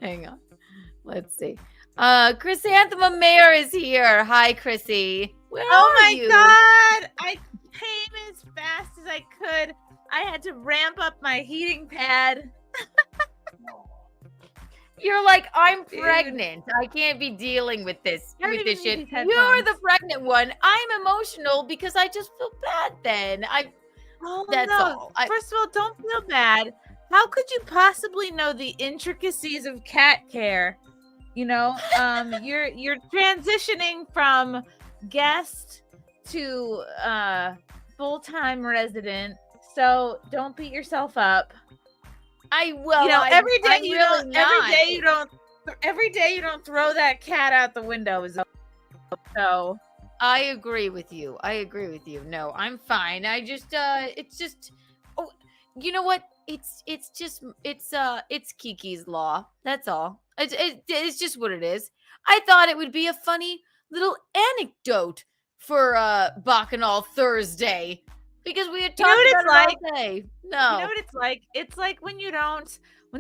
Hang on. Let's see. Chrysanthemum Mayor is here. Hi, Chrissy. Where Oh are my you? god! I came as fast as I could. I had to ramp up my heating pad. You're like, I'm pregnant. I can't be dealing with this I don't with this even need shit. these You're headphones. the pregnant one. I'm emotional because I just feel bad then. That's all. First of all, don't feel bad. How could you possibly know the intricacies of cat care? You know, you're transitioning from guest to full-time resident, so don't beat yourself up. Every day you don't throw that cat out the window. So I agree with you. No, I'm fine. I just it's just you know what? It's Kiki's law. That's all. It's just what it is. I thought it would be a funny little anecdote for Bacchanal Thursday because we had talked about it all day. No. You know what it's like? It's like when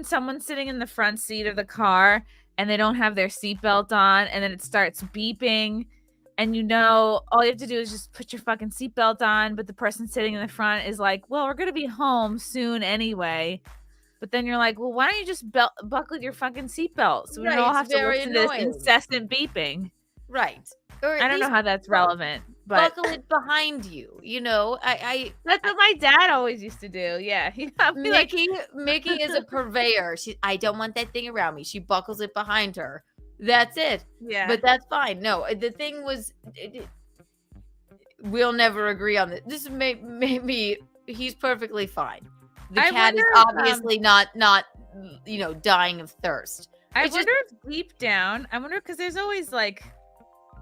someone's sitting in the front seat of the car and they don't have their seatbelt on and then it starts beeping and all you have to do is just put your fucking seatbelt on, but the person sitting in the front is like, well, we're going to be home soon anyway. But then you're like, well, why don't you just buckle your fucking seatbelt so we don't all have to listen to this incessant beeping. Right. Or I don't know how that's relevant, but buckle it behind you. That's what my dad always used to do. Yeah. Mickey is a purveyor. I don't want that thing around me. She buckles it behind her. That's it. Yeah. But that's fine. No, the thing was, we'll never agree on this. This is maybe he's perfectly fine. The cat is obviously not dying of thirst. I wonder if deep down, because there's always like,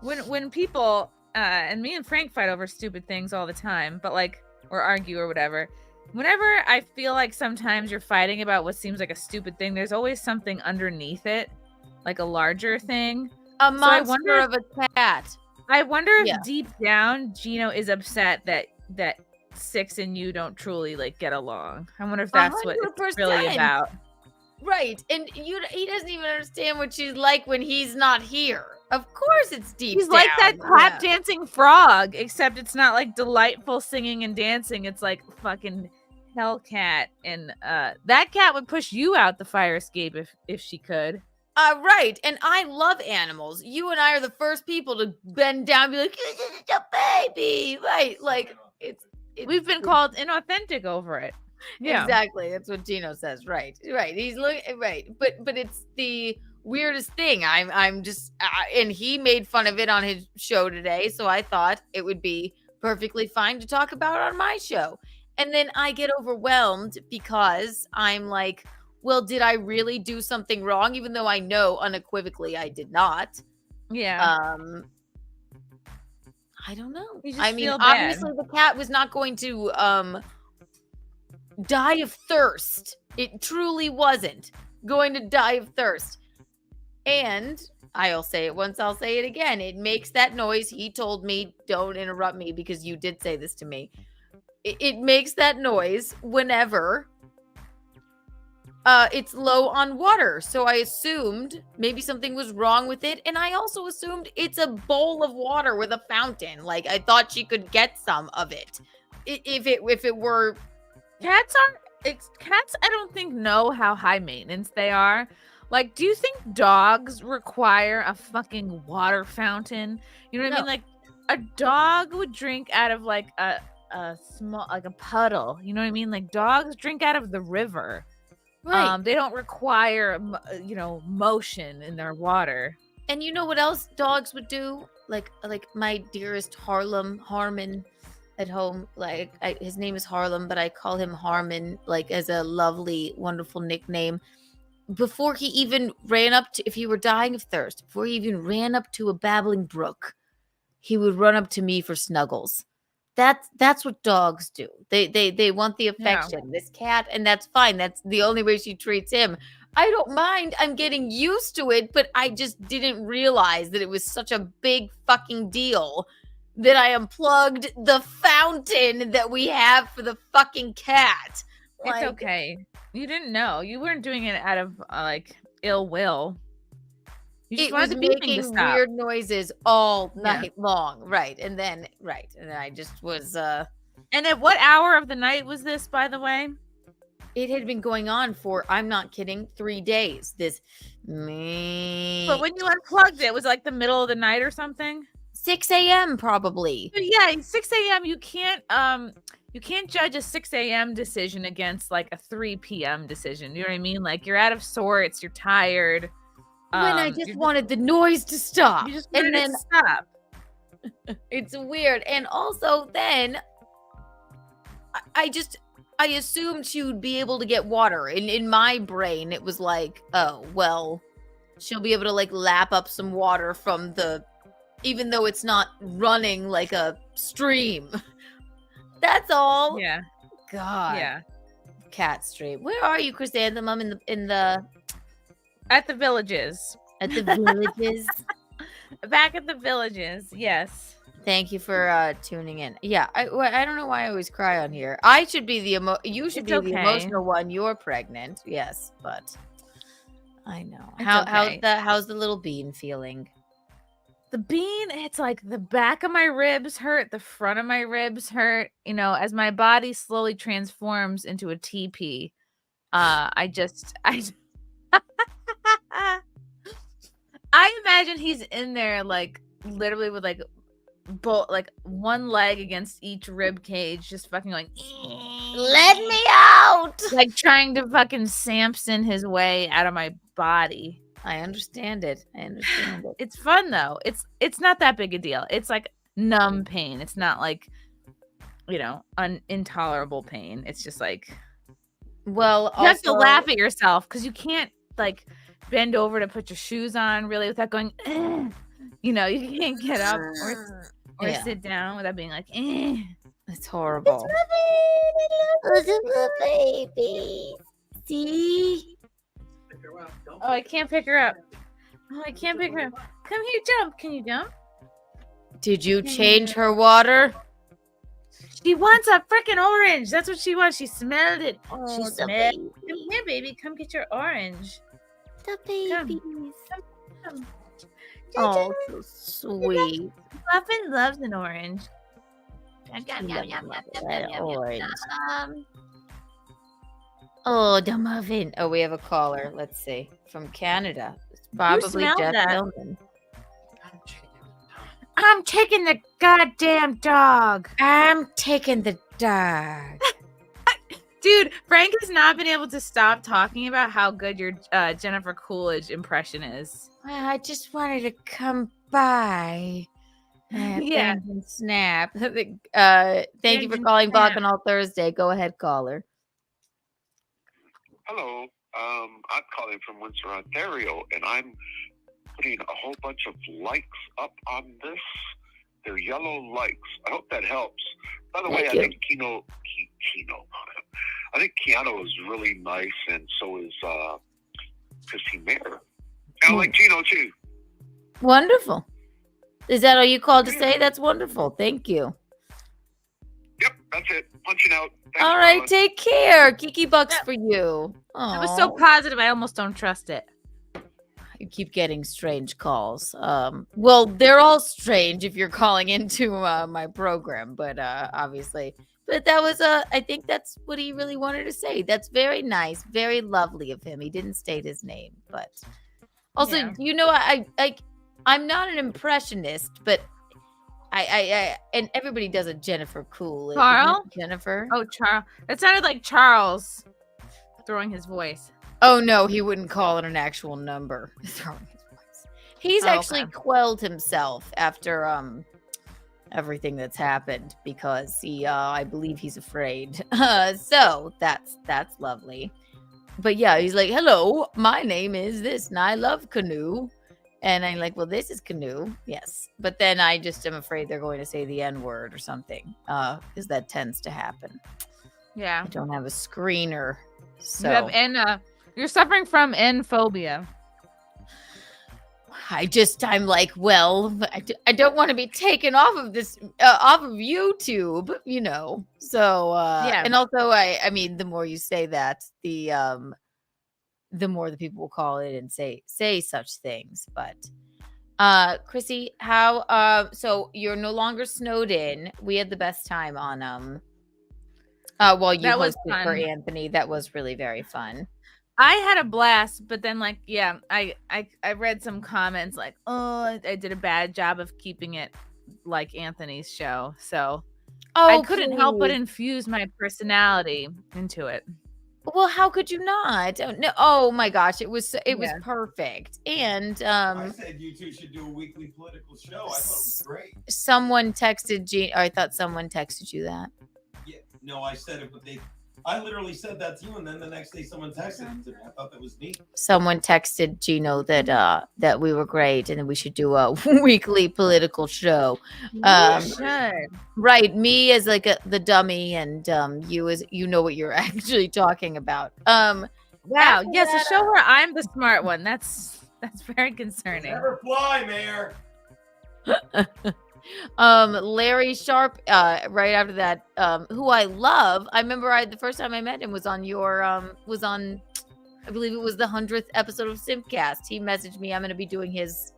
when people and me and Frank fight over stupid things all the time, but or argue or whatever. Whenever I feel like sometimes you're fighting about what seems like a stupid thing, there's always something underneath it, like a larger thing. A monster of a cat. I wonder if deep down Geno is upset that Six and you don't truly get along. I wonder if that's 100%. What it's really about. Right. And he doesn't even understand what she's like when he's not here. Of course it's deep He's down. like that clap dancing frog, except it's not delightful singing and dancing. It's like fucking Hellcat. And that cat would push you out the fire escape if she could. Right. And I love animals. You and I are the first people to bend down and be like, it's a baby. Right. We've been called inauthentic over it. Yeah. Exactly. That's what Geno says. Right. He's looking right. But it's the weirdest thing. I'm just and he made fun of it on his show today, so I thought it would be perfectly fine to talk about on my show. And then I get overwhelmed because I'm like, well, did I really do something wrong? Even though I know unequivocally I did not. Yeah. I don't know. I mean, obviously the cat was not going to die of thirst. It truly wasn't going to die of thirst. And I'll say it once, I'll say it again. It makes that noise. He told me, don't interrupt me because you did say this to me. It makes that noise whenever it's low on water. So I assumed maybe something was wrong with it. And I also assumed it's a bowl of water with a fountain. I thought she could get some of it. If it were... Cats, I don't think know how high maintenance they are. Do you think dogs require a fucking water fountain? You know what I mean? A dog would drink out of a small, a puddle. You know what I mean? Dogs drink out of the river. Right. They don't require, motion in their water. And you know what else dogs would do? Like my dearest Harmon at home. His name is Harlem, but I call him Harmon, as a lovely, wonderful nickname. Before he even ran up to, if he were dying of thirst, before he even ran up to a babbling brook, he would run up to me for snuggles. That's what dogs do. They want the affection. Yeah. This cat, and that's fine. That's the only way she treats him. I don't mind. I'm getting used to it, but I just didn't realize that it was such a big fucking deal that I unplugged the fountain that we have for the fucking cat. It's okay. You didn't know. You weren't doing it out of ill will. You just It wanted was the beeping to making stop. weird noises all Yeah. night long. Right. And then I just was And at what hour of the night was this, by the way? it had been going on for, I'm not kidding, 3 days. This But when you unplugged it, was it like the middle of the night or something? 6 a.m. probably. But yeah, 6 a.m. You can't judge a 6 a.m. decision against like a 3 p.m. decision. You know what I mean? Like you're out of sorts, you're tired. When I just wanted the noise to stop. You just wanted it to stop. It's weird. And also then I assumed she would be able to get water. In my brain, it was like, oh, well, she'll be able to like lap up some water from even though it's not running like a stream. That's all. Yeah. God. Yeah. Cat stream. Where are you, Chrysanthemum? In the At the villages. At the villages. Back at the villages. Yes. Thank you for tuning in. Yeah, I don't know why I always cry on here. I should be you should It's be okay. the emotional one. You're pregnant, yes, but I know. It's okay. How's the little bean feeling? The bean, it's like the back of my ribs hurt, the front of my ribs hurt. You know, as my body slowly transforms into a teepee, I imagine he's in there like literally with like one leg against each rib cage, just fucking going, let me out, like trying to fucking Samson his way out of my body. I understand it. It's fun though. It's not that big a deal. It's like numb pain. It's not like, you know, intolerable pain. It's just like, well, you have to laugh at yourself because you can't like bend over to put your shoes on really without going, you know, you can't get up or sit down without being like, It's horrible. It's my baby. See? Oh, I can't pick her up. Oh, I can't pick her up. Come here, jump. Can you jump? Did you change her water? She wants a freaking orange. That's what she wants. She smelled it. Oh, She the smelled. baby. Come here, baby. Come get your orange. The babies. Come. Oh, so sweet. Muffin loves an orange. Orange. Oh, the muffin. Oh, we have a caller. Let's see. From Canada. It's probably smelled Jeff that? Tillman. I'm taking the goddamn dog. I'm taking the dog. Dude, Frank has not been able to stop talking about how good your Jennifer Coolidge impression is. Well, I just wanted to come by. Yeah. And snap. Thank you for calling Bacchanal Thursday. Go ahead, caller. Hello. I'm calling from Windsor, Ontario, and I'm putting a whole bunch of likes up on this. They're yellow likes. I hope that helps. By the way, I think Keanu. I think Keanu is really nice, and so is Chrissie Mayr. I like Geno too. Wonderful. Is that all you called to say? That's wonderful. Thank you. Yep, that's it. Punching out. Thanks, All right, Colin. take care. Kiki bucks for you. It was so positive, I almost don't trust it. You keep getting strange calls. Well, they're all strange if you're calling into my program, but obviously. But that was I think that's what he really wanted to say. That's very nice, very lovely of him. He didn't state his name, but also, you know, I'm not an impressionist, but I and everybody does a Jennifer Coolidge. Carl? Jennifer? Oh, Charles. That sounded like Charles throwing his voice. Oh no, he wouldn't call it an actual number. Throwing his voice. He's actually quelled himself after everything that's happened because I believe he's afraid. So that's lovely. But yeah, he's like, "Hello, my name is this, and I love canoe." And I'm like, well, this is canoe. Yes. But then I just am afraid they're going to say the N-word or something. Because that tends to happen. Yeah. I don't have a screener. So You have you're suffering from N-phobia. I'm like, well, I don't want to be taken off of this, off of YouTube, you know. So, yeah. And also, I mean, the more you say that, the more the people will call it and say such things. But Chrissy, how so you're no longer snowed in. We had the best time on while you That was hosted for fun. Anthony. That was really very fun. I had a blast, but then like, yeah, I read some comments like, oh, I did a bad job of keeping it like Anthony's show. So I couldn't help but infuse my personality into it. Well, how could you not? Oh, no, oh my gosh, it was Yeah. perfect. And I said you two should do a weekly political show. I thought it was great. someone texted Gene. I thought someone texted you that. Yeah, no, I said it, but I literally said that to you, and then the next day someone texted it to me. I thought that was neat. Someone texted Gino that we were great and that we should do a weekly political show. Right, me as like the dummy, and you as you know what you're actually talking about. Wow, yes, a show where I'm the smart one. That's very concerning. Never fly, Mayor. Larry Sharp, right after that, who I love. I remember the first time I met him was on your I believe it was the 100th episode of Simpcast. He messaged me. I'm going to be doing his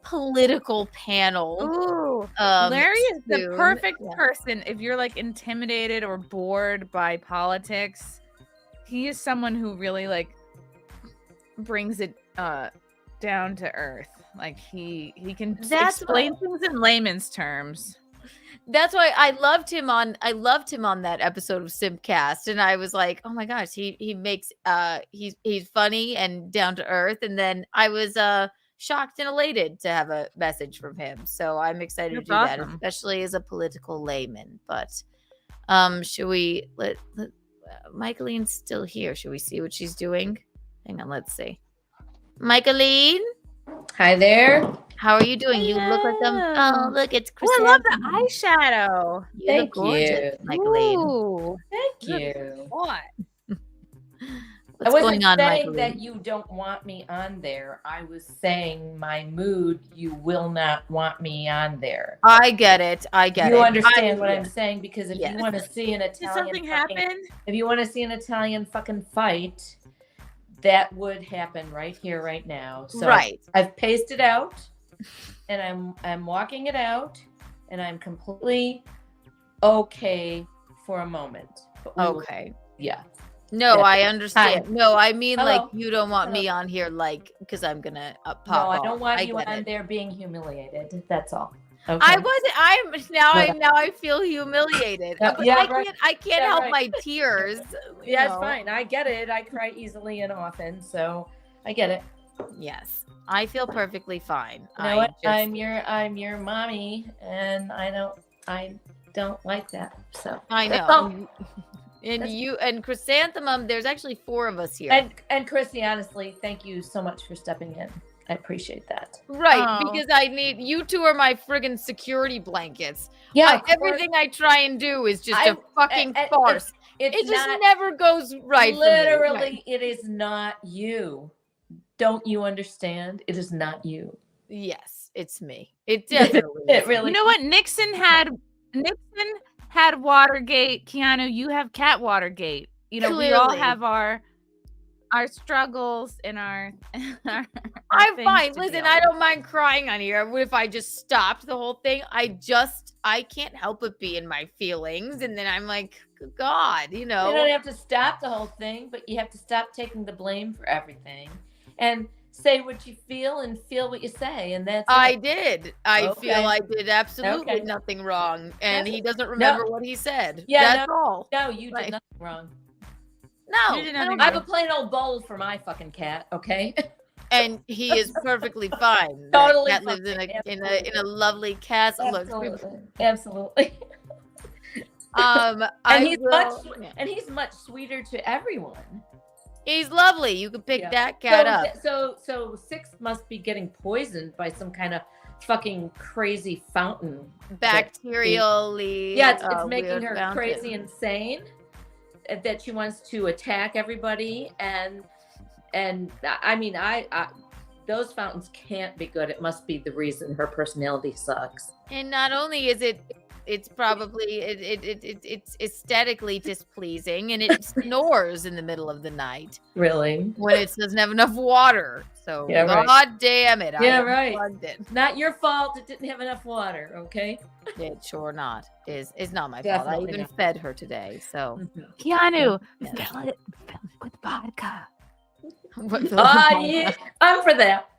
political panel. Ooh, Larry is the soon. perfect person if you're like intimidated or bored by politics. He is someone who really like brings it down to earth. Like he can explain things in layman's terms. That's why I loved him on that episode of Simpcast, and I was like, oh my gosh, he makes he's funny and down to earth. And then I was shocked and elated to have a message from him. So I'm excited to do that, especially as a political layman. But should we let Michaelene's still here? Should we see what she's doing? Hang on, let's see. Michaeline, hi there. How are you doing? You look like oh, look, it's Chris. I love the eyeshadow. You look gorgeous, Michaeline. Ooh, thank you. What? What's going on, saying Michaeline? that you don't want me on there. I was saying my mood. You will not want me on there. I get it. I get it. You understand what I'm saying? Because if you want to see an Did Italian, something happen? If you want to see an Italian fucking fight, that would happen right here, right now. So right. I've paced it out, and I'm walking it out, and I'm completely okay for a moment. Okay. Yeah. No, Yeah. I understand. Hi. No, I mean Hello. like you don't want me on here like because I'm gonna pop No, I off. don't want you get on it. there being humiliated. That's all. Okay. I wasn't. Now I feel humiliated. But Yeah, I right. can't Yeah, help right. my tears. Yeah, it's fine. I get it. I cry easily and often, so I get it. Yes, I feel perfectly fine. You know what? I'm your mommy, and I don't like that. So I that's all. know. And you and Chrysanthemum, there's actually 4 of us here. And Chrissy, honestly, thank you so much for stepping in. I appreciate that. Right, because I need you 2 are my friggin' security blankets. Yeah, everything I try and do is just a fucking farce. It's It just not- never goes right. Literally, for me. Right. it is not you. Don't you understand? It is not you. Yes, it's me. It definitely. It really. You know what? Nixon had Watergate. Keanu, you have Cat Watergate. You know, we all Clearly. have our struggles and our I'm things fine. to Listen, deal I with. don't mind crying on here. If I just stopped the whole thing, I can't help but be in my feelings, and then I'm like, God, you know. You don't have to stop the whole thing, but you have to stop taking the blame for everything and say what you feel and feel what you say. And that's I it. did. I Okay. feel I did absolutely Okay. nothing wrong, and he doesn't No. remember what he said. Yeah, That's no, all. No, you Right. did nothing wrong. No, You did I nothing don't- I have a plain old bowl for my fucking cat, okay? and he is perfectly fine. Totally That cat lives in fine, a lovely castle. Absolutely. Absolutely. I And he's will- much much sweeter to everyone. He's lovely. You could pick Yeah. that cat up. So Six must be getting poisoned by some kind of fucking crazy fountain. Bacterially. Yeah, it's weird making her fountain. crazy insane. That she wants to attack everybody, and I mean, I those fountains can't be good. It must be the reason her personality sucks. And not only is it It's probably it's aesthetically displeasing, and it snores in the middle of the night Really? when it doesn't have enough water. So Yeah, right. God damn it! Yeah, I right. unplugged it. Not your fault. It didn't have enough water. Okay. It sure not is not my fault. Definitely I even not. fed her today. So Keanu, Yeah. fill it with vodka. Yeah, I'm for that.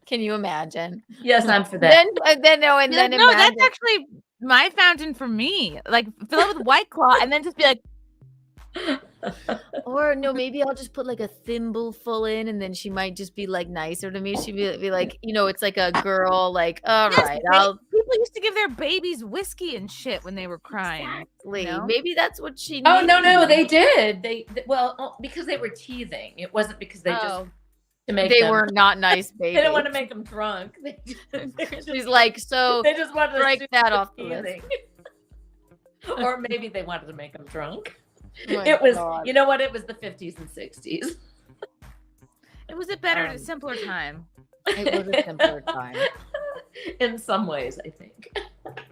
Can you imagine? Yes, I'm for that. Then no, and Be then like, no, imagine. that's actually my fountain for me. Like fill it with White Claw, and then just be like, Or no, maybe I'll just put like a thimble full in, and then she might just be like nicer to me. She'd be like, it's like a girl, like, all yes, right, people used to give their babies whiskey and shit when they were crying. Exactly. You know? Maybe that's what she. Oh no, needed. they did. Because they were teething. It wasn't because they just to make They them. were not nice They babies. didn't want to make them drunk. She's like, so They just wanted to strike soothe that the off the list. teething. Or maybe they wanted to make them drunk. Oh my It was, God. you know what? It was the 50s and 60s. It was a better, a simpler time. It was a simpler time. In some ways, I think.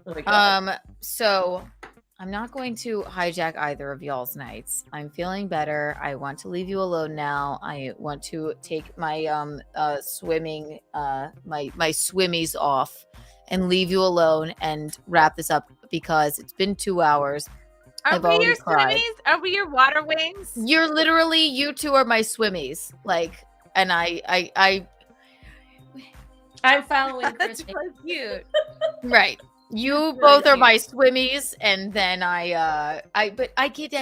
Oh my God. So I'm not going to hijack either of y'all's nights. I'm feeling better. I want to leave you alone now. I want to take my swimming my swimmies off and leave you alone and wrap this up because it's been 2 hours. Are we your swimmies? Are we your water wings? You're literally, you two are my swimmies. Like, and I'm following That's Chrissie. really cute. right. You Really both are cute. my swimmies, and then but I get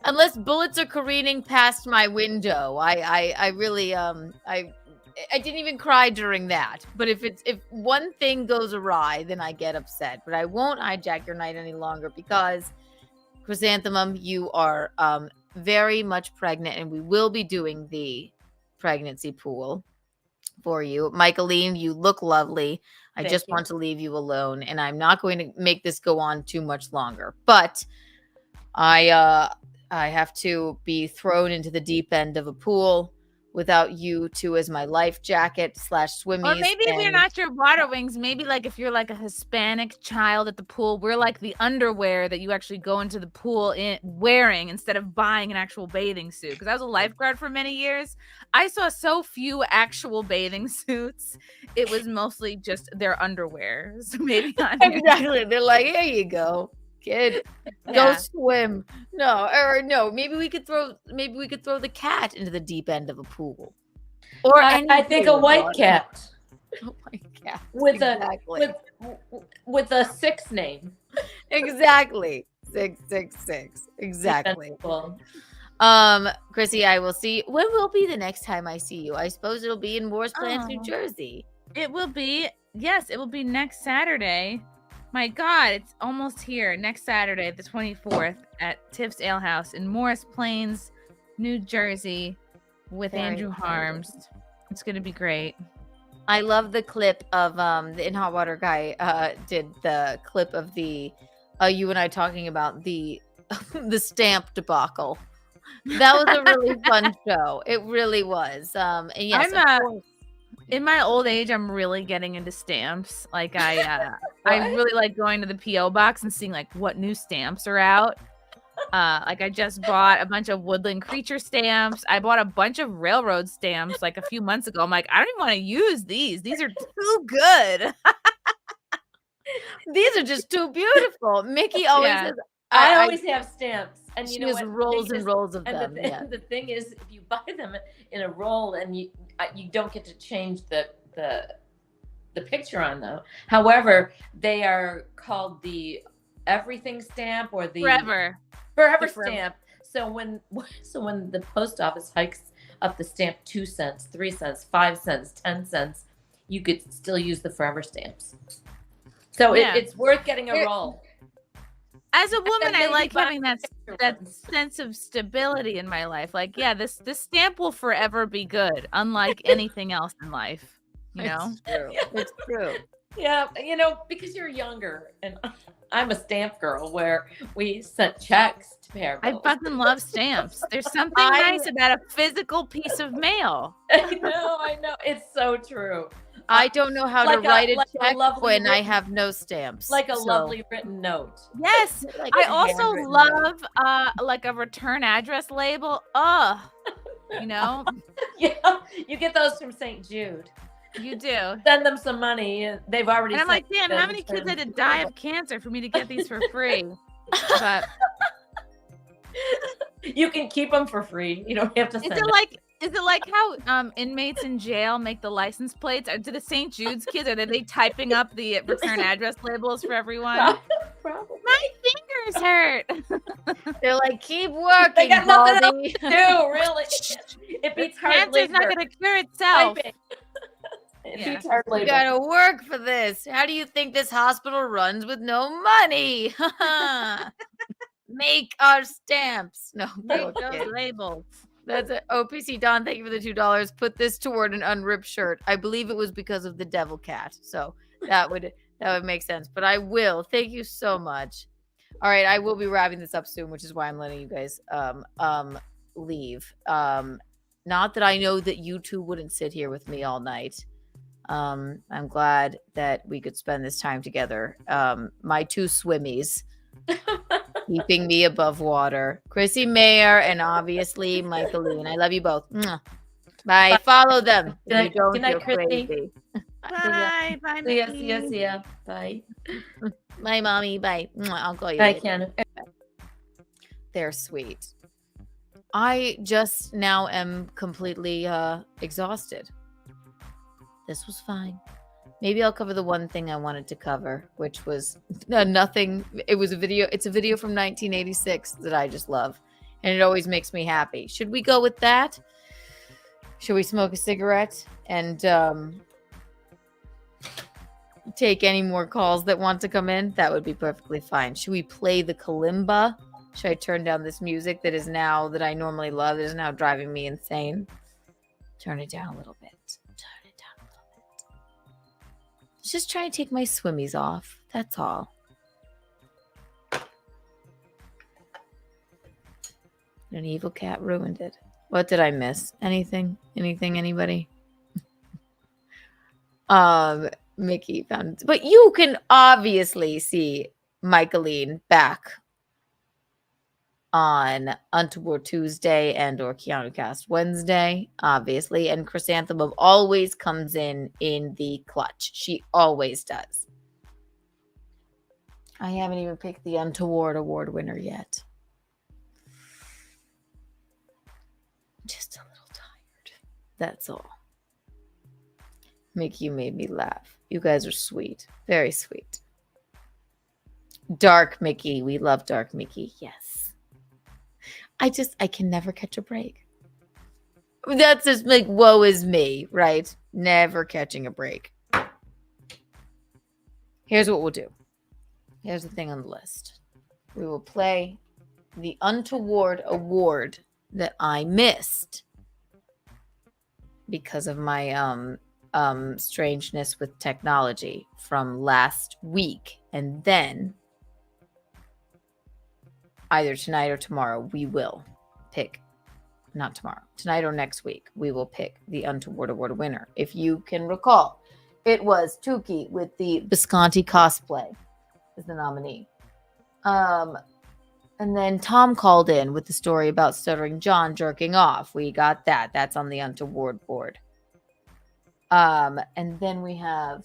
unless bullets are careening past my window, I really I didn't even cry during that. But if one thing goes awry, then I get upset. But I won't hijack your night any longer because Chrysanthemum, you are very much pregnant, and we will be doing the pregnancy pool for you. Michaelene, you look lovely. I Thank just you. want to leave you alone, and I'm not going to make this go on too much longer. But I have to be thrown into the deep end of a pool without you two as my life jacket / swimmies. Or maybe if you're and- not your water wings, maybe like if you're like a Hispanic child at the pool, we're like the underwear that you actually go into the pool in wearing instead of buying an actual bathing suit. Because I was a lifeguard for many years. I saw so few actual bathing suits. It was mostly just their underwear. So maybe I'm Exactly. They're like, here you go, kid. Go Yeah. swim. No, maybe we could throw the cat into the deep end of a pool. Or I think a white cat. A white cat. With Exactly. with a 6 name. Exactly. 666. Exactly. Well, Chrissy, I will see. When will be the next time I see you? I suppose it'll be in Morris Plans, New Oh. Jersey. It will be, yes, it will be next Saturday. My God, it's almost here. Next Saturday, the 24th, at Tiff's Ale House in Morris Plains, New Jersey, with Very Andrew excited. Harms. It's gonna be great. I love the clip of the In Hot Water guy did the clip of the you and I talking about the the stamp debacle. That was a really fun show. It really was. And yes, of course. In my old age, I'm really getting into stamps. Like I really like going to the PO box and seeing like what new stamps are out. Like I just bought a bunch of woodland creature stamps. I bought a bunch of railroad stamps like a few months ago. I'm like, I don't even want to use these. These are too good. These are just too beautiful. Mickey always Yeah. says, I always have stamps, and she you know has what? The rolls thing and is- rolls of and them. Yeah. The thing is, if you buy them in a roll, and you don't get to change the picture on them. However, they are called the everything stamp or the Forever forever The forever. stamp. So when the post office hikes up the stamp 2 cents, 3 cents, 5 cents, 10 cents, you could still use the forever stamps. So Yeah. it's worth getting a It- roll. As a woman, I maybe like buy having that sense of stability in my life. Like, yeah, this stamp will forever be good, unlike anything else in life. You know? It's true. It's true. Yeah, because you're younger, and I'm a stamp girl where we sent checks to pay our I bills. fucking love stamps. There's something nice about a physical piece of mail. I know. It's so true. I don't know how to like a- write a like a check lovely when I written- have no stamps. Like a so- lovely written note. Yes. Like I a also handwritten note. love like a return address label. Ugh. You know? Yeah, you get those from St. Jude. You do. Send them some money. They've already. And I'm like, sent damn, how them many kids to- had to die of cancer for me to get these for free? But You can keep them for free. You don't have to send is it like how inmates in jail make the license plates? Or do the St. Jude's kids, are they typing up the return address labels for everyone? Probably. My fingers hurt. They're like, keep working, They got nothing else Baldy. to do, really. It beats hard Cancer's labor. not going to cure itself. Typing. It Yeah. beats hard You labor. gotta work for this. How do you think this hospital runs with no money? Make our stamps. No, Make poor those kid. labels. That's it. OPC Don, thank you for the $2. Put this toward an unripped shirt. I believe it was because of the devil cat. So that would make sense. But I will. Thank you so much. All right, I will be wrapping this up soon, which is why I'm letting you guys leave. Not that I know that you two wouldn't sit here with me all night. I'm glad that we could spend this time together. My two swimmies keeping me above water. Chrissie Mayr and obviously Michaelene. I love you both. Mwah. Bye. Follow them. Good night- If you don't, good night, you're Chrissie. crazy. Bye. Bye, See ya, Mickey. see ya, see ya. Bye. Bye, mommy. Bye. Mwah. I'll call you Bye, later. Keanu. They're sweet. I just now am completely exhausted. This was fine. Maybe I'll cover the one thing I wanted to cover, which was nothing. It was a video. It's a video from 1986 that I just love. And it always makes me happy. Should we go with that? Should we smoke a cigarette and take any more calls that want to come in? That would be perfectly fine. Should we play the kalimba? Should I turn down this music that I normally love, that is now driving me insane? Turn it down a little bit. Turn it down a little bit. Just trying to take my swimmies off. That's all. An evil cat ruined it. What did I miss? Anything? Anybody? Mickey found it. But you can obviously see Michaelene back on Untoward Tuesday and or Keanu Cast Wednesday, obviously. And Chrysanthemum always comes in the clutch. She always does. I haven't even picked the Untoward Award winner yet. Just a little tired. That's all. Mickey, you made me laugh. You guys are sweet. Very sweet. Dark Mickey. We love Dark Mickey. Yes. I can never catch a break. That's just like, woe is me, right? Never catching a break. Here's what we'll do. Here's the thing on the list. We will play the Untoward Award that I missed because of my strangeness with technology from last week. And then either tonight or tomorrow, we will pick, not tomorrow, tonight or next week, we will pick the Untoward Award winner. If you can recall, it was Tuki with the Visconti cosplay as the nominee. And then Tom called in with the story about Stuttering John jerking off. We got that. That's on the Untoward board. And then we have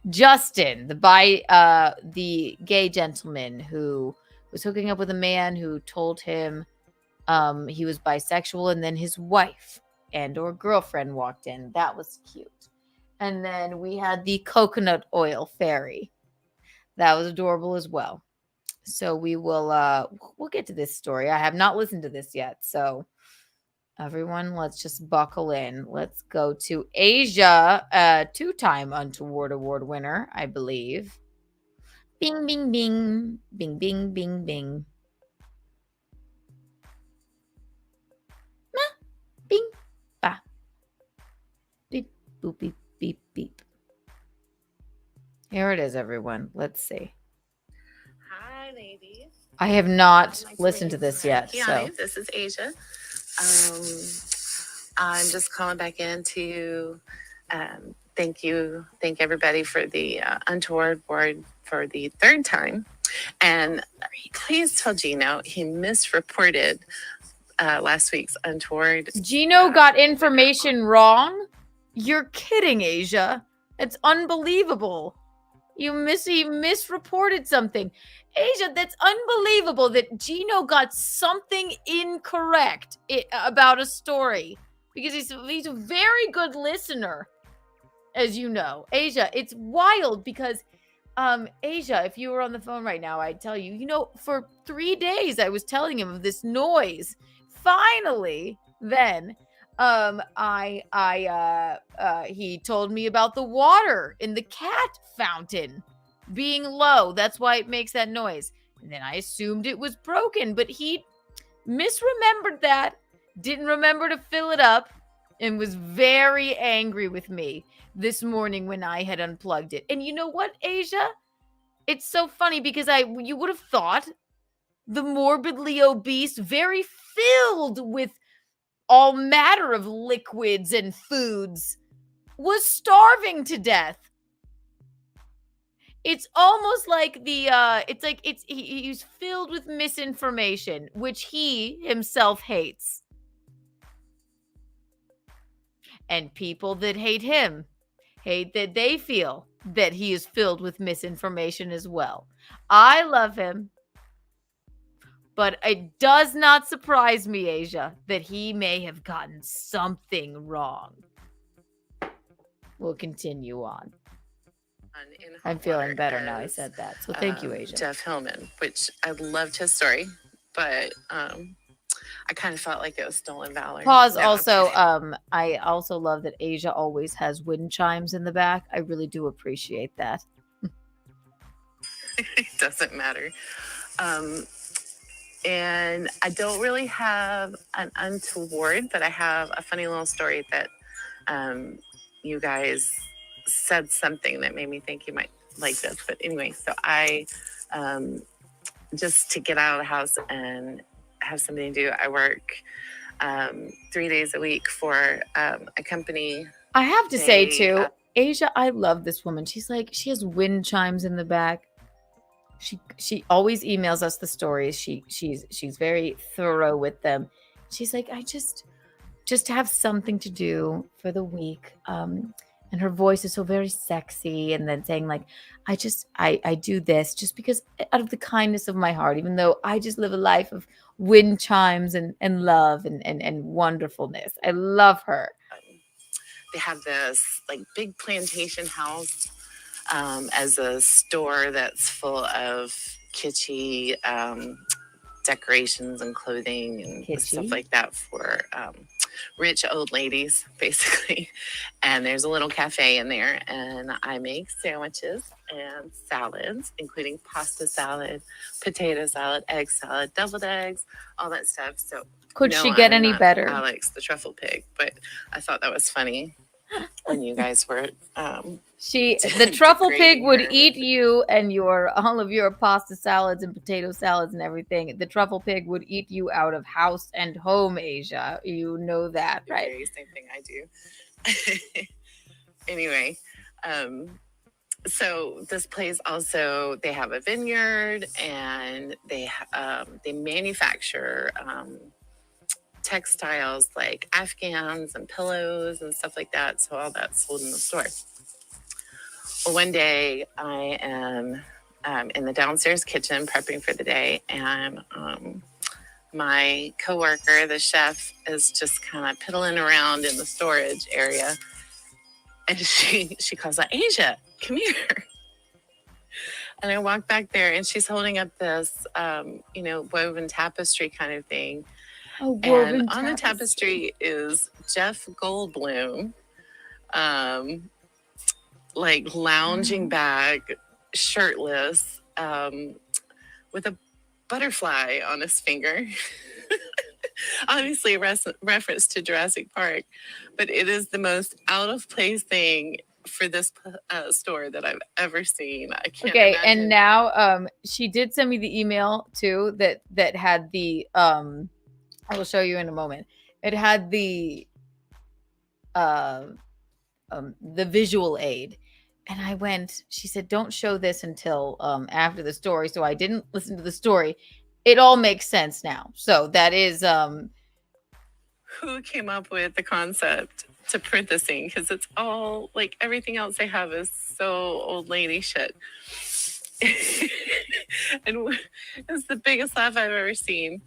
Justin, the gay gentleman who was hooking up with a man who told him he was bisexual, and then his wife and or girlfriend walked in. That was cute. And then we had the coconut oil fairy. That was adorable as well. So we will we'll get to this story. I have not listened to this yet. So everyone, let's just buckle in. Let's go to Asia, two-time Untoward Award winner, I believe. Bing, bing, bing. Bing, bing, bing, bing. Bing, ba. Beep, boop, beep, beep, beep. Here it is, everyone. Let's see. Hi, ladies. I have not listened to this yet. Keanu, So this is Asia. I'm just calling back in to thank everybody for the Untoward board for the third time. And please tell Geno he misreported last week's Untoward. Geno got information wrong? You're kidding, Asia. It's unbelievable. He misreported something. Asia, that's unbelievable that Geno got something incorrect about a story. Because he's a very good listener, as you know. Asia, it's wild because, Asia, if you were on the phone right now, I'd tell you, for 3 days I was telling him of this noise. Finally, then, he told me about the water in the cat fountain being low. That's why it makes that noise. And then I assumed it was broken, but he misremembered that, didn't remember to fill it up, and was very angry with me this morning when I had unplugged it. And you know what, Asia? It's so funny because you would have thought the morbidly obese, very filled with all matter of liquids and foods, was starving to death. It's almost like he's filled with misinformation, which he himself hates. And people that hate him hate that they feel that he is filled with misinformation as well. I love him, but it does not surprise me, Asia, that he may have gotten something wrong. We'll continue on. I'm feeling better now I said that. So thank you, Asia. Jeff Hillman, which I loved his story, but I kind of felt like it was stolen valor. Pause. No, Also, I also love that Asia always has wind chimes in the back. I really do appreciate that. it doesn't matter. And I don't really have an untoward, but I have a funny little story that you guys said something that made me think you might like this. But anyway, so I just to get out of the house and have something to do, I work 3 days a week for a company. I have to say too, Asia, I love this woman. She's like, she has wind chimes in the back. She always emails us the stories. She's very thorough with them. She's like, I just have something to do for the week. And her voice is so very sexy. And then saying like, I do this just because out of the kindness of my heart, even though I just live a life of wind chimes and love and wonderfulness. I love her. They have this like big plantation house as a store that's full of kitschy decorations and clothing and stuff like that for rich old ladies, basically. And there's a little cafe in there, and I make sandwiches and salads, including pasta salad, potato salad, egg salad, deviled eggs, all that stuff. So could she get any better? Alex, the truffle pig, but I thought that was funny when you guys were the truffle pig would eat you and all of your pasta salads and potato salads and everything. The truffle pig would eat you out of house and home, Asia. You know that, right? The same thing I do. Anyway, so this place also, they have a vineyard and they manufacture textiles like Afghans and pillows and stuff like that. So all that's sold in the store. Well, one day I am in the downstairs kitchen prepping for the day, and my coworker, the chef, is just kind of piddling around in the storage area, and she calls out, Asia, come here. And I walk back there, and she's holding up this, woven tapestry kind of thing. Oh, and on the tapestry is Jeff Goldblum, like lounging back, shirtless, with a butterfly on his finger. Obviously a reference to Jurassic Park, but it is the most out of place thing for this store that I've ever seen. I can't imagine. And now she did send me the email too that had the I will show you in a moment. It had the the visual aid. And I went, she said, don't show this until after the story. So I didn't listen to the story. It all makes sense now. So that is Who came up with the concept to print this thing? Because it's all like everything else they have is so old lady shit. And it was the biggest laugh I've ever seen.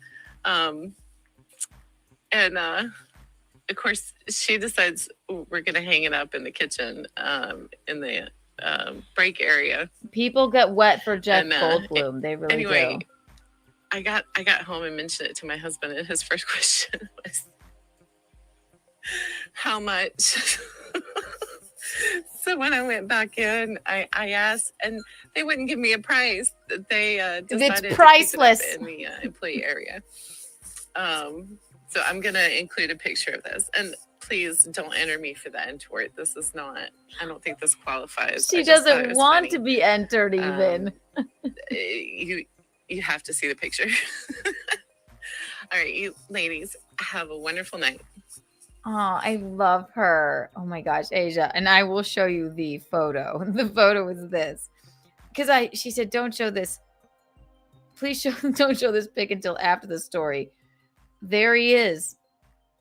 Of course, she decides we're going to hang it up in the kitchen in the break area. people get wet for Jeff Goldblum. They really Anyway, do. I got home and mentioned it to my husband, and his first question was, how much? So when I went back in, I asked, and they wouldn't give me a price. They decided It's priceless. to keep it up in the employee area. So I'm gonna include a picture of this, and please don't enter me for the untoward. This is not. I don't think this qualifies. She doesn't want to be entered even. You have to see the picture. All right, you ladies, have a wonderful night. Oh, I love her. Oh my gosh, Asia. And I will show you the photo. The photo is this. Because she said, don't show this. Please don't show this pic until after the story. There he is.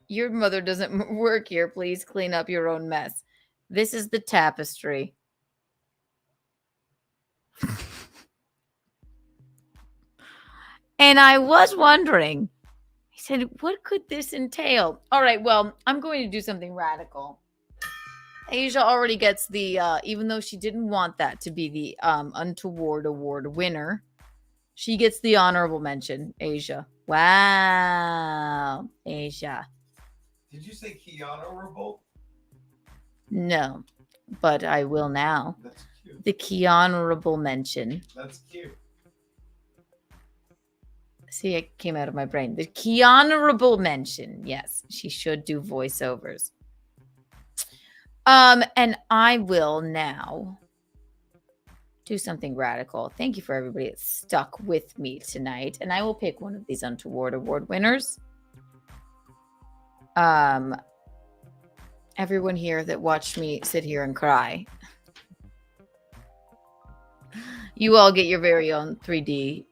Your mother doesn't work here. Please clean up your own mess. This is the tapestry. And I was wondering, he said, what could this entail? All right, well, I'm going to do something radical. Asia already gets the, even though she didn't want that to be the Untoward Award winner, she gets the honorable mention, Asia. Wow, Asia. Did you say Keanu Revolt? No, but I will now. That's cute. The Keanu mention. That's cute. See, it came out of my brain. The Keanu mention. Yes, she should do voiceovers. And I will now do something radical. Thank you for everybody that stuck with me tonight. And I will pick one of these Untoward Award winners. Everyone here that watched me sit here and cry. You all get your very own 3D,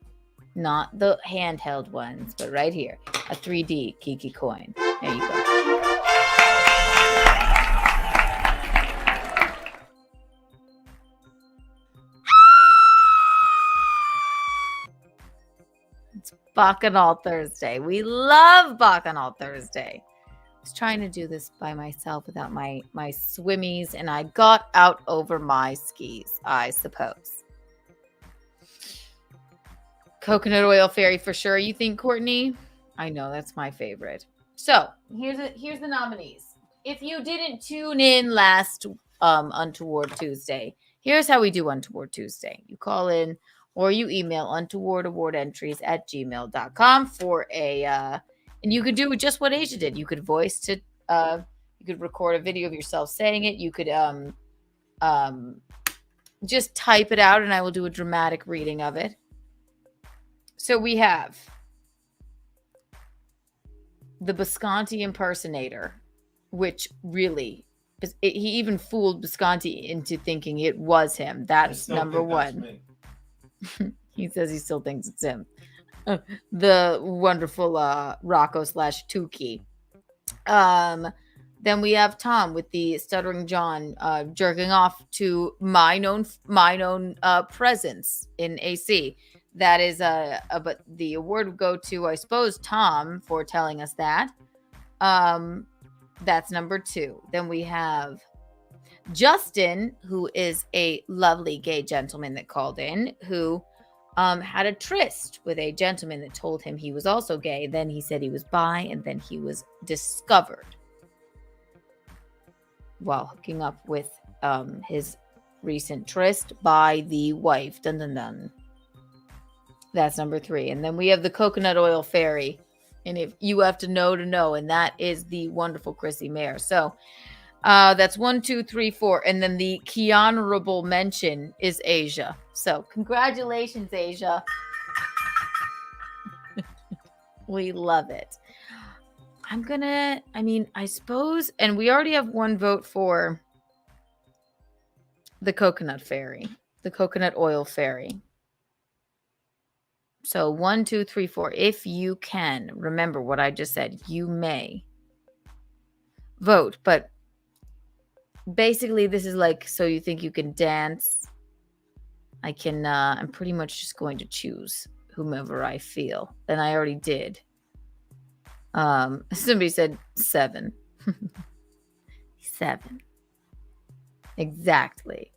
not the handheld ones, but right here, a 3D Kiki coin. There you go. It's Bacchanal Thursday. We love Bacchanal Thursday. I was trying to do this by myself without my swimmies, and I got out over my skis, I suppose. Coconut oil fairy for sure, you think, Courtney? I know, that's my favorite. So here's the nominees. If you didn't tune in last Untoward Tuesday, here's how we do Untoward Tuesday. You call in or you email untowardawardentries@gmail.com for a and you could do just what Asia did. You could voice to you could record a video of yourself saying it. You could just type it out and I will do a dramatic reading of it. So we have the Bisconti impersonator, which really, he even fooled Bisconti into thinking it was him. That's number one. He says he still thinks it's him. The wonderful Rocco/Tukey. Then we have Tom with the Stuttering John jerking off to my known presence in AC. That is but the award would go to, I suppose, Tom for telling us that. That's number 2. Then we have Justin, who is a lovely gay gentleman that called in, who had a tryst with a gentleman that told him he was also gay. Then he said he was bi, and then he was discovered while hooking up with his recent tryst by the wife. Dun dun dun. That's number 3. And then we have the coconut oil fairy. And if you have to know, and that is the wonderful Chrissie Mayr. So that's 1, 2, 3, 4. And then the Keanu mention is Asia. So congratulations, Asia. We love it. I suppose, and we already have one vote for the coconut fairy, the coconut oil fairy. So 1, 2, 3, 4. If you can remember what I just said, you may vote. But basically, this is like, so you think you can dance. I'm pretty much just going to choose whomever I feel. And I already did. Somebody said 7. 7. Exactly.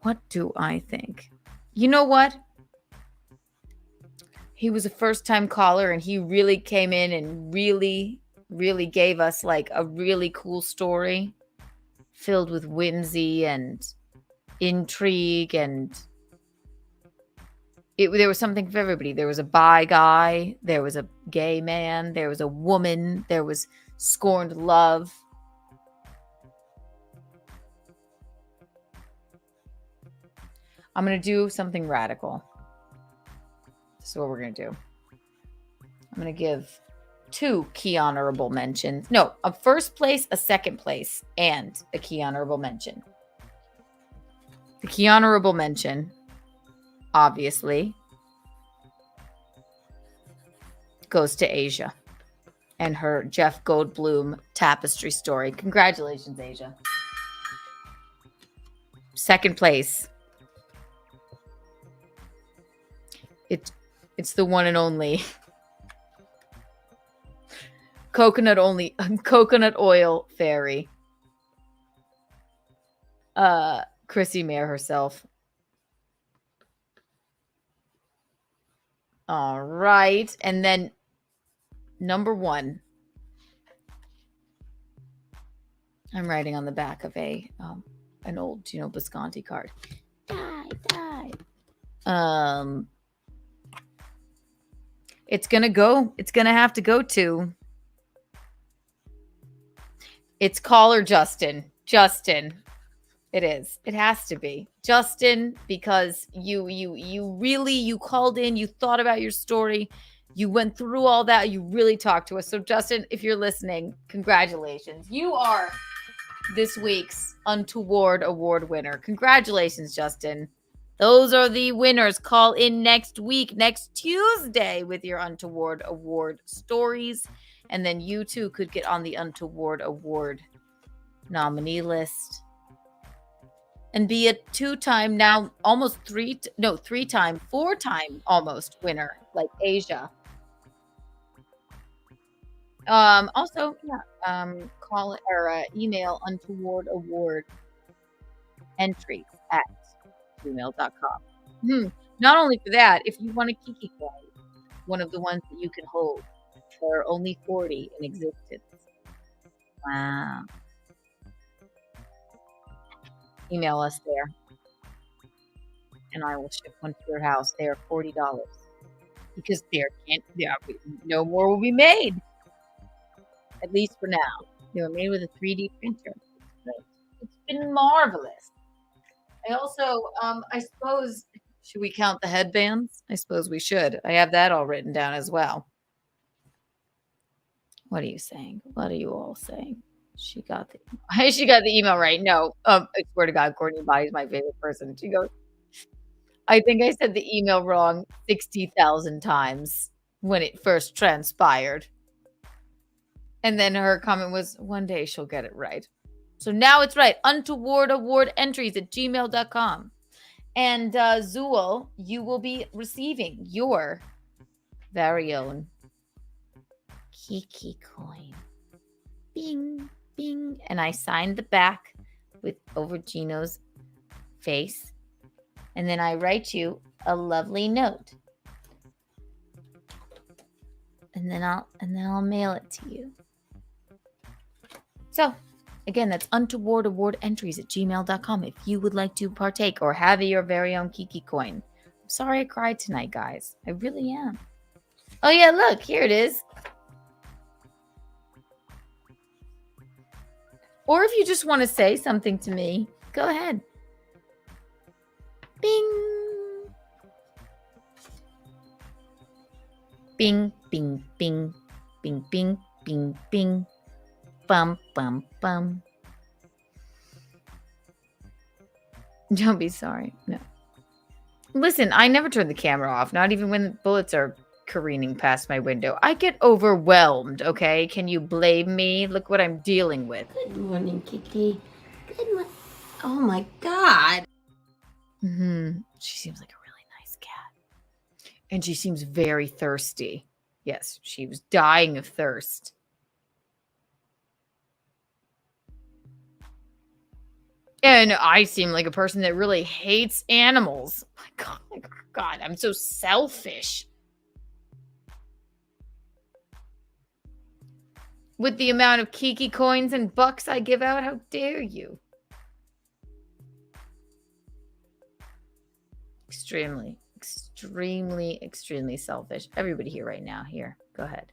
What do I think? You know what? He was a first-time caller, and he really came in and really, really gave us like a really cool story filled with whimsy and intrigue, and there was something for everybody. There was a bi guy, there was a gay man, there was a woman, there was scorned love. I'm going to do something radical. This is what we're going to do. I'm going to give 2 key honorable mentions. No, a first place, a second place, and a key honorable mention. The key honorable mention, obviously, goes to Asia and her Jeff Goldblum tapestry story. Congratulations, Asia. Second place. It's the one and only coconut oil fairy. Chrissie Mayr herself. All right. And then number 1. I'm writing on the back of an old Gino Bisconti card. Die. It's going to have to go to, it's caller Justin. Justin. It is. It has to be. Justin, because you called in, you thought about your story, you went through all that, you really talked to us. So Justin, if you're listening, congratulations. You are this week's Untoward Award winner. Congratulations, Justin. Those are the winners. Call in next week, next Tuesday, with your Untoward Award stories. And then you too could get on the Untoward Award nominee list. And be a 2-time, now almost 3-time, 4-time almost winner, like Asia. Also, call or email Untoward Award entries at gmail.com. Not only for that, if you want a Kiki coin, one of the ones that you can hold, there are only 40 in existence. Wow. Email us there, and I will ship one to your house. They are $40 because no more will be made, at least for now. They were made with a 3D printer. It's been marvelous. I also, I suppose, should we count the headbands? I suppose we should. I have that all written down as well. What are you saying? What are you all saying? She got the email right. No, I swear to God, Courtney Body is my favorite person. She goes, I think I said the email wrong 60,000 times when it first transpired. And then her comment was, one day she'll get it right. So now it's right. Untoward Award entries at gmail.com. And Zool, you will be receiving your very own Kiki coin. Bing, bing. And I signed the back with over Gino's face. And then I write you a lovely note. And then I'll mail it to you. So again, that's Untoward Award entries at gmail.com if you would like to partake or have your very own Kiki coin. I'm sorry I cried tonight, guys. I really am. Oh, yeah, look. Here it is. Or if you just want to say something to me, go ahead. Bing. Bing. Bing, bing, bing, bing, bing, bing. Bum, bum, bum. Don't be sorry. No. Listen, I never turn the camera off, not even when bullets are careening past my window. I get overwhelmed, okay? Can you blame me? Look what I'm dealing with. Good morning, Kiki. Good morning. Oh my God. She seems like a really nice cat. And she seems very thirsty. Yes, she was dying of thirst. And I seem like a person that really hates animals. My God, I'm so selfish. With the amount of Kiki coins and bucks I give out, how dare you? Extremely selfish. Everybody here right now. Here, go ahead.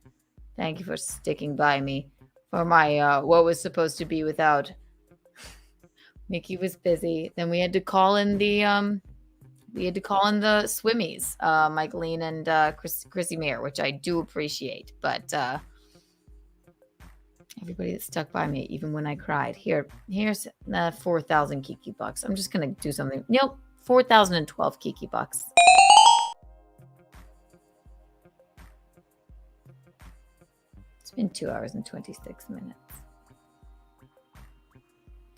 Thank you for sticking by me for my what was supposed to be without. Mickey was busy. Then we had to call in the swimmies, Michaelene and Chrissie Mayr, which I do appreciate. But everybody that stuck by me, even when I cried. Here's 4,000 Kiki bucks. I'm just gonna do something. Nope, 4,012 Kiki bucks. It's been 2 hours and 26 minutes.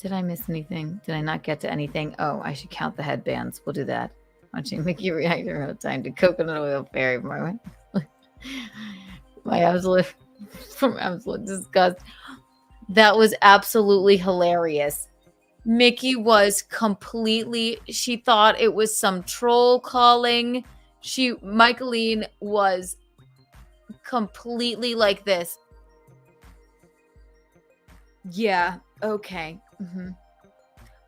Did I miss anything? Did I not get to anything? Oh, I should count the headbands. We'll do that. Watching Mickey react in real time to coconut oil fairy moment. My absolute disgust. That was absolutely hilarious. Mickey was completely, she thought it was some troll calling. Michaelene was completely like this. Yeah, okay.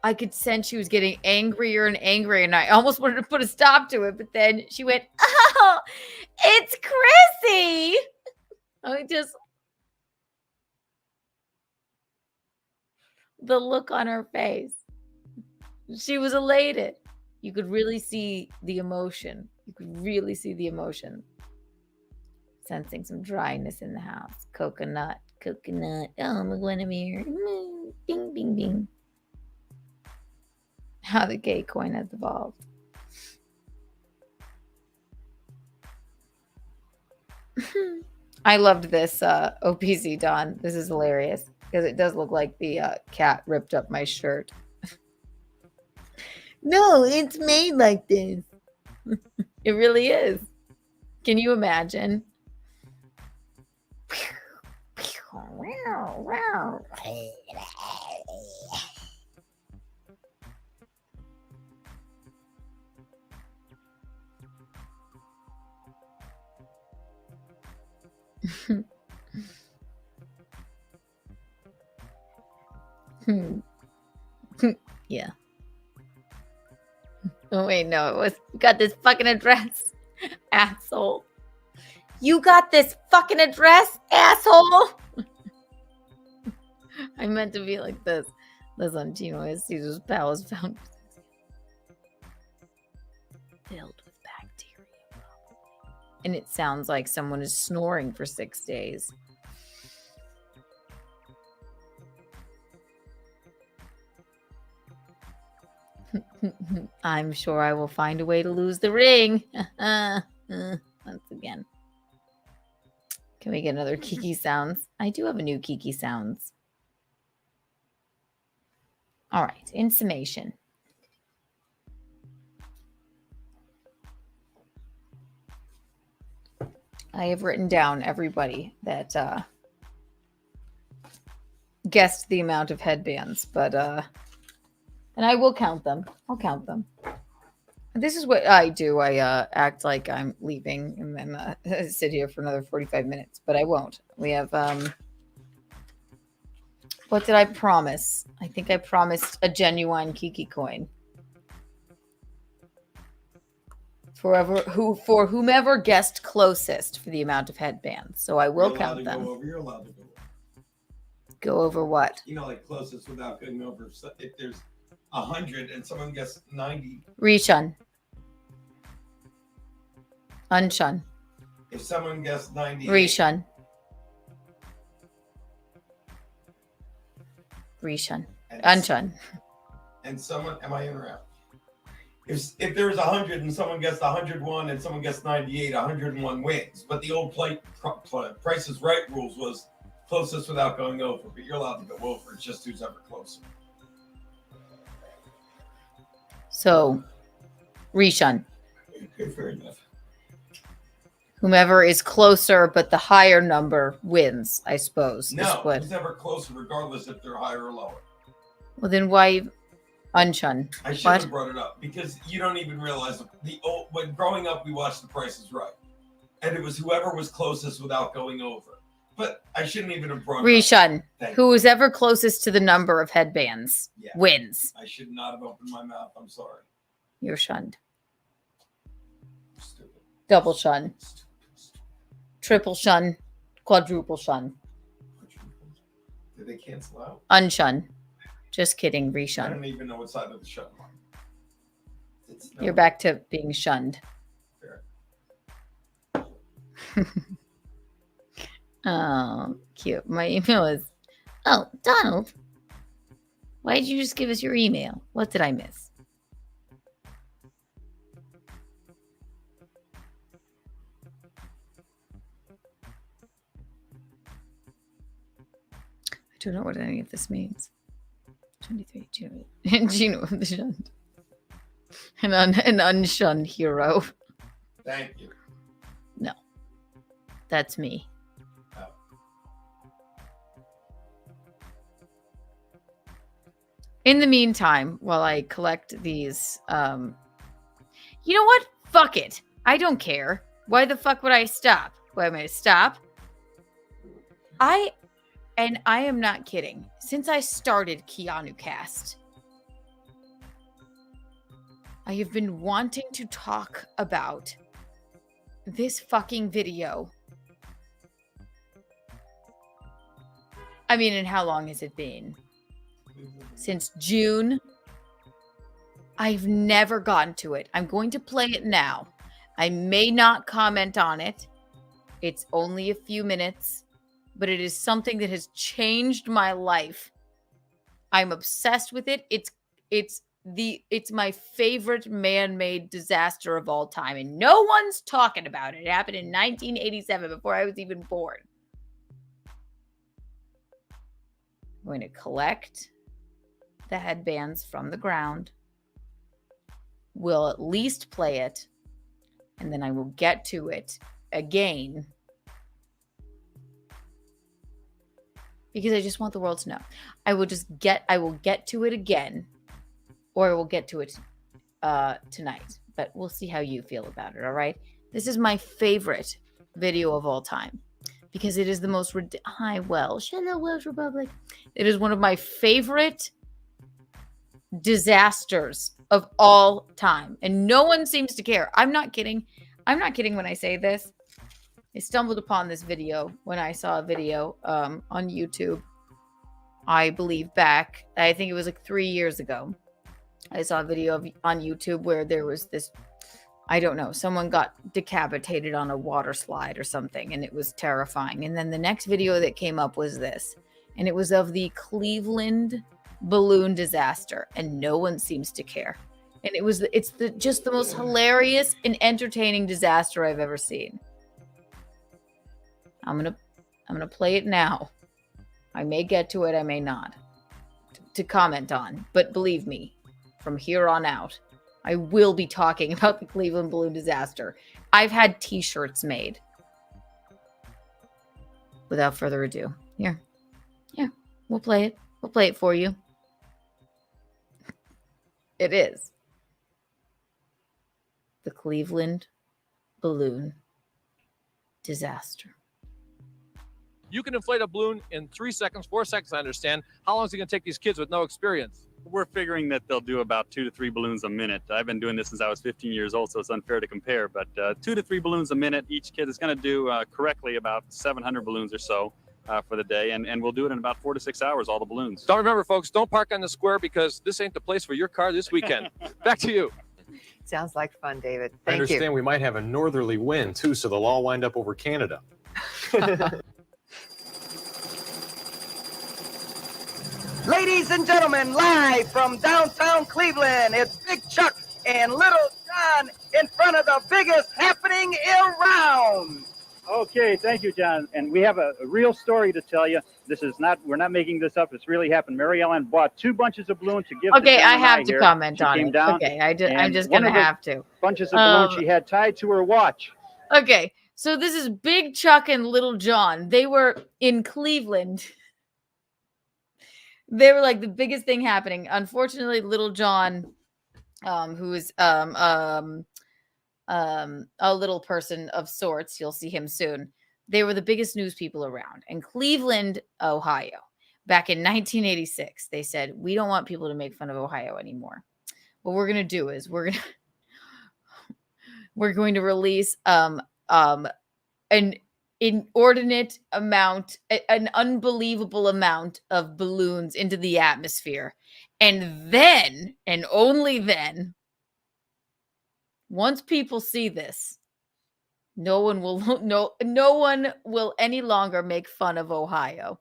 I could sense she was getting angrier and angrier, and I almost wanted to put a stop to it, but then she went, "Oh, it's Chrissie!" The look on her face. She was elated. You could really see the emotion. Sensing some dryness in the house. Coconut. Oh, McGuinevere. Bing, bing, bing. How the gay coin has evolved. I loved this OPC, Dawn. This is hilarious because it does look like the cat ripped up my shirt. No, it's made like this. It really is. Can you imagine? Yeah. Oh wait, no, it was you got this fucking address, asshole. You got this fucking address, asshole. I meant to be like this. Listen, Geno is Caesar's palace found filled with bacteria. And it sounds like someone is snoring for 6 days. I'm sure I will find a way to lose the ring. Once again. Can we get another Kiki sounds? I do have a new Kiki sounds. All right, in summation. I have written down everybody that guessed the amount of headbands, but and I will count them. I'll count them. This is what I do. I act like I'm leaving and then sit here for another 45 minutes, but I won't. We have what did I promise? I think I promised a genuine Kiki coin. For whomever guessed closest for the amount of headbands. So I will count them. You're allowed to go over. Go over what? You know, like closest without going over. If there's 100 and someone gets 90. Reshun. Unshun. If someone guessed 98. Reshun. Unshun. And someone, am I in or out? If there was 100 and someone guessed 101 and someone guessed 98, 101 wins. But the old Price is Right rules was closest without going over. But you're allowed to go over. It's just who's ever closer. So, reshun. Okay, fair enough. Whomever is closer, but the higher number wins, I suppose. No, who's ever closer, regardless if they're higher or lower. Well, then why unshun? I should have brought it up because you don't even realize when growing up we watched The Price is Right, and it was whoever was closest without going over. But I shouldn't even have brought it Reshun. up. Who is ever closest to the number of headbands wins. I should not have opened my mouth. I'm sorry. You're shunned. Stupid. Double shun. Triple shun. Quadruple shun. Did they cancel out? Unshun. Just kidding. I Reshun. don't even know what side of the shut I'm on. You're back to being shunned. Fair. Oh, cute. My email is, oh, Donald, why did you just give us your email? What did I miss? I don't know what any of this means. 23, Geno of the Shunned. An unshunned hero. Thank you. No. That's me. Oh. In the meantime, while I collect these, you know what? Fuck it. I don't care. Why the fuck would I stop? Why am I stop? I am not kidding. Since I started Keanu Cast, I have been wanting to talk about this fucking video. I mean, and how long has it been? Since June. I've never gotten to it. I'm going to play it now. I may not comment on it. It's only a few minutes, but it is something that has changed my life. I'm obsessed with it. It's my favorite man-made disaster of all time, and no one's talking about it. It happened in 1987 before I was even born. I'm going to collect the headbands from the ground. We'll at least play it, and then I will get to it again. Because I just want the world to know. I will get to it again, or I will get to it tonight. But we'll see how you feel about it, all right? This is my favorite video of all time. Because it is the most... Hi, Welsh. Hello, Welsh Republic. It is one of my favorite disasters of all time. And no one seems to care. I'm not kidding. I'm not kidding when I say this. I stumbled upon this video when I saw a video on YouTube. I believe back, I think it was like 3 years ago. I saw a video on YouTube where there was this, I don't know, someone got decapitated on a water slide or something, and it was terrifying. And then the next video that came up was this, and it was of the Cleveland balloon disaster, and no one seems to care. And it's just the most hilarious and entertaining disaster I've ever seen. I'm gonna play it now. I may get to it, I may not, to comment on. But believe me, from here on out, I will be talking about the Cleveland balloon disaster. I've had t-shirts made. Without further ado, here, we'll play it. We'll play it for you. It is the Cleveland balloon disaster. You can inflate a balloon in 3 seconds, 4 seconds, I understand. How long is it going to take these kids with no experience? We're figuring that they'll do about 2 to 3 balloons a minute. I've been doing this since I was 15 years old, so it's unfair to compare, but 2 to 3 balloons a minute. Each kid is going to do correctly about 700 balloons or so for the day, and we'll do it in about 4 to 6 hours, all the balloons. Don't remember, folks, don't park on the square because this ain't the place for your car this weekend. Back to you. Sounds like fun, David. I Thank you. understand we might have a northerly wind too, so they'll all wind up over Canada. Ladies and gentlemen, live from downtown Cleveland, it's Big Chuck and Little John in front of the biggest happening around. Okay, thank you, John. And we have a real story to tell you. This is not, we're not making this up. It's really happened. Mary Ellen bought 2 bunches of balloons to give to Okay, John I and have to here. comment She on came it. down, Okay, I'm and just one gonna of the have to. bunches of balloons she had tied to her watch. Okay, so this is Big Chuck and Little John. They were in Cleveland. They were like the biggest thing happening. Unfortunately, Little John, who is a little person of sorts, you'll see him soon. They were the biggest news people around. In Cleveland, Ohio, back in 1986, they said, we don't want people to make fun of Ohio anymore. What we're going to do is we're going to release an inordinate amount, an unbelievable amount of balloons into the atmosphere. And then, and only then, once people see this, no one will any longer make fun of Ohio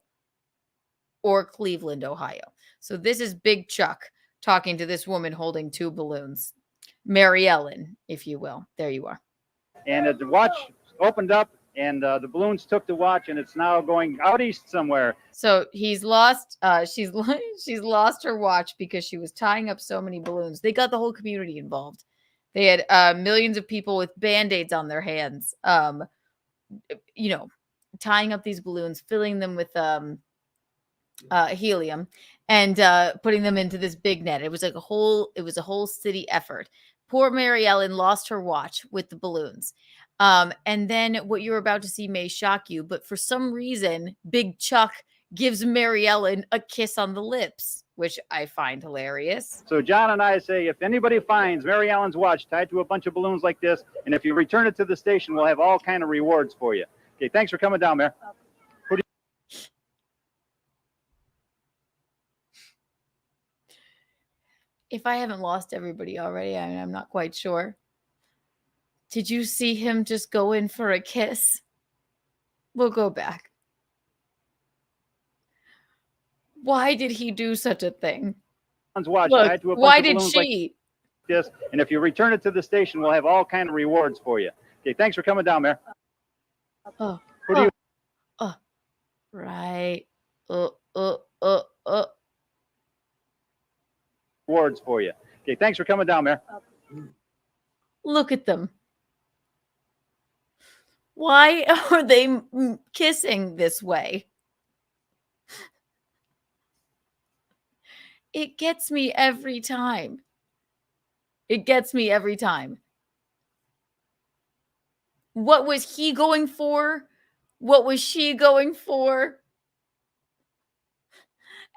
or Cleveland, Ohio. So this is Big Chuck talking to this woman holding 2 balloons. Mary Ellen, if you will. There you are. And the watch opened up, and the balloons took the watch, and it's now going out east somewhere. So he's lost. She's lost her watch because she was tying up so many balloons. They got the whole community involved. They had millions of people with Band-Aids on their hands, tying up these balloons, filling them with helium, and putting them into this big net. It was like a whole city effort. Poor Mary Ellen lost her watch with the balloons. And then what you're about to see may shock you, but for some reason, Big Chuck gives Mary Ellen a kiss on the lips, which I find hilarious. So John and I say, if anybody finds Mary Ellen's watch tied to a bunch of balloons like this, and if you return it to the station, we'll have all kind of rewards for you. Okay, thanks for coming down, Mayor. If I haven't lost everybody already, I'm not quite sure. Did you see him just go in for a kiss? We'll go back. Why did he do such a thing? Watch Look, tied to a bunch why of did balloons she? Like this, and if you return it to the station, we'll have all kind of rewards for you. Okay, thanks for coming down, Mayor. Oh, Who do you? Right. Rewards for you. Okay, thanks for coming down, Mayor. Look at them. Why are they kissing this way? It gets me every time. It gets me every time. What was he going for? What was she going for?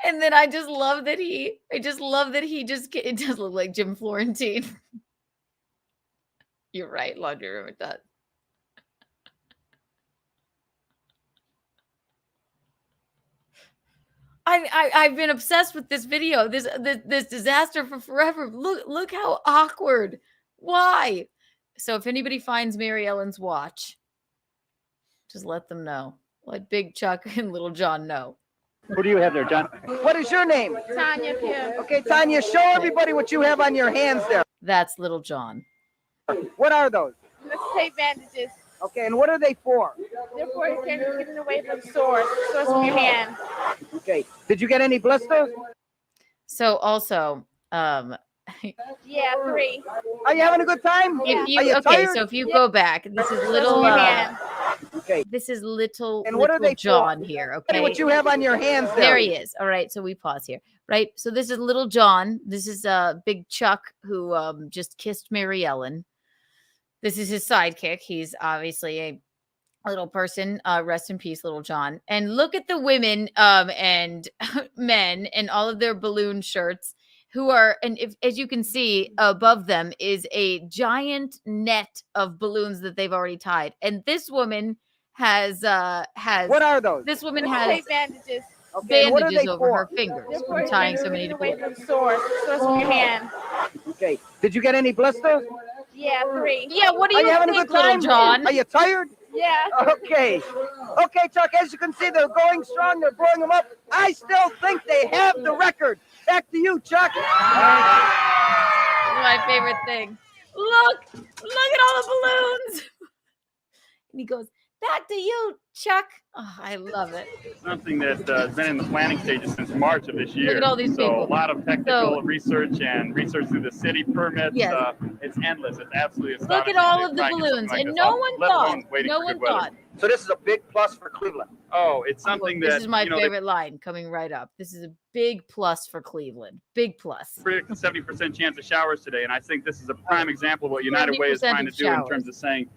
And then I just love that it does look like Jim Florentine. You're right, laundry room, it does. I've been obsessed with this video, this disaster for forever. Look how awkward. Why? So if anybody finds Mary Ellen's watch, just let them know. Let Big Chuck and Little John know. Who do you have there, John? What is your name? Tanya Kim. Okay, Tanya, show everybody what you have on your hands there. That's Little John. What are those? Let's tape bandages. Okay, and what are they for? They're for getting away from sores from your hand. Okay, did you get any blisters? So also, Yeah, 3. Are you having a good time? If you, Are you okay, tired? so if you go back, this is little. Okay. This is little. And what are little they John for? here? Tell me Okay. what you have on your hands there. There he is. All right. So we pause here. Right. So this is Little John. This is Big Chuck, who just kissed Mary Ellen. This is his sidekick. He's obviously a little person. Rest in peace, Little John. And look at the women and men and all of their balloon shirts who are, and if, as you can see above them is a giant net of balloons that they've already tied. And this woman has What are those? This woman Let's has tape bandages. Okay, and what are bandages they over her for? fingers from tying so many Away together. from sores from your hand. Okay. Did you get any blisters? Yeah, 3. Yeah, what do Are you you having a think, good time, little John? Are you tired? Yeah. Okay. Okay, Chuck, as you can see, they're going strong. They're blowing them up. I still think they have the record. Back to you, Chuck. My favorite thing. Look at all the balloons. And he goes, back to you, Chuck. Oh, I love it. Something that has been in the planning stages since March of this year. Look at all these so people. A lot of technical research and research through the city permits. Yes. It's endless. It's absolutely Look astonishing. at all of the to try and get balloons. something like And this no up, one let thought. alone waiting No for one good weather. thought. So this is a big plus for Cleveland. Oh, it's something that This is my they favorite line coming right up. This is a big plus for Cleveland. Big plus. predict a 70% chance of showers today, and I think this is a prime example of what United Way is 70% trying to of do in showers. terms of saying,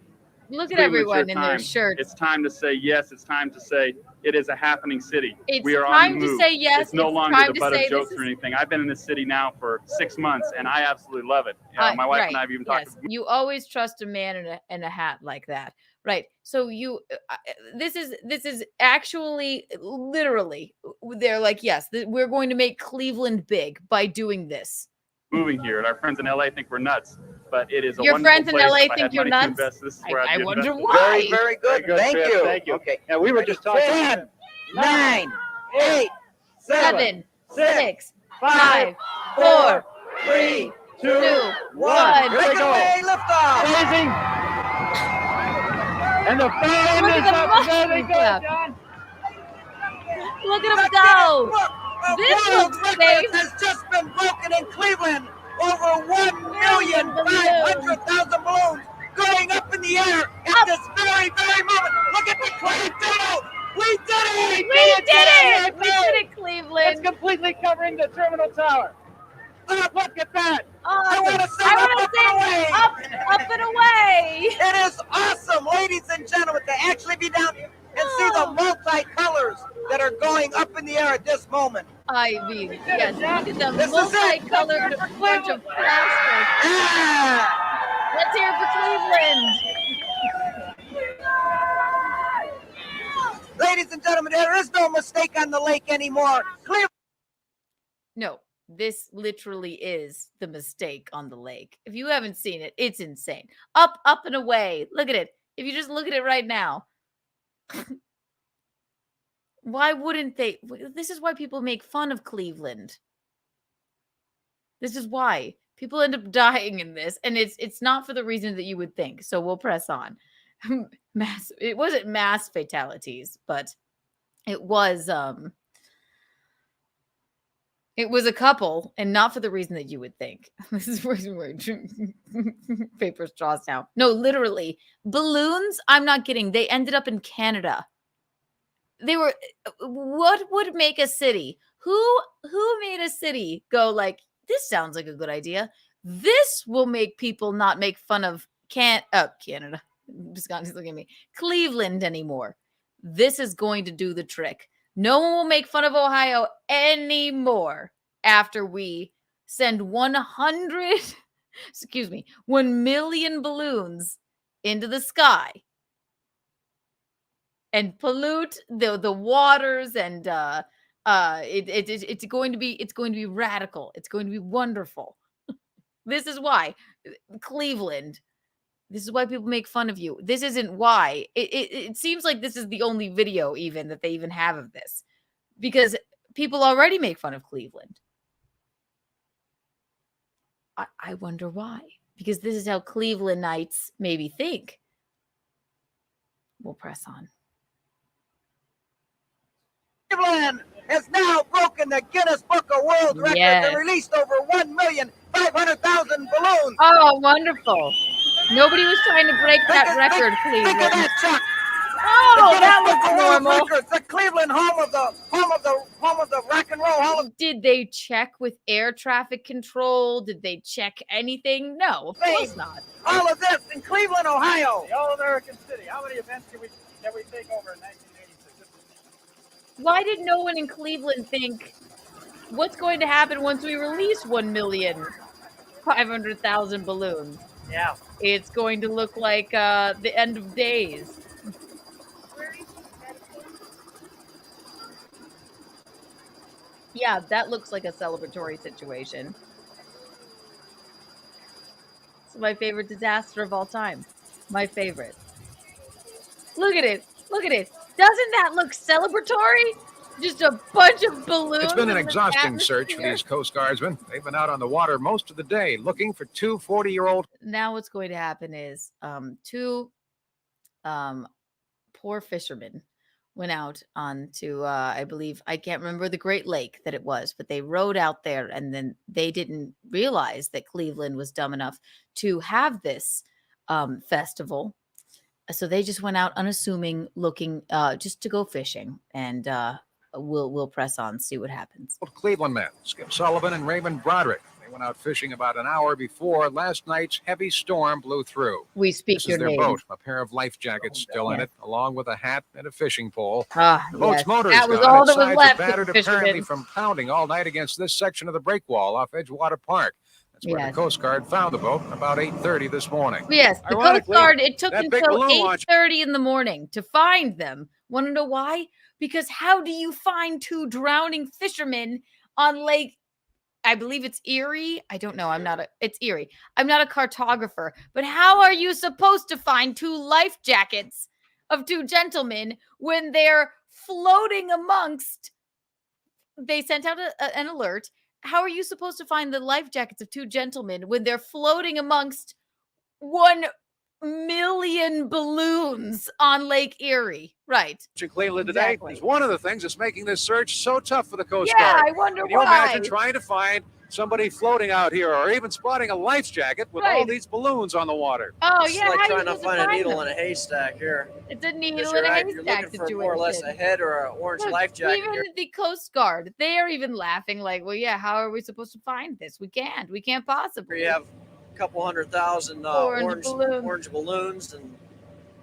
Look at Cleveland, everyone it's in your their time. shirts. It's time to say yes. It's time to say it is a happening city. It's we are time on the to move. say yes, It's no it's longer time the to butt of say jokes this or is- anything. I've been in this city now for 6 months, and I absolutely love it. My wife and I have even talked. Yes, you always trust a man in a hat like that, right? So you, this is actually literally. They're like, yes, we're going to make Cleveland big by doing this. Moving here, and our friends in LA think we're nuts, but it is a Your wonderful friends in place. LA If I think had you're money to nuts? invest, this is where I'd I be wonder investing. why. Very, very good. Very good, Thank Chris. you. Thank you. Okay. Yeah, we were just talking. 10, 9, 8, 7, 6, 5, 4, 3, 2, 1. 1. Break it away, lift off. Amazing. And the fan Look is at the up. muscle There they go, clap. John. Look at him go. A This world looks record safe. has just been broken in Cleveland. Over 1,500,000 balloons going up in the air at this very, very moment. Look at the Cleveland tunnel. We did it. We did it. We did it, Cleveland. It's completely covering the terminal tower. Look at that. I want to say up and away. It is awesome, ladies and gentlemen, to actually be down here and see the multicolors that are going up in the air at this moment. I mean, yes, look at them This is it. multicolored bunch of plastic. Yeah. Let's hear it for Cleveland. Ladies and gentlemen, there is no mistake on the lake anymore. Cleveland. No, this literally is the mistake on the lake. If you haven't seen it, it's insane. Up and away. Look at it. If you just look at it right now. Why wouldn't they? This is why people make fun of Cleveland. This is why people end up dying in this, and it's not for the reason that you would think. So we'll press on. It wasn't mass fatalities, but it was a couple, and not for the reason that you would think. This is where paper straws now. No, literally balloons. I'm not kidding. They ended up in Canada. They were. What would make a city? Who made a city go like, this sounds like a good idea. This will make people not make fun of Canada. Scotty's looking at me. Cleveland anymore. This is going to do the trick. No one will make fun of Ohio anymore after we send 1 million balloons into the sky and pollute the waters, and it's going to be radical. It's going to be wonderful. This is why Cleveland. This is why people make fun of you. This isn't why. It seems like this is the only video even that they even have of this, because people already make fun of Cleveland. I wonder why. Because this is how Clevelandites maybe think. We'll press on. Cleveland has now broken the Guinness Book of World Records and released over 1,500,000 balloons. Oh, wonderful. Nobody was trying to break that record, Cleveland. Think of that, Chuck. Oh, that was normal. Records, the Cleveland home of the rock and roll hall of. Did they check with air traffic control? Did they check anything? No, of course not. All of this in Cleveland, Ohio. The All-American City. How many events did we take over in 1986? Why did no one in Cleveland think, what's going to happen once we release 1,500,000 balloons? Yeah. It's going to look like the end of days. Yeah, that looks like a celebratory situation. It's my favorite disaster of all time. My favorite. Look at it. Look at it. Doesn't that look celebratory? Just a bunch of balloons. It's been an in the exhausting search for atmosphere. these Coast Guardsmen. They've been out on the water most of the day looking for two 40-year-old. Now what's going to happen is two poor fishermen went out onto I believe, I can't remember the Great Lake that it was, but they rowed out there, and then they didn't realize that Cleveland was dumb enough to have this festival. So they just went out unassuming, looking just to go fishing, and we'll press on, see what happens. Cleveland men, Skip Sullivan and Raymond Broderick. They went out fishing about an hour before last night's heavy storm blew through. We speak This your is their name. boat, a pair of life jackets still in it, along with a hat and a fishing pole. Ah, The boat's yes. motor That is was gone. all Its that was sides left are of battered the fishermen. apparently from pounding all night against this section of the break wall off Edgewater Park. That's where Yes. the Coast Guard found the boat about 8:30 this morning. Yes, the Coast Ironically, Guard, it took that big until balloon launch 8:30 in the morning to find them. Want to know why? Because how do you find two drowning fishermen on Lake, I believe it's Erie? I don't know. It's Erie. I'm not a cartographer, but how are you supposed to find two life jackets of two gentlemen when they're floating amongst, they sent out an alert. How are you supposed to find the life jackets of two gentlemen when they're floating amongst 1 million balloons on Lake Erie? Right. In Cleveland today Exactly. is one of the things that's making this search so tough for the Coast Yeah, Guard. I wonder Can you why. imagine trying to find somebody floating out here, or even spotting a life jacket with all Right. these balloons on the water? Oh, It's yeah. like how are you trying to supposed find a needle them? in a haystack here. It's a needle Because in a you're haystack looking for situation. more or less a head or an orange Look, life jacket. even here. the Coast Guard, they are even laughing like, well, yeah, how are we supposed to find this? We can't possibly. You have a couple 100,000 Orange orange balloons, and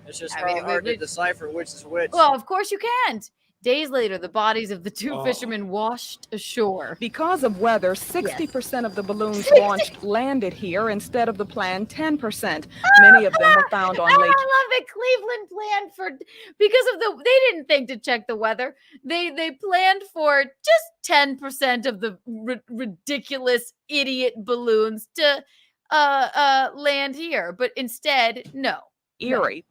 it's just I mean, hard to decipher which is which. Well, of course you can't. Days later, the bodies of the two fishermen washed ashore. Because of weather, 60% of the balloons launched landed here instead of the planned 10%. Many of them were found on I Lake. love it. Cleveland planned for, because of they didn't think to check the weather. They planned for just 10% of the ridiculous idiot balloons to land here, but instead, no. Erie.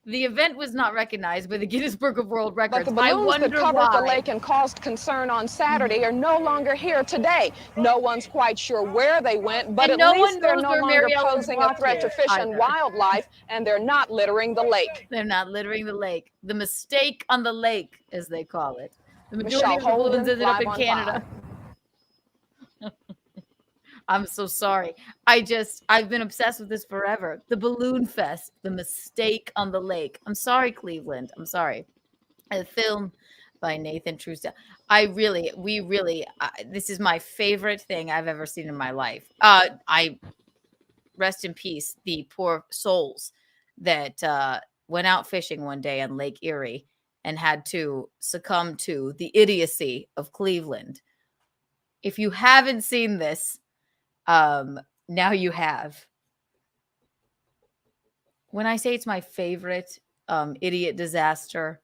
The event was not recognized by the Guinness Book of World Records. But the I balloons wonder that covered why. the lake and caused concern on Saturday are no longer here today. No one's quite sure where they went, but And at no one least they're knows no where longer Mary Ellen's posing a watch threat to is fish and either. wildlife, and they're not littering the lake. They're not littering the lake. The mistake on the lake, as they call it. The majority Michelle of the balloons Holden, ended up in Live on Canada. I'm so sorry. I've been obsessed with this forever. The Balloon Fest, the mistake on the lake. I'm sorry, Cleveland. I'm sorry. A film by Nathan Truesdale. This is my favorite thing I've ever seen in my life. I rest in peace, the poor souls that went out fishing one day on Lake Erie and had to succumb to the idiocy of Cleveland. If you haven't seen this, now you have. When I say it's my favorite idiot disaster,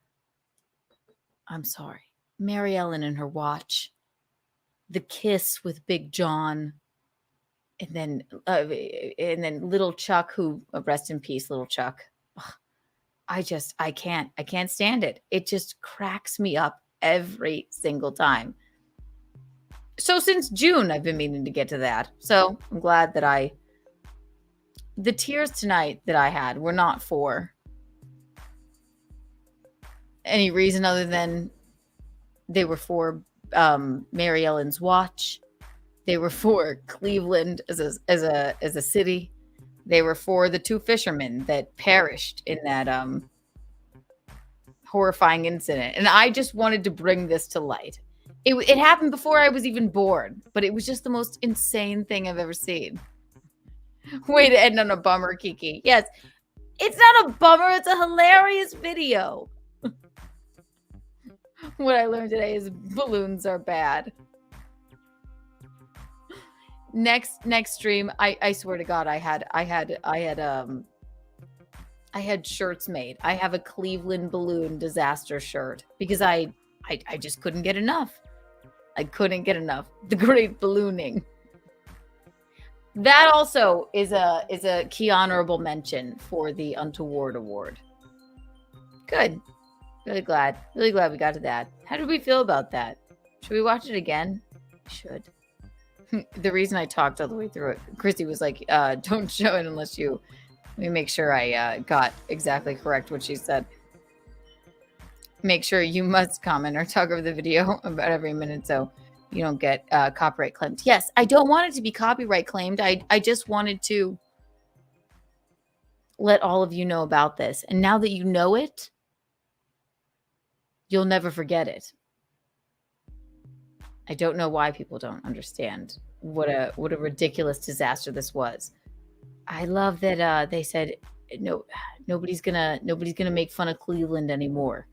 I'm sorry. Mary Ellen and her watch, the kiss with Big John, and then little Chuck, who rest in peace, little Chuck. Ugh, I can't stand it. It just cracks me up every single time. So since June, I've been meaning to get to that. So I'm glad that the tears tonight that I had were not for any reason other than they were for Mary Ellen's watch. They were for Cleveland as a city. They were for the two fishermen that perished in that horrifying incident. And I just wanted to bring this to light. It happened before I was even born, but it was just the most insane thing I've ever seen. Way to end on a bummer, Kiki. Yes, it's not a bummer. It's a hilarious video. What I learned today is balloons are bad. Next stream, I swear to God, I had shirts made. I have a Cleveland balloon disaster shirt because I just couldn't get enough. I couldn't get enough. The great ballooning. That also is a key honorable mention for the Untoward Award. Good. Really glad we got to that. How did we feel about that? Should we watch it again? We should. The reason I talked all the way through it, Chrissy was like, don't show it unless you... Let me make sure I got exactly correct what she said. Make sure you must comment or talk over the video about every minute so you don't get copyright claimed. Yes, I don't want it to be copyright claimed. I just wanted to let all of you know about this. And now that you know it, you'll never forget it. I don't know why people don't understand what a ridiculous disaster this was. I love that they said no, nobody's gonna make fun of Cleveland anymore.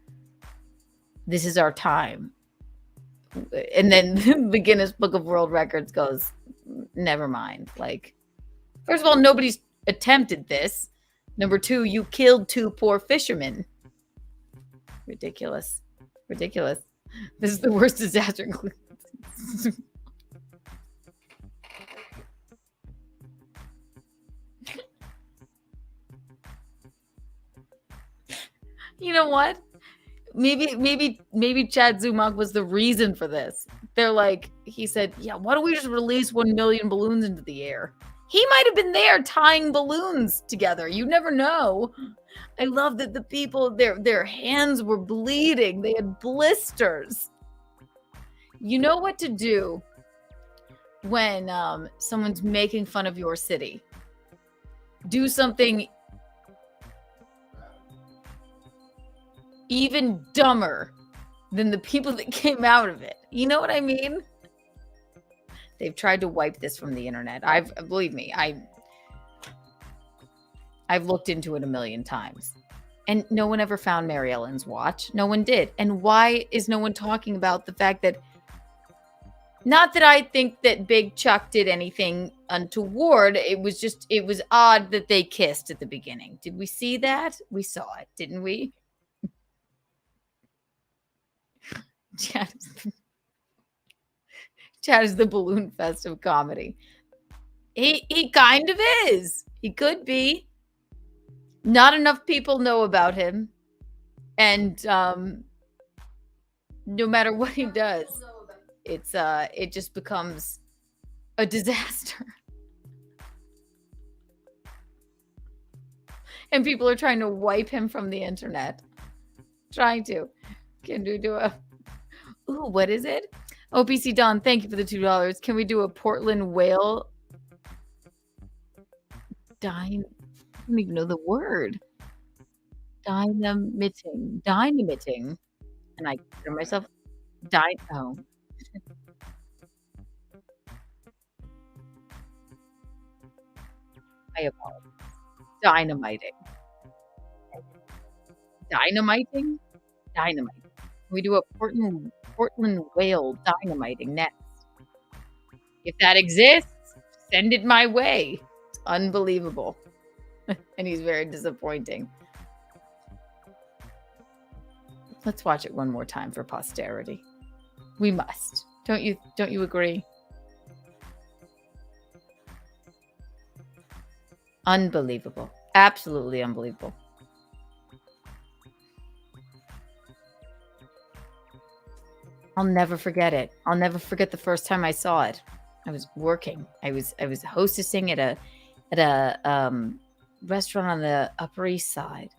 This is our time. And then the Guinness Book of World Records goes, never mind. Like, first of all, nobody's attempted this. Number two, you killed 2 poor fishermen. Ridiculous. Ridiculous. This is the worst disaster in Cleveland. You know what? Maybe Chad Zumach was the reason for this. They're like, he said, yeah, why don't we just release 1 million balloons into the air? He might have been there tying balloons together. You never know. I love that the people, their hands were bleeding. They had blisters. You know what to do when someone's making fun of your city. Do something even dumber than the people that came out of it. You know what I mean? They've tried to wipe this from the internet. Believe me, I've looked into it a million times. And no one ever found Mary Ellen's watch. No one did. And why is no one talking about the fact that, not that I think that Big Chuck did anything untoward. It was odd that they kissed at the beginning. Did we see that? We saw it, didn't we? Chad is the balloon fest of comedy. He kind of is. He could be. Not enough people know about him. And no matter what he does, it just becomes a disaster. And people are trying to wipe him from the internet. Trying to. Can we do a... Ooh, what is it? OPC Don, thank you for the $2. Can we do a Portland whale? I don't even know the word. Dynamiting. And I consider myself oh. I apologize. Dynamiting. We do a Portland whale dynamiting next. If that exists, send it my way. It's unbelievable. And he's very disappointing. Let's watch it one more time for posterity. We must. Don't you agree? Unbelievable. Absolutely unbelievable. I'll never forget it. I'll never forget the first time I saw it. I was working. I was hostessing at a restaurant on the Upper East Side.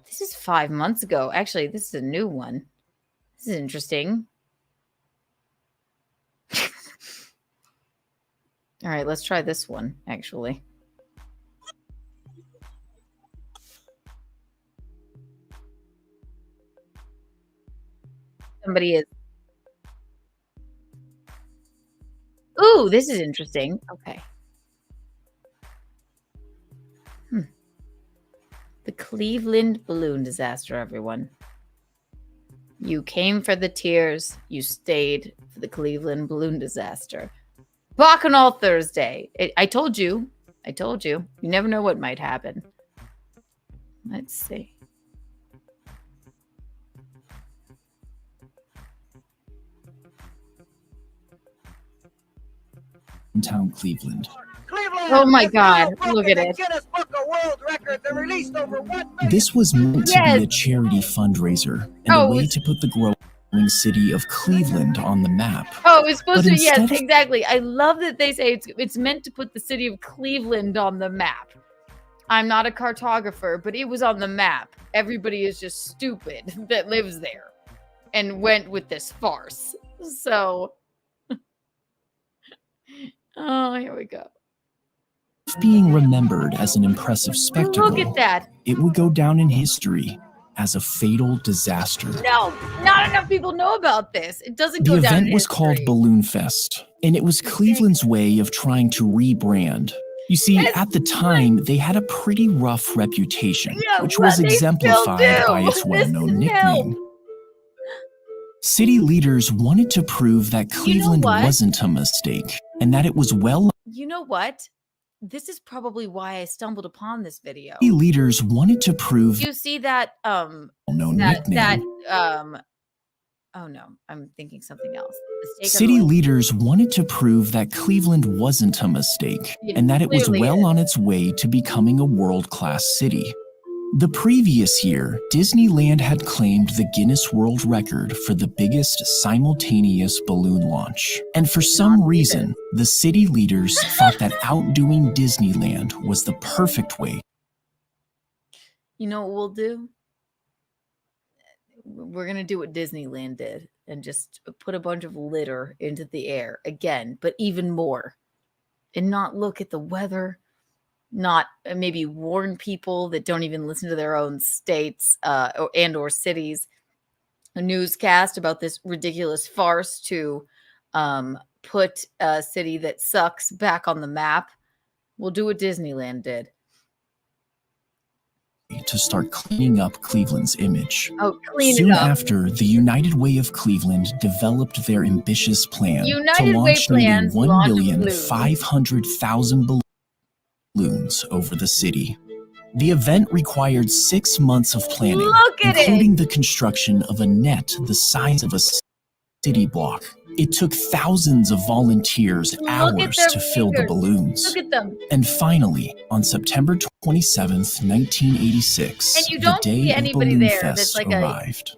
This is 5 months ago. Actually, this is a new one. This is interesting. All right, let's try this one, actually. Somebody is... Ooh, this is interesting. Okay. The Cleveland balloon disaster, everyone. You came for the tears. You stayed for the Cleveland balloon disaster. Bacchanal Thursday. I told you. You never know what might happen. Let's see. downtown Cleveland. Oh my God! Look at it. Guinness Book of World Records and released over 1 million. This was meant to be a charity fundraiser and a way to put the growing city of Cleveland on the map. Oh, it's supposed But to. Yes, instead of exactly. I love that they say it's meant to put the city of Cleveland on the map. I'm not a cartographer, but it was on the map. Everybody is just stupid that lives there and went with this farce. So, oh, here we go. being remembered as an impressive spectacle, Look at that. it would go down in history as a fatal disaster. No, not enough people know about this. It doesn't The go down. event was called Balloon Fest, and it was Cleveland's way of trying to rebrand. You see, at the time, they had a pretty rough reputation, which was exemplified by its well-known nickname. City leaders wanted to prove that Cleveland wasn't a mistake, and that it was well. You know what? This is probably why I stumbled upon this video. City leaders wanted to prove You see that no that nickname. oh no, I'm thinking something else. City leaders wanted to prove that Cleveland wasn't a mistake, and that it was clearly well on its way to becoming a world-class city. The previous year, Disneyland had claimed the Guinness World Record for the biggest simultaneous balloon launch. And for some reason, the city leaders thought that outdoing Disneyland was the perfect way. You know what we'll do? We're going to do what Disneyland did and just put a bunch of litter into the air again, but even more. And not look at the weather, not maybe warn people that don't even listen to their own states or cities a newscast about this ridiculous farce to put a city that sucks back on the map. We'll do what Disneyland did. To start cleaning up Cleveland's image. Oh, clean Soon it up. after, the United Way of Cleveland developed their ambitious plan United to Way launch nearly plans launch a balloon. 1,500,000 balloons over the city. The event required 6 months of planning, Look at including the construction of a net the size of a city block. It took thousands of volunteers hours to fill the balloons. Look at them. And finally, on September 27th, 1986, And you the don't day see of anybody Balloon there Fest that's like arrived.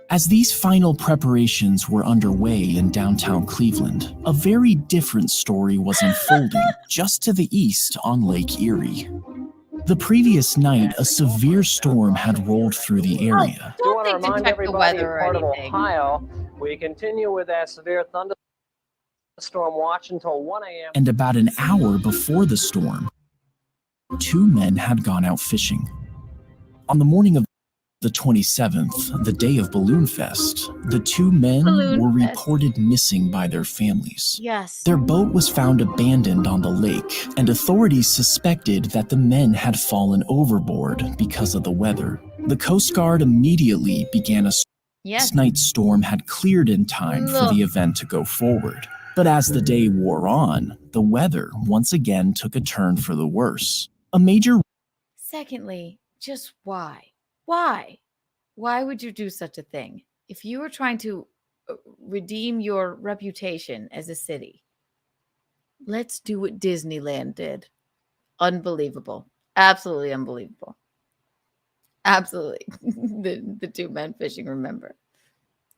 As these final preparations were underway in downtown Cleveland, a very different story was unfolding just to the east on Lake Erie. The previous night, a severe storm had rolled through the area. Do want to think to remind check the everybody, weather or part of anything. Ohio, we continue with that severe thunderstorm watch until 1 a.m. And about an hour before the storm, 2 men had gone out fishing. On the morning of the 27th, the day of Balloon Fest, the 2 men were reported missing by their families. Yes. Their boat was found abandoned on the lake, and authorities suspected that the men had fallen overboard because of the weather. The Coast Guard immediately began a Yes. Last night's storm had cleared in time for the event to go forward. But as the day wore on, the weather once again took a turn for the worse. A major Secondly, just why? Why? Why would you do such a thing? If you were trying to redeem your reputation as a city, let's do what Disneyland did. Unbelievable. Absolutely unbelievable. Absolutely. the 2 men fishing, remember.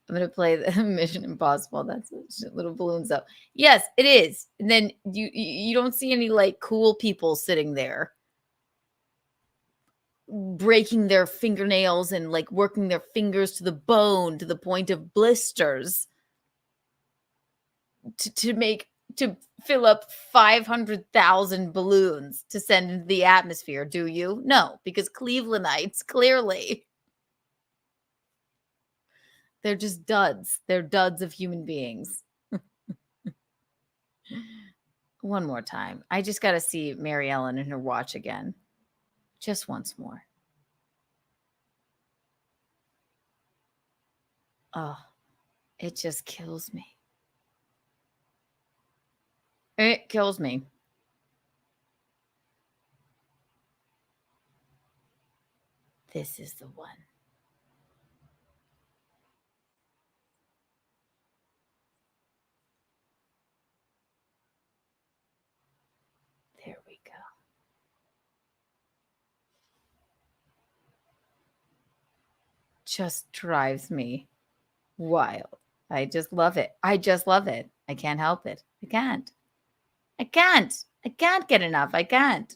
I'm going to play the Mission Impossible. That's little balloons up. Yes, it is. And then you don't see any like cool people sitting there breaking their fingernails and like working their fingers to the bone to the point of blisters to fill up 500,000 balloons to send into the atmosphere, do you? No, because Clevelandites clearly they're just duds. They're duds of human beings. One more time. I just got to see Mary Ellen and her watch again. Just once more. Oh, it just kills me. It kills me. This is the one. just drives me wild. I just love it. I just love it. I can't help it. I can't get enough. I can't.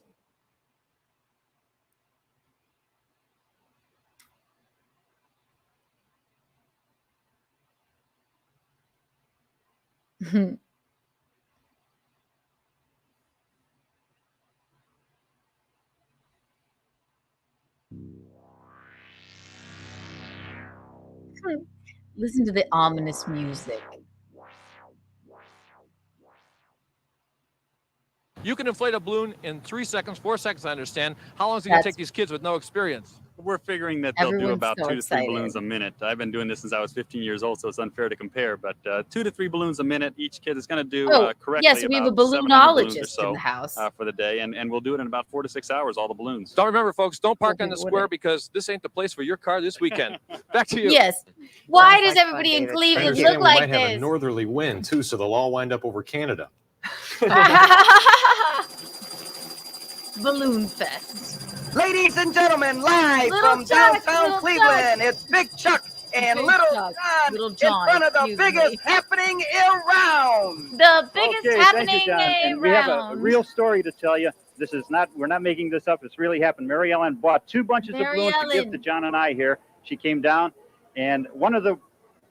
Listen to the ominous music. You can inflate a balloon in 3 seconds, 4 seconds, I understand. How long is it going to take these kids with no experience? We're figuring that they'll do Everyone's about so 2 to 3 excited. balloons a minute. I've been doing this since I was 15 years old, so it's unfair to compare. But 2 to 3 balloons a minute, each kid is going to do correctly yes, we have a about 700 balloons or balloonologist so in the house. for the day, and we'll do it in about 4 to 6 hours, all the balloons. Don't remember, folks, don't park on the Wouldn't square it? because this ain't the place for your car this weekend. Back to you. Yes. Why Sounds does like everybody fun, in David. I Cleveland understand look we like might have a this? northerly wind too, so they'll all wind up over Canada. Balloon Fest. Ladies and gentlemen, live Little from Chuck, downtown Little Cleveland, it's Big Chuck and Big Little Chuck, John, Little in John, front of the excuse biggest me. happening around. The biggest Okay, happening thank you, John. And we have a around. real story to tell you. This is not, we're not making this up. It's really happened. Mary Ellen bought 2 bunches of Mary balloons to give Ellen. to John and I here. She came down, and one of the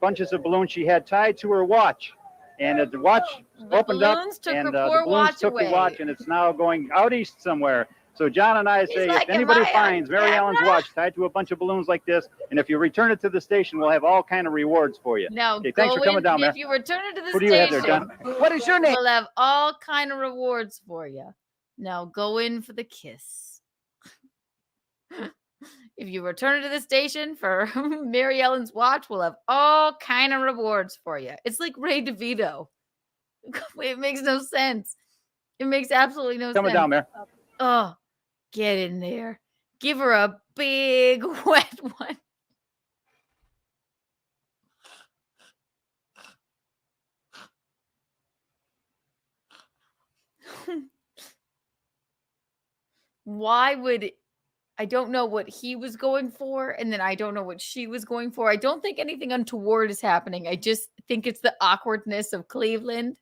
bunches of balloons she had tied to her watch. And the watch The opened up, balloons took and her the poor balloons watch took away. the watch, and it's now going out east somewhere. So John and I say, like, if "Am anybody I on finds Mary camera?" Ellen's watch tied to a bunch of balloons like this, and if you return it to the station, we'll have all kind of rewards for you. Now Okay, thanks go for coming in, down there. if you return it to the What do you have there, station, John? What is your name? we'll have all kind of rewards for you. Now go in for the kiss. If you return it to the station for Mary Ellen's watch, we'll have all kind of rewards for you. It's like Ray DeVito. It makes no sense. It makes absolutely no Coming sense. down there. Oh, get in there. Give her a big wet one. Why would I don't know what he was going for, and then I don't know what she was going for. I don't think anything untoward is happening. I just think it's the awkwardness of Cleveland.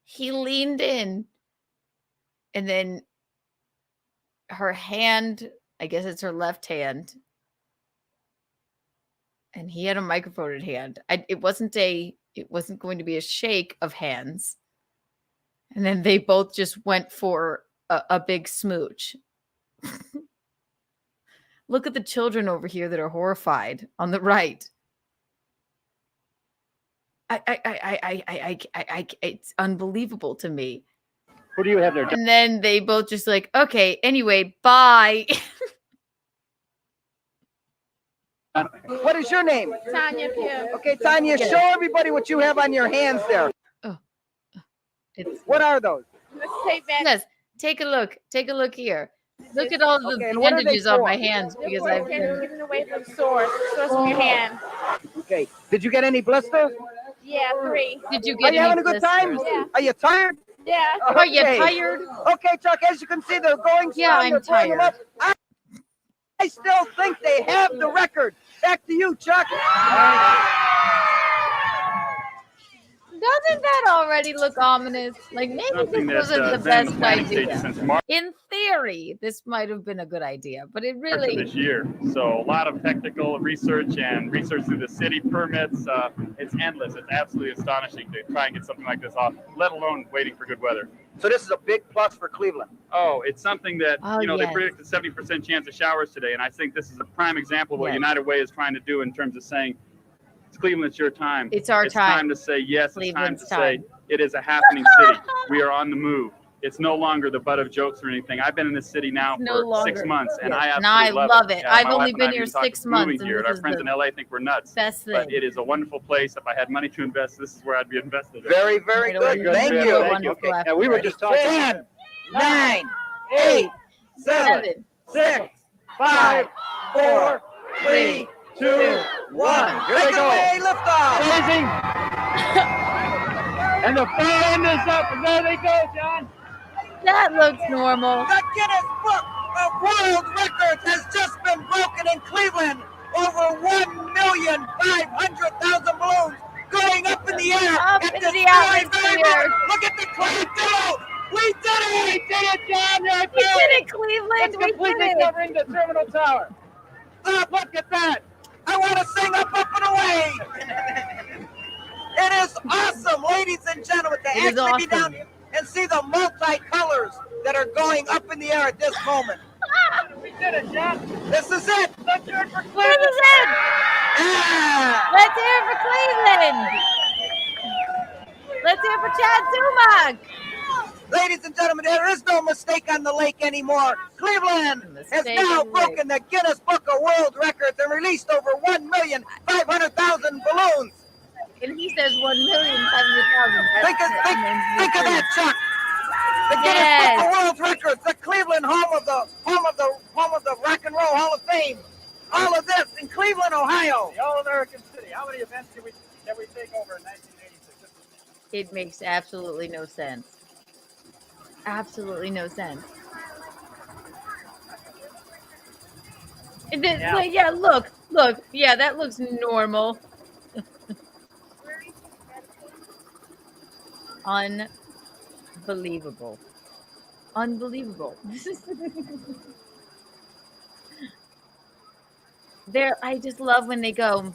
He leaned in, and then her hand, I guess it's her left hand, and he had a microphone in hand. It wasn't going to be a shake of hands. And then they both just went for a big smooch. Look at the children over here that are horrified on the right. It's unbelievable to me. Who do you have there, John? And then they both just like, okay, anyway, bye. What is your name? Tanya Pugh. Okay, Tanya, Get show it. everybody what you have on your hands there. What are those? Yes, take a look. Take a look here. Look at all the Okay, and what are they bandages on for? my hands because I've been. Giving away from sores from your hand. Okay, did you get any blisters? Yeah, 3. Did you Are get you any having a good time? blisters? Yeah. Are you tired? Yeah. Are you Okay. tired? Okay, Chuck, as you can see, they're going Yeah, strong. I'm They're pulling them tired. up. I still think they have the record. Back to you, Chuck. Doesn't that already look ominous? Like maybe Something this that, wasn't the been in the best planning idea. stages since March In theory, this might have been a good idea, but it of really this year. So a lot of technical research and research through the city permits. It's endless. It's absolutely astonishing to try and get something like this off, let alone waiting for good weather. So this is a big plus for Cleveland. Oh, it's something that, Oh, they yes. predicted 70% chance of showers today. And I think this is a prime example of what Yes. United Way is trying to do in terms of saying, it's Cleveland, it's your time. It's our It's time. time to say yes. Cleveland's It's time to time. say it is a happening city. We are on the move. It's no longer the butt of jokes or anything. I've been in this city now It's for no 6 longer. months, and Yes. I And absolutely I love love it. it. Yeah, I've my only wife and been I here even talked 6 about moving months, and here. this Our is friends the in LA think we're nuts. best But thing. it is a wonderful place. If I had money to invest, this is where I'd be invested. Very, very Right away. good. Thank you. Thank you. Okay. And we were just talking. 10, 9, 8, 7, 6, 5, 4, 3, 2, 1. Here they Take it go. away, lift off. Amazing. And the far end is up, and there they go, John. That looks normal. The Guinness Book of world records has just been broken in Cleveland. Over 1,500,000 balloons going up in the air. Up at in this the very, very atmosphere. moment. Look at the crowd go. We did it! We did it, John! We did it, Cleveland! It's completely covering the terminal tower. Look at that! I want to sing up and away! It is awesome, ladies and gentlemen, to It is actually be down awesome. here and see the multicolors that are going up in the air at this moment. We did it, John. This is it. Let's hear it for This Cleveland. is it! Yeah. Let's hear it for Cleveland! Let's hear it for Chad Zumock! Ladies and gentlemen, there is no mistake on the lake anymore. Cleveland has Mistake now on the lake. broken the Guinness Book of World Records and released over 1,500,000 balloons. And he says 1,500,000. Think of that, Chuck. The Guinness Yes. Book of World Records, the Cleveland home of the Rock and Roll Hall of Fame. All of this in Cleveland, Ohio. The All-American City. How many events did we take over in 1986? It makes absolutely no sense. Absolutely no sense. Yeah, look. Yeah, that looks normal. Unbelievable. I just love when they go,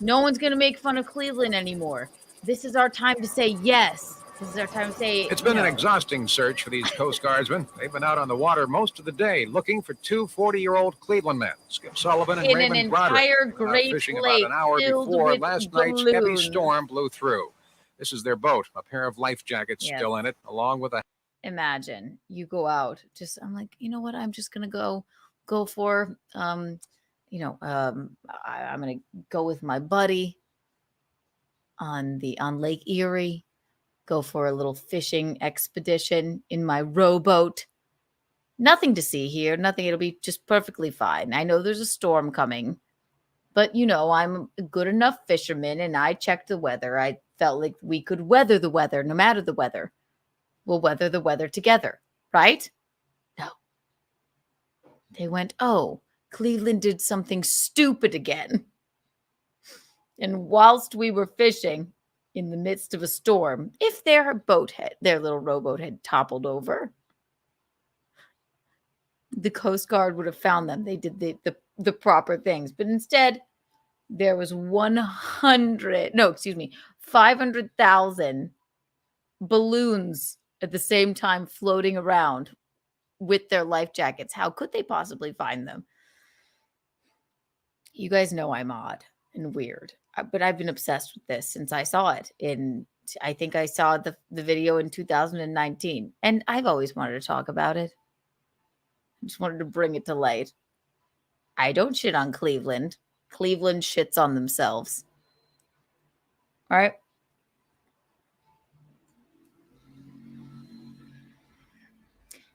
no one's going to make fun of Cleveland anymore. This is our time to say yes. This is our time to say It's been no. an exhausting search for these Coast Guardsmen. They've been out on the water most of the day looking for two 40-year-old Cleveland men, Skip Sullivan and In Raymond an Broderick. entire Out Great fishing about Lake an hour filled before with last night's heavy balloons. storm blew through. This is their boat, a pair of life jackets Yes. still in it, along with a Imagine you go out. I'm like, you know what? I'm just gonna go for I'm gonna go with my buddy on Lake Erie. Go for a little fishing expedition in my rowboat. Nothing to see here. Nothing. It'll be just perfectly fine. I know there's a storm coming, but I'm a good enough fisherman, and I checked the weather. I felt like we could weather the weather, no matter the weather. We'll weather the weather together, right? No. They went, oh, Cleveland did something stupid again. And whilst we were fishing in the midst of a storm, if their little rowboat had toppled over, the Coast Guard would have found them. They did the proper things. But instead, there was 500,000 balloons at the same time floating around with their life jackets. How could they possibly find them? You guys know I'm odd and weird, but I've been obsessed with this since I saw it I think I saw the video in 2019, and I've always wanted to talk about it. I just wanted to bring it to light. I don't shit on Cleveland. Cleveland shits on themselves. All right.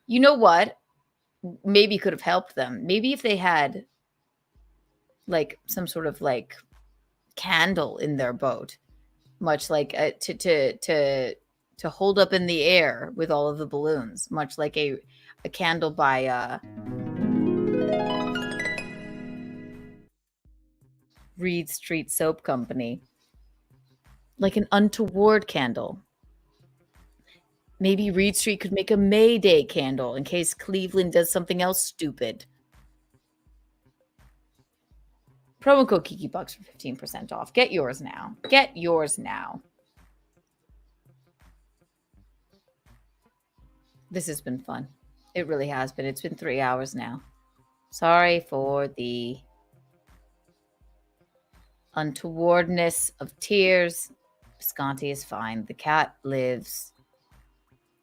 You know what? Maybe could have helped them. Maybe if they had like some sort of like candle in their boat, much like to hold up in the air with all of the balloons, much like a candle by Reed Street Soap Company, like an untoward candle. Maybe Reed Street could make a May Day candle in case Cleveland does something else stupid. Promo code KikiBucks for 15% off. Get yours now. Get yours now. This has been fun. It really has been. It's been 3 hours now. Sorry for the untowardness of tears. Visconti is fine. The cat lives.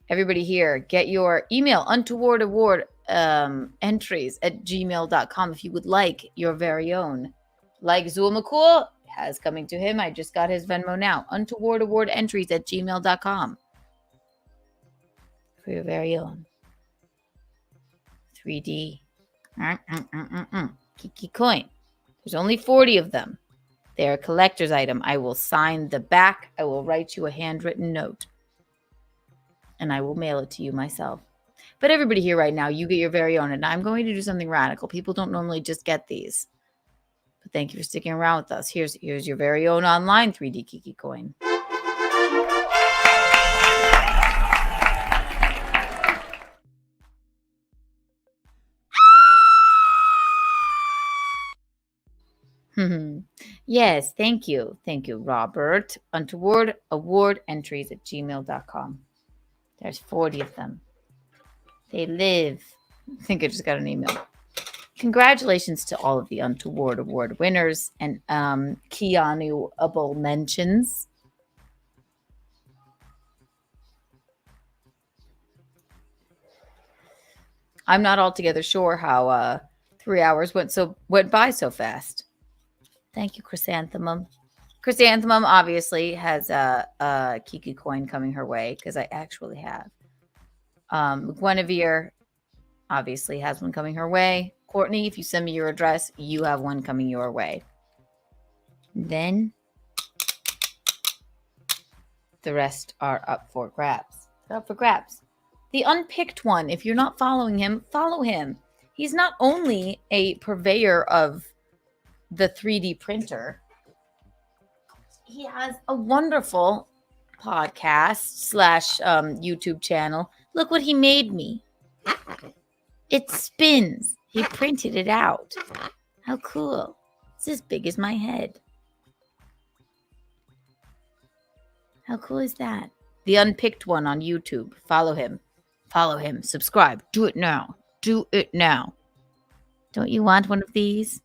Everybody here, get your email untoward award entries at gmail.com if you would like your very own. Like Zool McCool has coming to him. I just got his Venmo now. Untoward award entries at gmail.com for your very own 3D Kiki coin. There's only 40 of them. They're a collector's item. I will sign the back. I will write you a handwritten note. And I will mail it to you myself. But everybody here right now, you get your very own. And I'm going to do something radical. People don't normally just get these. But thank you for sticking around with us. Here's your very own online 3D Kiki coin. Yes, thank you. Thank you, Robert. Untoward award entries at gmail.com. There's 40 of them. They live. I think I just got an email. Congratulations to all of the Untoward Award winners and Keanu-able mentions. I'm not altogether sure how 3 hours went by so fast. Thank you, Chrysanthemum. Chrysanthemum obviously has a Kiki coin coming her way because I actually have. Guinevere obviously has one coming her way. Courtney, if you send me your address, you have one coming your way. Then the rest are up for grabs. They're up for grabs. The unpicked one, if you're not following him, follow him. He's not only a purveyor of the 3D printer, he has a wonderful podcast / YouTube channel. Look what he made me. It spins. He printed it out. How cool. It's as big as my head. How cool is that? The unpicked one on YouTube. Follow him. Follow him. Subscribe. Do it now. Do it now. Don't you want one of these?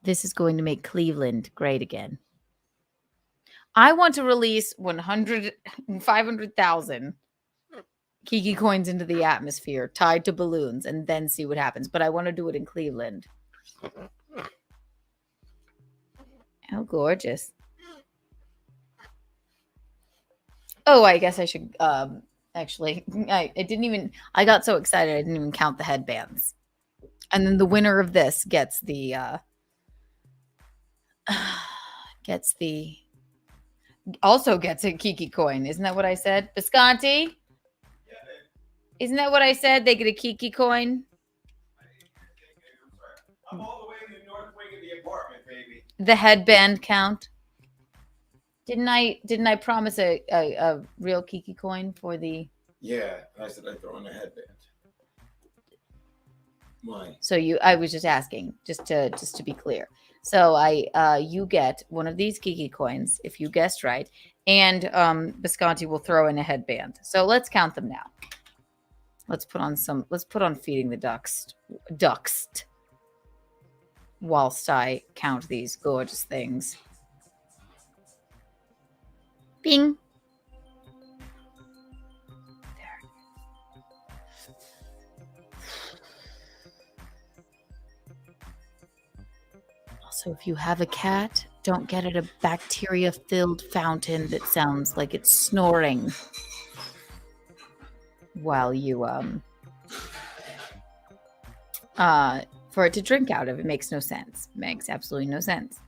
This is going to make Cleveland great again. I want to release 500,000 Kiki coins into the atmosphere tied to balloons and then see what happens. But I want to do it in Cleveland. How gorgeous. Oh, I guess I should actually, I got so excited I didn't even count the headbands. And then the winner of this gets a Kiki coin. Isn't that what I said? Bisconti? Isn't that what I said? They get a Kiki coin? I'm all the way in the north wing of the apartment, baby. The headband count. Didn't I promise a real Kiki coin for the... Yeah, I said I'd throw in a headband. Why? So I was just asking, just to be clear. So you get one of these Kiki coins if you guessed right, and Bisconti will throw in a headband. So let's count them now. Let's put on feeding the ducks whilst I count these gorgeous things. Bing. Also, if you have a cat, don't get it a bacteria-filled fountain that sounds like it's snoring while you for it to drink out of. It makes no sense. Makes absolutely no sense.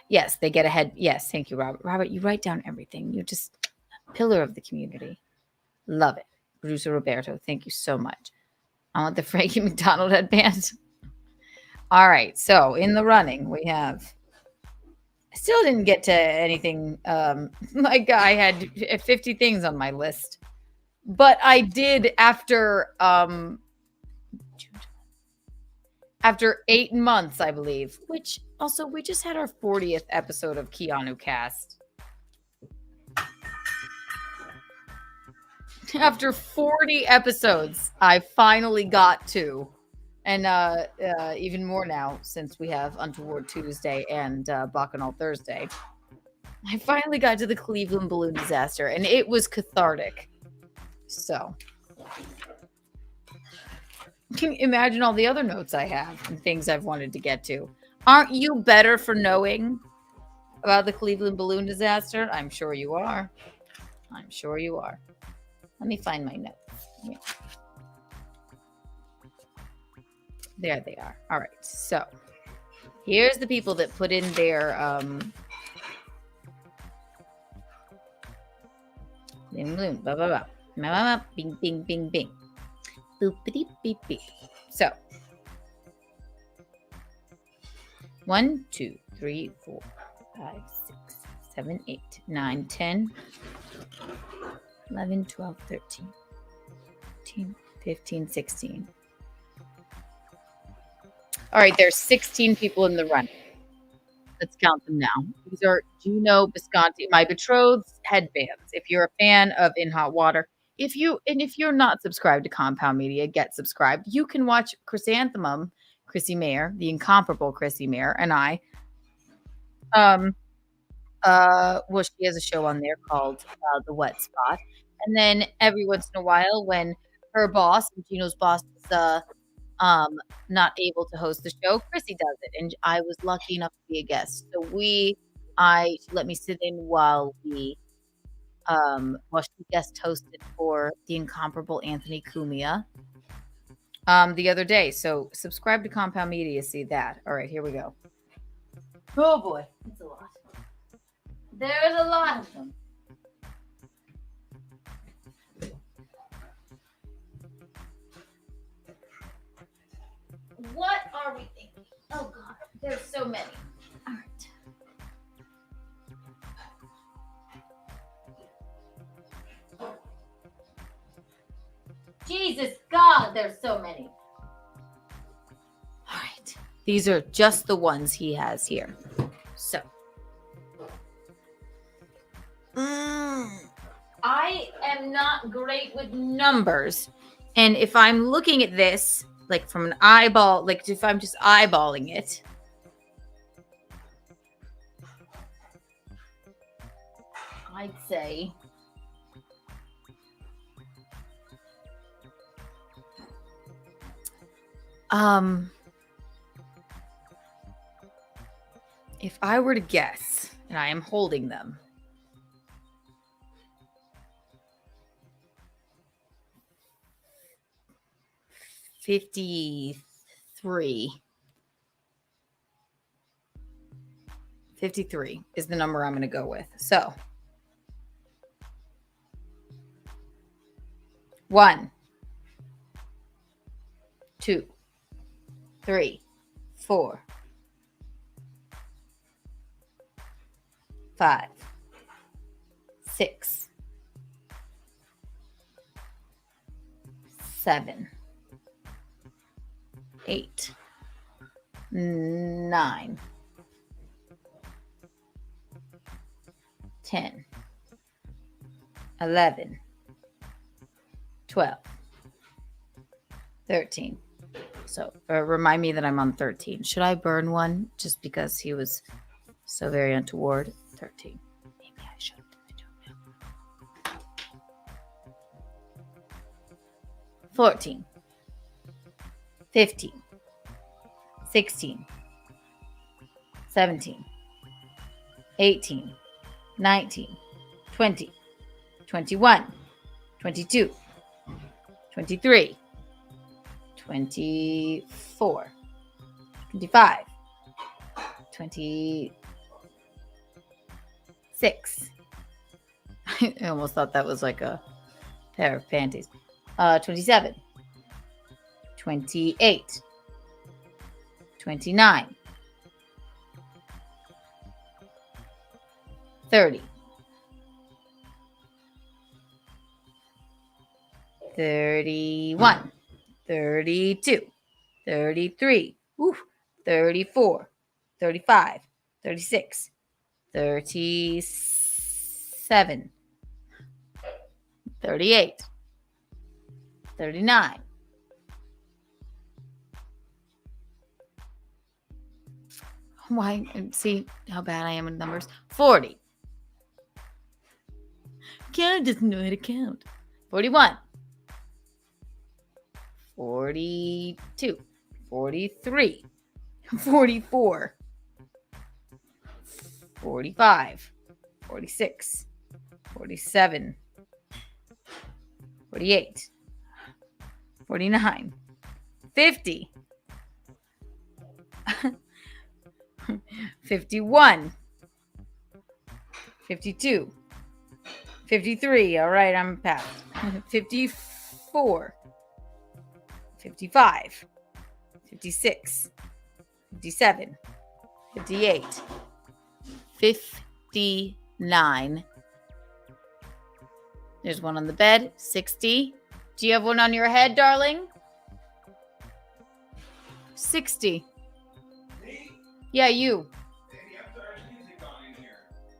Yes, they get ahead. Yes, thank you, Robert. Robert, you write down everything. You're just a pillar of the community. Love it. Producer Roberto, thank you so much. I want the Frankie McDonald headband. All right, so in the running, we have... I still didn't get to anything. Like I had 50 things on my list. But I did after 8 months, I believe. Which also, we just had our 40th episode of Keanu Cast. After 40 episodes, I finally got to. And even more now, since we have Untoward Tuesday and Bacchanal Thursday. I finally got to the Cleveland balloon disaster, and it was cathartic. So, can you imagine all the other notes I have and things I've wanted to get to? Aren't you better for knowing about the Cleveland balloon disaster? I'm sure you are. I'm sure you are. Let me find my notes. Yeah. There they are. All right. So, here's the people that put in their balloon, blah, blah, blah. Bing, bing, bing, bing. Boopity beep beep. So 1, 2, 3, 4, 5, 6, 7, 8, 9, 10, 11, 12, 13, 14, 15, 16. All right, there's 16 people in the run. Let's count them now. These are Geno Bisconti, my betrothed's headbands. If you're a fan of In Hot Water, if you're not subscribed to Compound Media, get subscribed. You can watch Chrysanthemum, Chrissie Mayr, the incomparable Chrissie Mayr, and I. Well, she has a show on there called The Wet Spot. And then every once in a while, when her boss, Geno's boss, is not able to host the show, Chrissie does it, and I was lucky enough to be a guest. So she let me sit in while she guest hosted for the incomparable Anthony Cumia the other day. So subscribe to Compound Media to see that. All right, here we go. Oh boy, it's a lot. There's a lot of them. What are we thinking? Oh God, there's so many. All right. Jesus God, there's so many. All right. These are just the ones he has here. So. I am not great with numbers. And if I'm looking at this, like from an eyeball, like if I'm just eyeballing it, I'd say if I were to guess, and I am holding them, $53 is the number I'm going to go with. So 1, 2, 3, 4, 5, 6, 7, 8, 9, 10, 11, 12, 13. So remind me that I'm on 13. Should I burn one just because he was so very untoward? 13. Maybe I should. I don't know. 14. 15. 16. 17. 18. 19. 20. 21. 22. 23. 24. 25. 26. I almost thought that was like a pair of panties. 27. 28. 29. 30. 31. 32. 33. 34. 35. 36. 37. 38. 39. Why? See how bad I am with numbers. 40. Karen doesn't know how to count. 41. 42. 43. 44. 45. 46. 47. 48. 49. 50. 51. 52. 53. All right, I'm past. 54, 55, 56, 57, 58, 59. There's one on the bed. 60. Do you have one on your head, darling? 60. Yeah, you.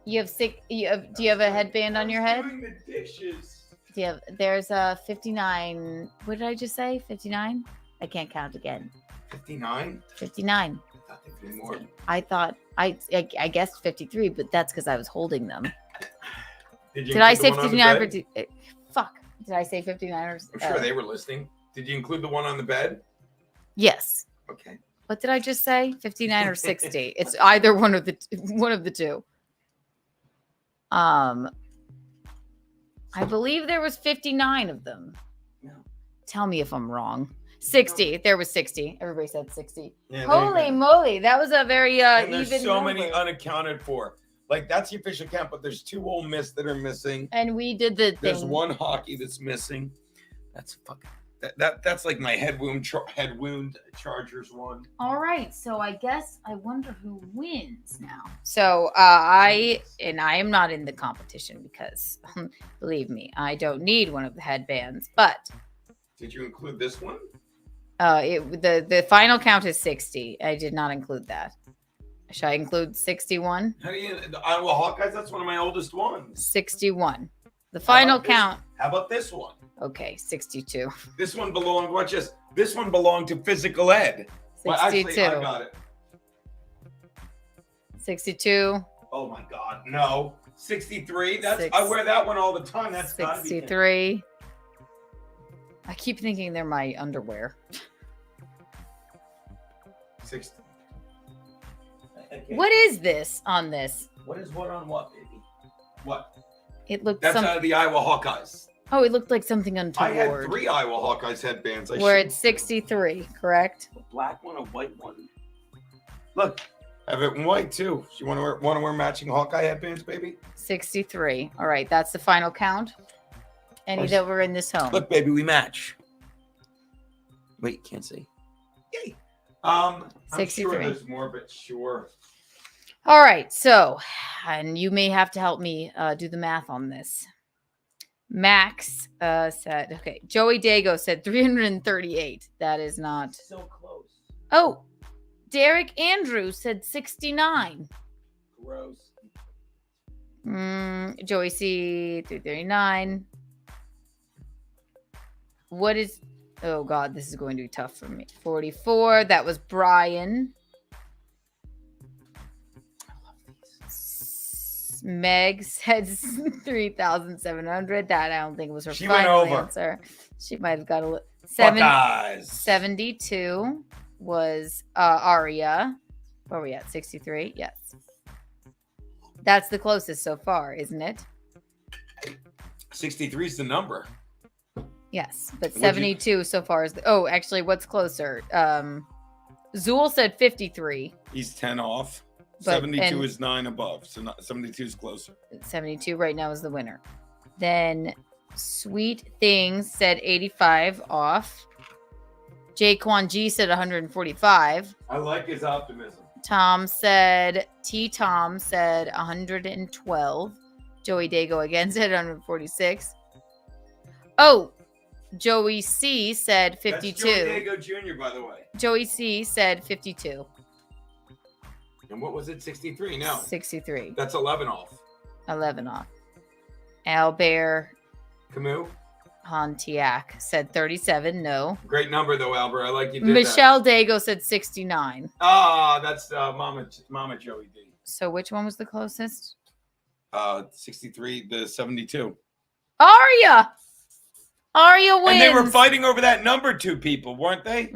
You have six. Do you have a headband on your head? Doing the dishes. Yeah, there's a 59. What did I just say? 59? I can't count again. 59? 59. More. I thought I guessed 53, but that's because I was holding them. Did I say include the one on the 59? bed? Fuck. Did I say 59? Or, I'm sure they were listening. Did you include the one on the bed? Yes. Okay. What did I just say? 59 or 60? It's either one of the two. I believe there was 59 of them. No. Tell me if I'm wrong. 60. There was 60. Everybody said 60. Yeah, Holy moly. That was a very and there's even so number. many unaccounted for. Like, that's the official count, but there's 2 Ole Miss that are missing. And we did the There's thing. 1 hockey that's missing. That's fucking... That's like my head wound Chargers one. All right, so I guess I wonder who wins now. So I am not in the competition because, believe me, I don't need one of the headbands. But did you include this one? The final count is 60. I did not include that. Should I include 61? How do you? The Iowa Hawkeyes. That's one of my oldest ones. 61. The final count. How about this one? Okay, 62. This one belonged. Watch this. This one belonged to physical ed. 62. Well, actually, I got it. 62. Oh my God, no. 63. I wear that one all the time. That's 63. I keep thinking they're my underwear. 60. What is this on this? What is what on what, baby? What? It looked. That's the Iowa Hawkeyes. Oh, it looked like something untoward. I had 3 Iowa Hawkeyes headbands. We're at 63, correct? A black one, a white one. Look, I have it in white too. You want to wear matching Hawkeye headbands, baby? 63. All right, that's the final count. Any that were in this home. Look, baby, we match. Wait, can't see. Yay. I'm 63. sure there's more, but sure. All right, so, and you may have to help me do the math on this. Max said, okay, Joey Dago said 338. That is not. So close. Oh, Derek Andrews said 69. Gross. Joey C, 339. What is, oh God, this is going to be tough for me. 44, that was Brian. Meg said 3,700. That I don't think was her final answer. She might have got a little. 72 was Aria. Where are we at? 63? Yes. That's the closest so far, isn't it? 63 is the number. Yes, but 72 so far is the. Oh, actually, what's closer? Zool said 53. He's 10 off. But- 72 is 9 above, so 72 is closer. 72 right now is the winner. Then Sweet Things said 85 off. Jaquan G said 145. I like his optimism. Tom said 112. Joey Dago again said 146. Oh, Joey C said 52. That's Joey Dago Jr., by the way. Joey C said 52. And what was it? 63? No. 63. That's 11 off. 11 off. Albert Camus? Pontiac said 37. No. Great number, though, Albert. I like you did Michelle Dago said 69. Ah, that's Mama Joey D. So which one was the closest? 63, the 72. Aria wins. And they were fighting over that number, 2 people, weren't they?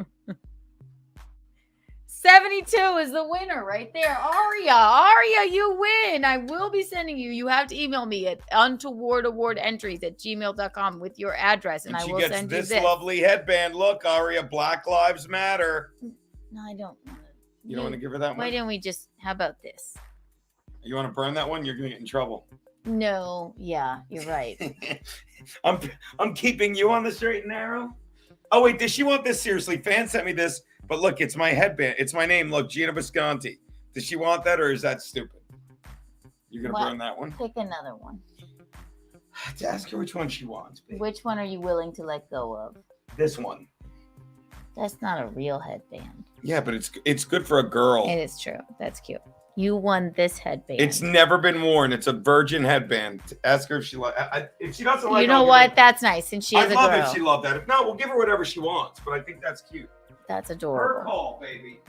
72 is the winner right there. Aria, you win. I will be sending you. You have to email me at untowardawardentries@gmail.com with your address, and I will send you this lovely headband. Look, Aria, Black Lives Matter. No, I don't want to. You don't want to give her that one? Why don't we just, how about this? You want to burn that one? You're going to get in trouble. No, yeah, you're right. I'm keeping you on the straight and narrow. Oh wait, does she want this seriously? Fan sent me this, but look, it's my headband. It's my name. Look, Gina Visconti. Does she want that, or is that stupid? You're gonna burn that one? Pick another one. I have to ask her which one she wants. Babe. Which one are you willing to let go of? This one. That's not a real headband. Yeah, but it's good for a girl. It is true. That's cute. You won this headband. It's never been worn. It's a virgin headband. Ask her if she if she doesn't like. You know what? That's nice, and she is a girl. I love if she loved that. If not, we'll give her whatever she wants. But I think that's cute. That's adorable. Her call, baby.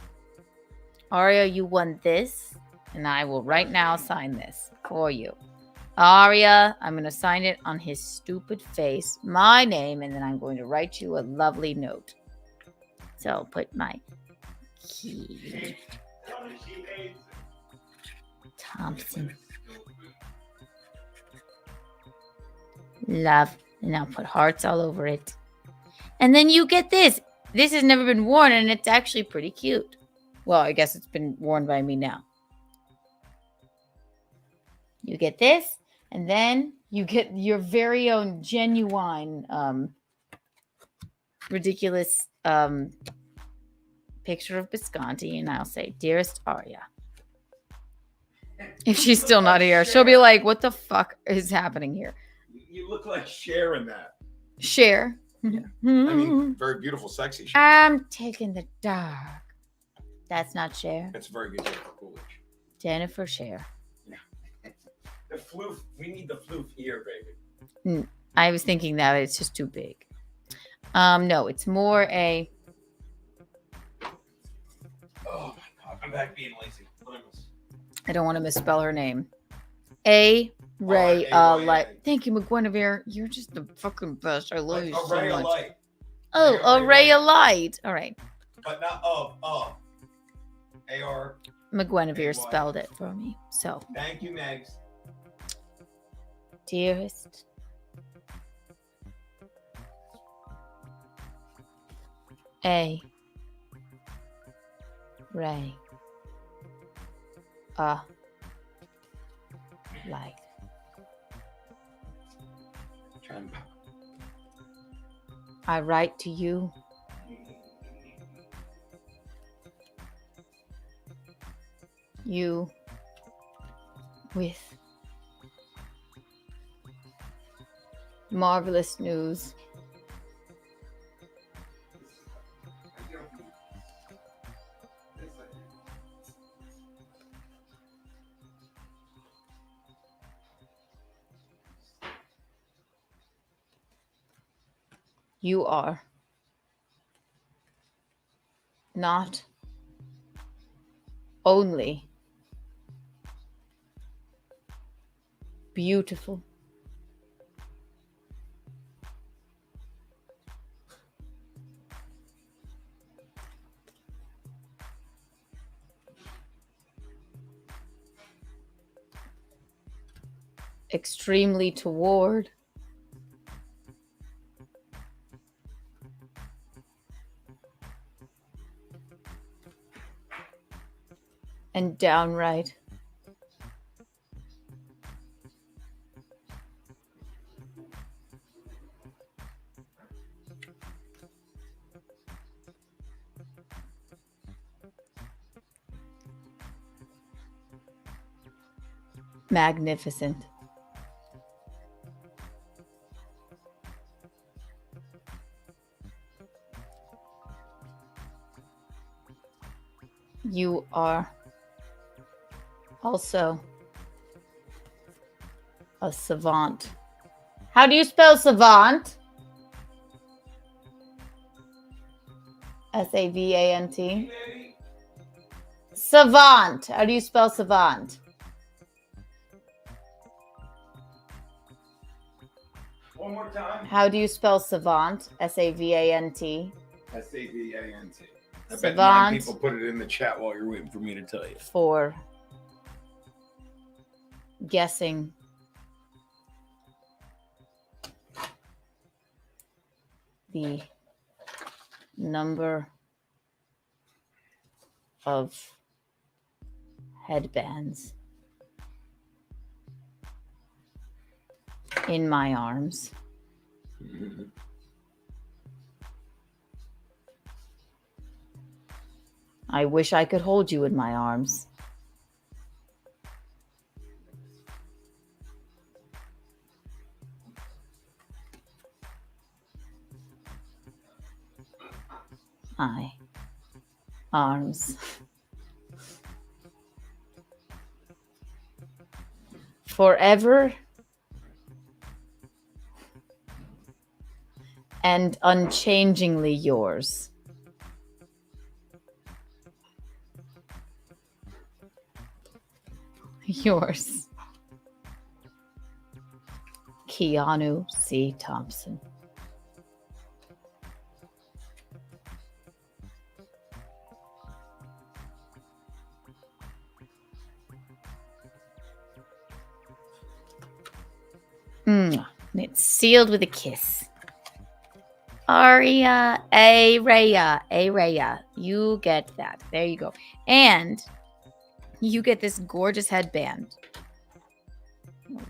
Aria, you won this, and I will right now sign this for you. Aria, I'm going to sign it on his stupid face, my name, and then I'm going to write you a lovely note. So put my key. Thompson. Love. And I'll put hearts all over it. And then you get this. This has never been worn, and it's actually pretty cute. Well, I guess it's been worn by me now. You get this, and then you get your very own genuine, ridiculous picture of Visconti, and I'll say, "Dearest Aria." If she's still not here, she'll be like, "What the fuck is happening here?" You look like Cher in that. Cher. Yeah. I mean, very beautiful, sexy Cher. I'm taking the dark. That's not Cher. That's very good, Jennifer Coolidge. Jennifer Cher. Yeah. The floof. We need the floof here, baby. I was thinking that it's just too big. No, it's more a. Oh my God! I'm back being lazy. I don't want to misspell her name. A Ray Light. Thank you, McGuinevere. You're just the fucking best. I love you so much. Light. Oh, a Ray of Light. All right. But not AR. McGuinevere spelled it for me. So. Thank you, Megs. Dearest. A. Ray. Light. I write to you. You with marvelous news. You are not only beautiful, extremely toward, and downright magnificent. You are also a savant. How do you spell savant? S-A-V-A-N-T. Savant. How do you spell savant? One more time. How do you spell savant? S-A-V-A-N-T. S-A-V-A-N-T. I bet Savant. 9 people put it in the chat while you're waiting for me to tell you. For guessing the number of headbands in my arms. I wish I could hold you in my arms. My arms. Forever and unchangingly yours. Yours. Keanu C. Thompson. It's sealed with a kiss. Aria, Araya, you get that. There you go. And you get this gorgeous headband.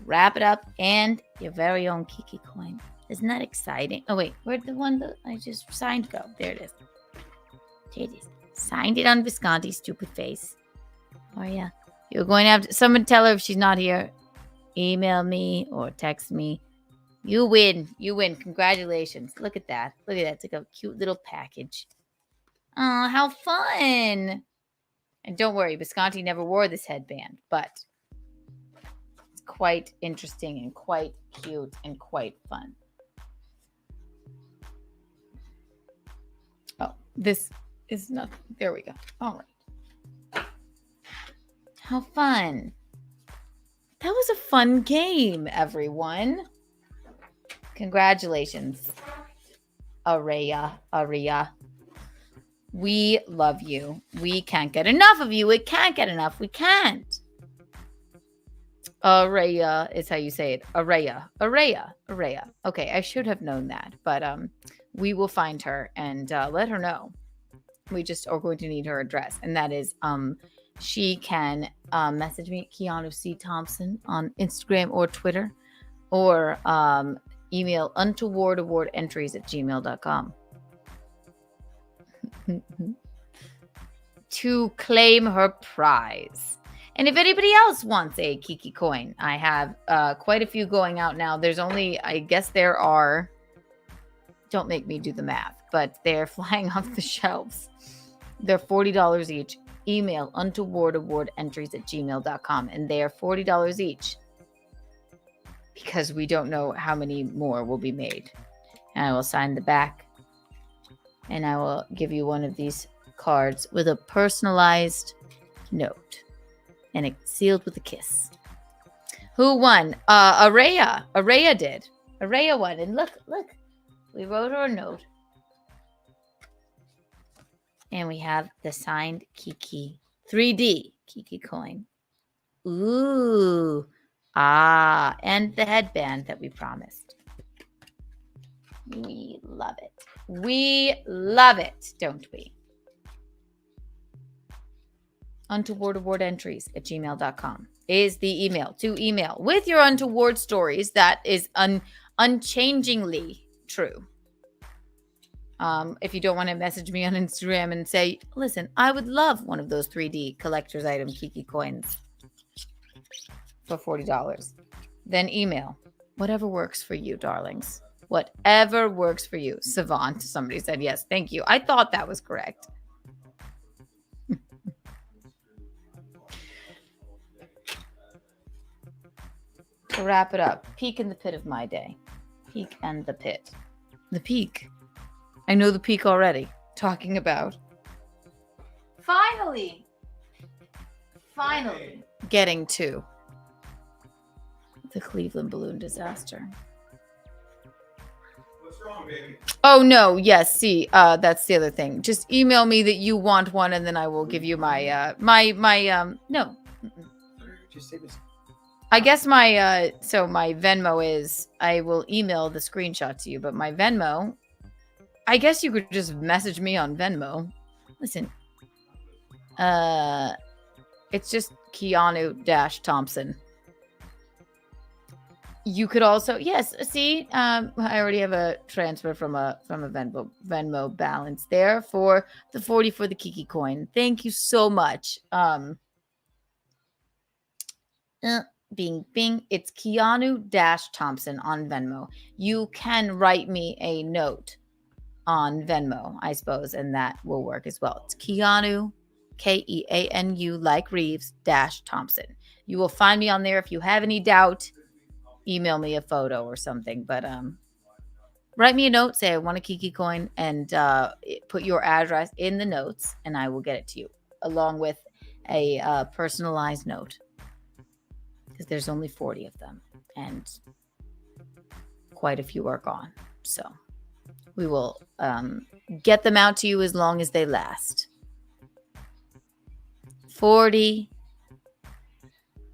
Wrap it up and your very own Kiki coin. Isn't that exciting? Oh, wait. Where'd the one that I just signed go? There it is. There it is. Signed it on Visconti's stupid face. Aria, you're going to have to... Someone tell her if she's not here. Email me or text me. You win. You win. Congratulations. Look at that. Look at that. It's like a cute little package. Oh, how fun. And don't worry, Visconti never wore this headband, but it's quite interesting and quite cute and quite fun. Oh, this is nothing. There we go. All right. How fun. That was a fun game, everyone. Congratulations, Aria. We love you. We can't get enough of you. We can't get enough. We can't. Aria is how you say it. Aria. Okay, I should have known that, but we will find her and let her know. We just are going to need her address, and that is she can message me, Keanu C. Thompson, on Instagram or Twitter, or email untowardawardentries@gmail.com to claim her prize. And if anybody else wants a Kiki coin, I have quite a few going out now. There's only, I guess there are, don't make me do the math, but they're flying off the shelves. They're $40 each. Email untowardawardentries@gmail.com, and they are $40 each, because we don't know how many more will be made. And I will sign the back, and I will give you one of these cards with a personalized note, and it's sealed with a kiss. Who won? Araya. Araya did. Araya won. And look, we wrote her a note. And we have the signed Kiki 3D Kiki coin. Ooh. And the headband that we promised. We love it. We love it, don't we? untowardawardentries@gmail.com is the email to email with your untoward stories. That is unchangingly true. If you don't want to message me on Instagram and say, listen, I would love one of those 3D collector's item Kiki coins for $40, then email. Whatever works for you, darlings. Whatever works for you. Savant, somebody said yes. Thank you. I thought that was correct. To wrap it up, peek in the pit of my day. Peek and the pit. The peak. I know the peak already. Talking about finally getting to the Cleveland balloon disaster. What's wrong, baby? Oh no, yes, see, that's the other thing. Just email me that you want one, and then I will give you my no. Just say this. I guess my so my Venmo is, I will email the screenshot to you, but my Venmo, I guess you could just message me on Venmo. Listen, it's just Keanu-Thompson. You could also, yes, see, I already have a transfer from a Venmo balance there for the 40 for the Kiki coin. Thank you so much. Bing, bing. It's Keanu-Thompson on Venmo. You can write me a note on Venmo, I suppose, and that will work as well. It's Keanu, Keanu, like Reeves, Thompson. You will find me on there. If you have any doubt, email me a photo or something. But write me a note, say I want a Kiki coin, and put your address in the notes, and I will get it to you, along with a personalized note. Because there's only 40 of them, and quite a few are gone. So we will get them out to you as long as they last. 40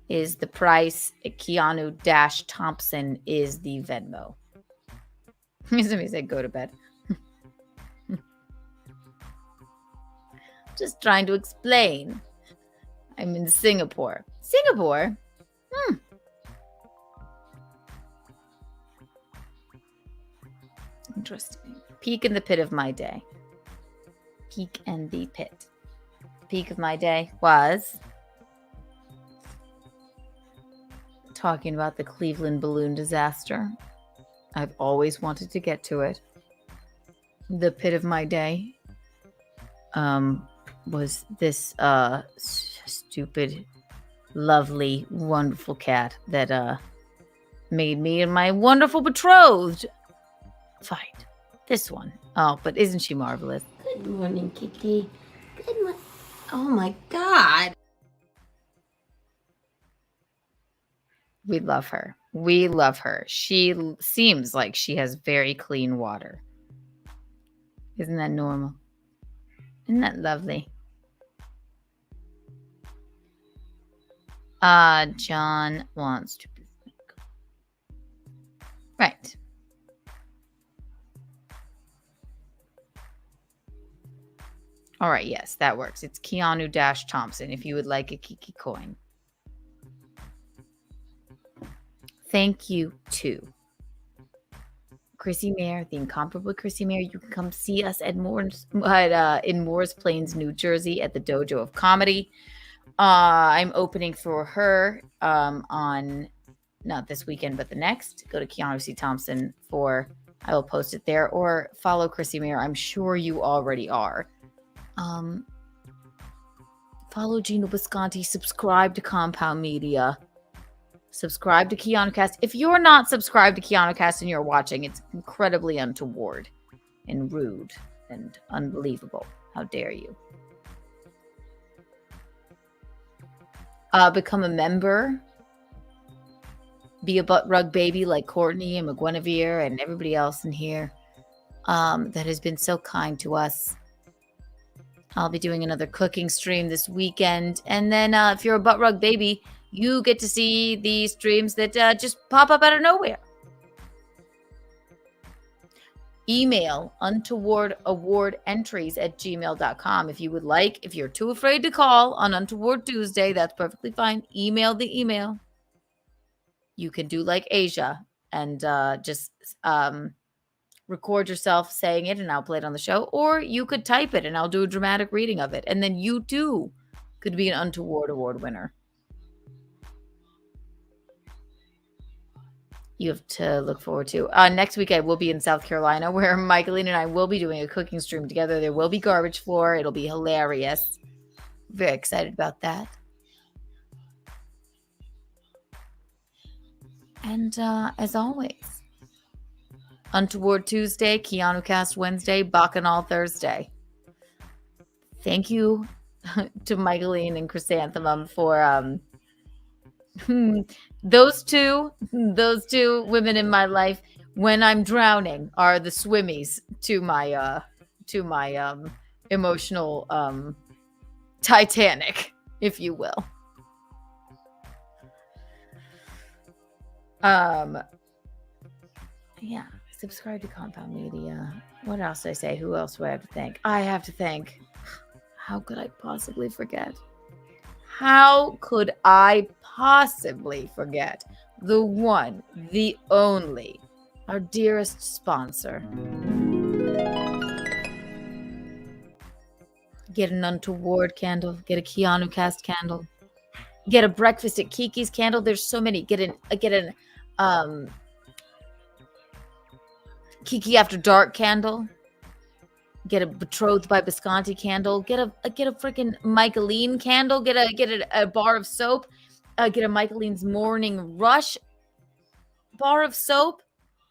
is the price. Keanu-Thompson is the Venmo. Somebody said go to bed. Just trying to explain. I'm in Singapore. Singapore? Interesting. Peak in the pit of my day. Peak in the pit. Peak of my day was talking about the Cleveland balloon disaster. I've always wanted to get to it. The pit of my day was this stupid, lovely, wonderful cat that made me and my wonderful betrothed fight. This one. Oh, but isn't she marvelous? Good morning, Kiki. Good morning. Oh my God. We love her. We love her. She seems like she has very clean water. Isn't that normal? Isn't that lovely? John wants to be right. All right, yes, that works. It's Keanu-Thompson if you would like a Kiki coin. Thank you to Chrissie Mayr, the incomparable Chrissie Mayr. You can come see us at in Morris Plains, New Jersey at the Dojo of Comedy. I'm opening for her on not this weekend, but the next. Go to Keanu C. Thompson for, I will post it there, or follow Chrissie Mayr. I'm sure you already are. Follow Gino Bisconti, subscribe to Compound Media, subscribe to KeanuCast. If you're not subscribed to KeanuCast and you're watching, it's incredibly untoward and rude and unbelievable. How dare you? Become a member. Be a butt rug baby like Courtney and McGuinevere and everybody else in here that has been so kind to us. I'll be doing another cooking stream this weekend. And then if you're a butt rug baby, you get to see the streams that just pop up out of nowhere. Email untowardawardentries@gmail.com if you would like. If you're too afraid to call on Untoward Tuesday, that's perfectly fine. Email the email. You can do like Asia and just record yourself saying it and I'll play it on the show. Or you could type it and I'll do a dramatic reading of it. And then you too could be an Untoward Award winner. You have to look forward to. Next week I will be in South Carolina where Michaelene and I will be doing a cooking stream together. There will be garbage floor. It'll be hilarious. Very excited about that. And as always, Untoward Tuesday, KeanuCast Wednesday, Bacchanal Thursday. Thank you to Michaelene and Chrysanthemum for those two women in my life when I'm drowning are the swimmies to my emotional Titanic, if you will. Yeah, subscribe to Compound Media. What else did I say? Who else do I have to thank? I have to thank. How could I possibly forget? How could I possibly forget? the one, the only, our dearest sponsor. Get an untoward candle. Get a Keanu cast candle. Get a breakfast at Kiki's candle. There's so many. Get an Kiki After Dark candle. Get a Betrothed by Bisconti candle. Get a freaking Michaelene candle. Get a bar of soap. Get a Michaelene's Morning Rush bar of soap.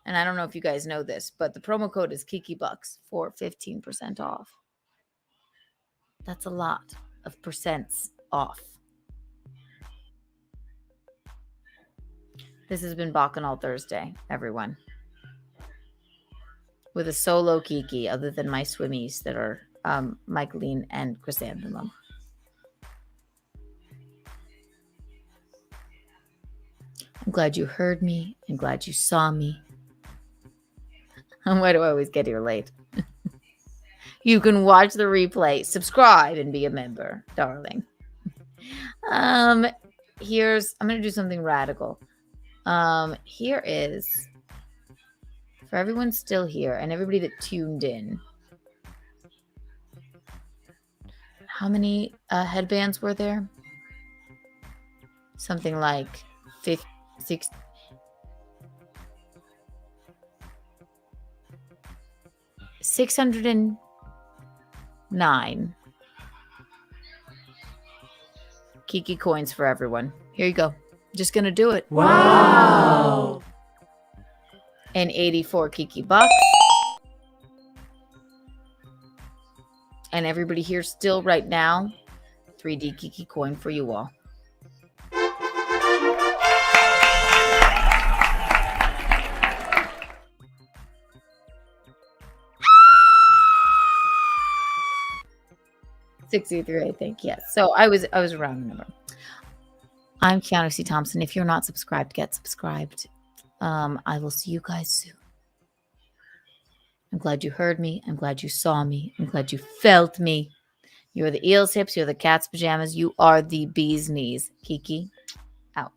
And I don't know if you guys know this, but the promo code is KikiBucks for 15% off. That's a lot of percents off. This has been Bacchanal Thursday, everyone. With a solo Kiki, other than my swimmies that are Michaelene and Chrysanthemum. I'm glad you heard me. I'm glad you saw me. And why do I always get here late? You can watch the replay, subscribe, and be a member, darling. I'm going to do something radical. Here is, for everyone still here and everybody that tuned in, how many headbands were there? Something like 609 Kiki coins for everyone. Here you go. Just gonna do it. Wow. And 84 Kiki bucks. And everybody here still right now, 3D Kiki coin for you all. $63, I think. Yes. So I was around the number. I'm Keanu C. Thompson. If you're not subscribed, get subscribed. I will see you guys soon. I'm glad you heard me. I'm glad you saw me. I'm glad you felt me. You're the eel's hips. You're the cat's pajamas. You are the bee's knees. Kiki, out.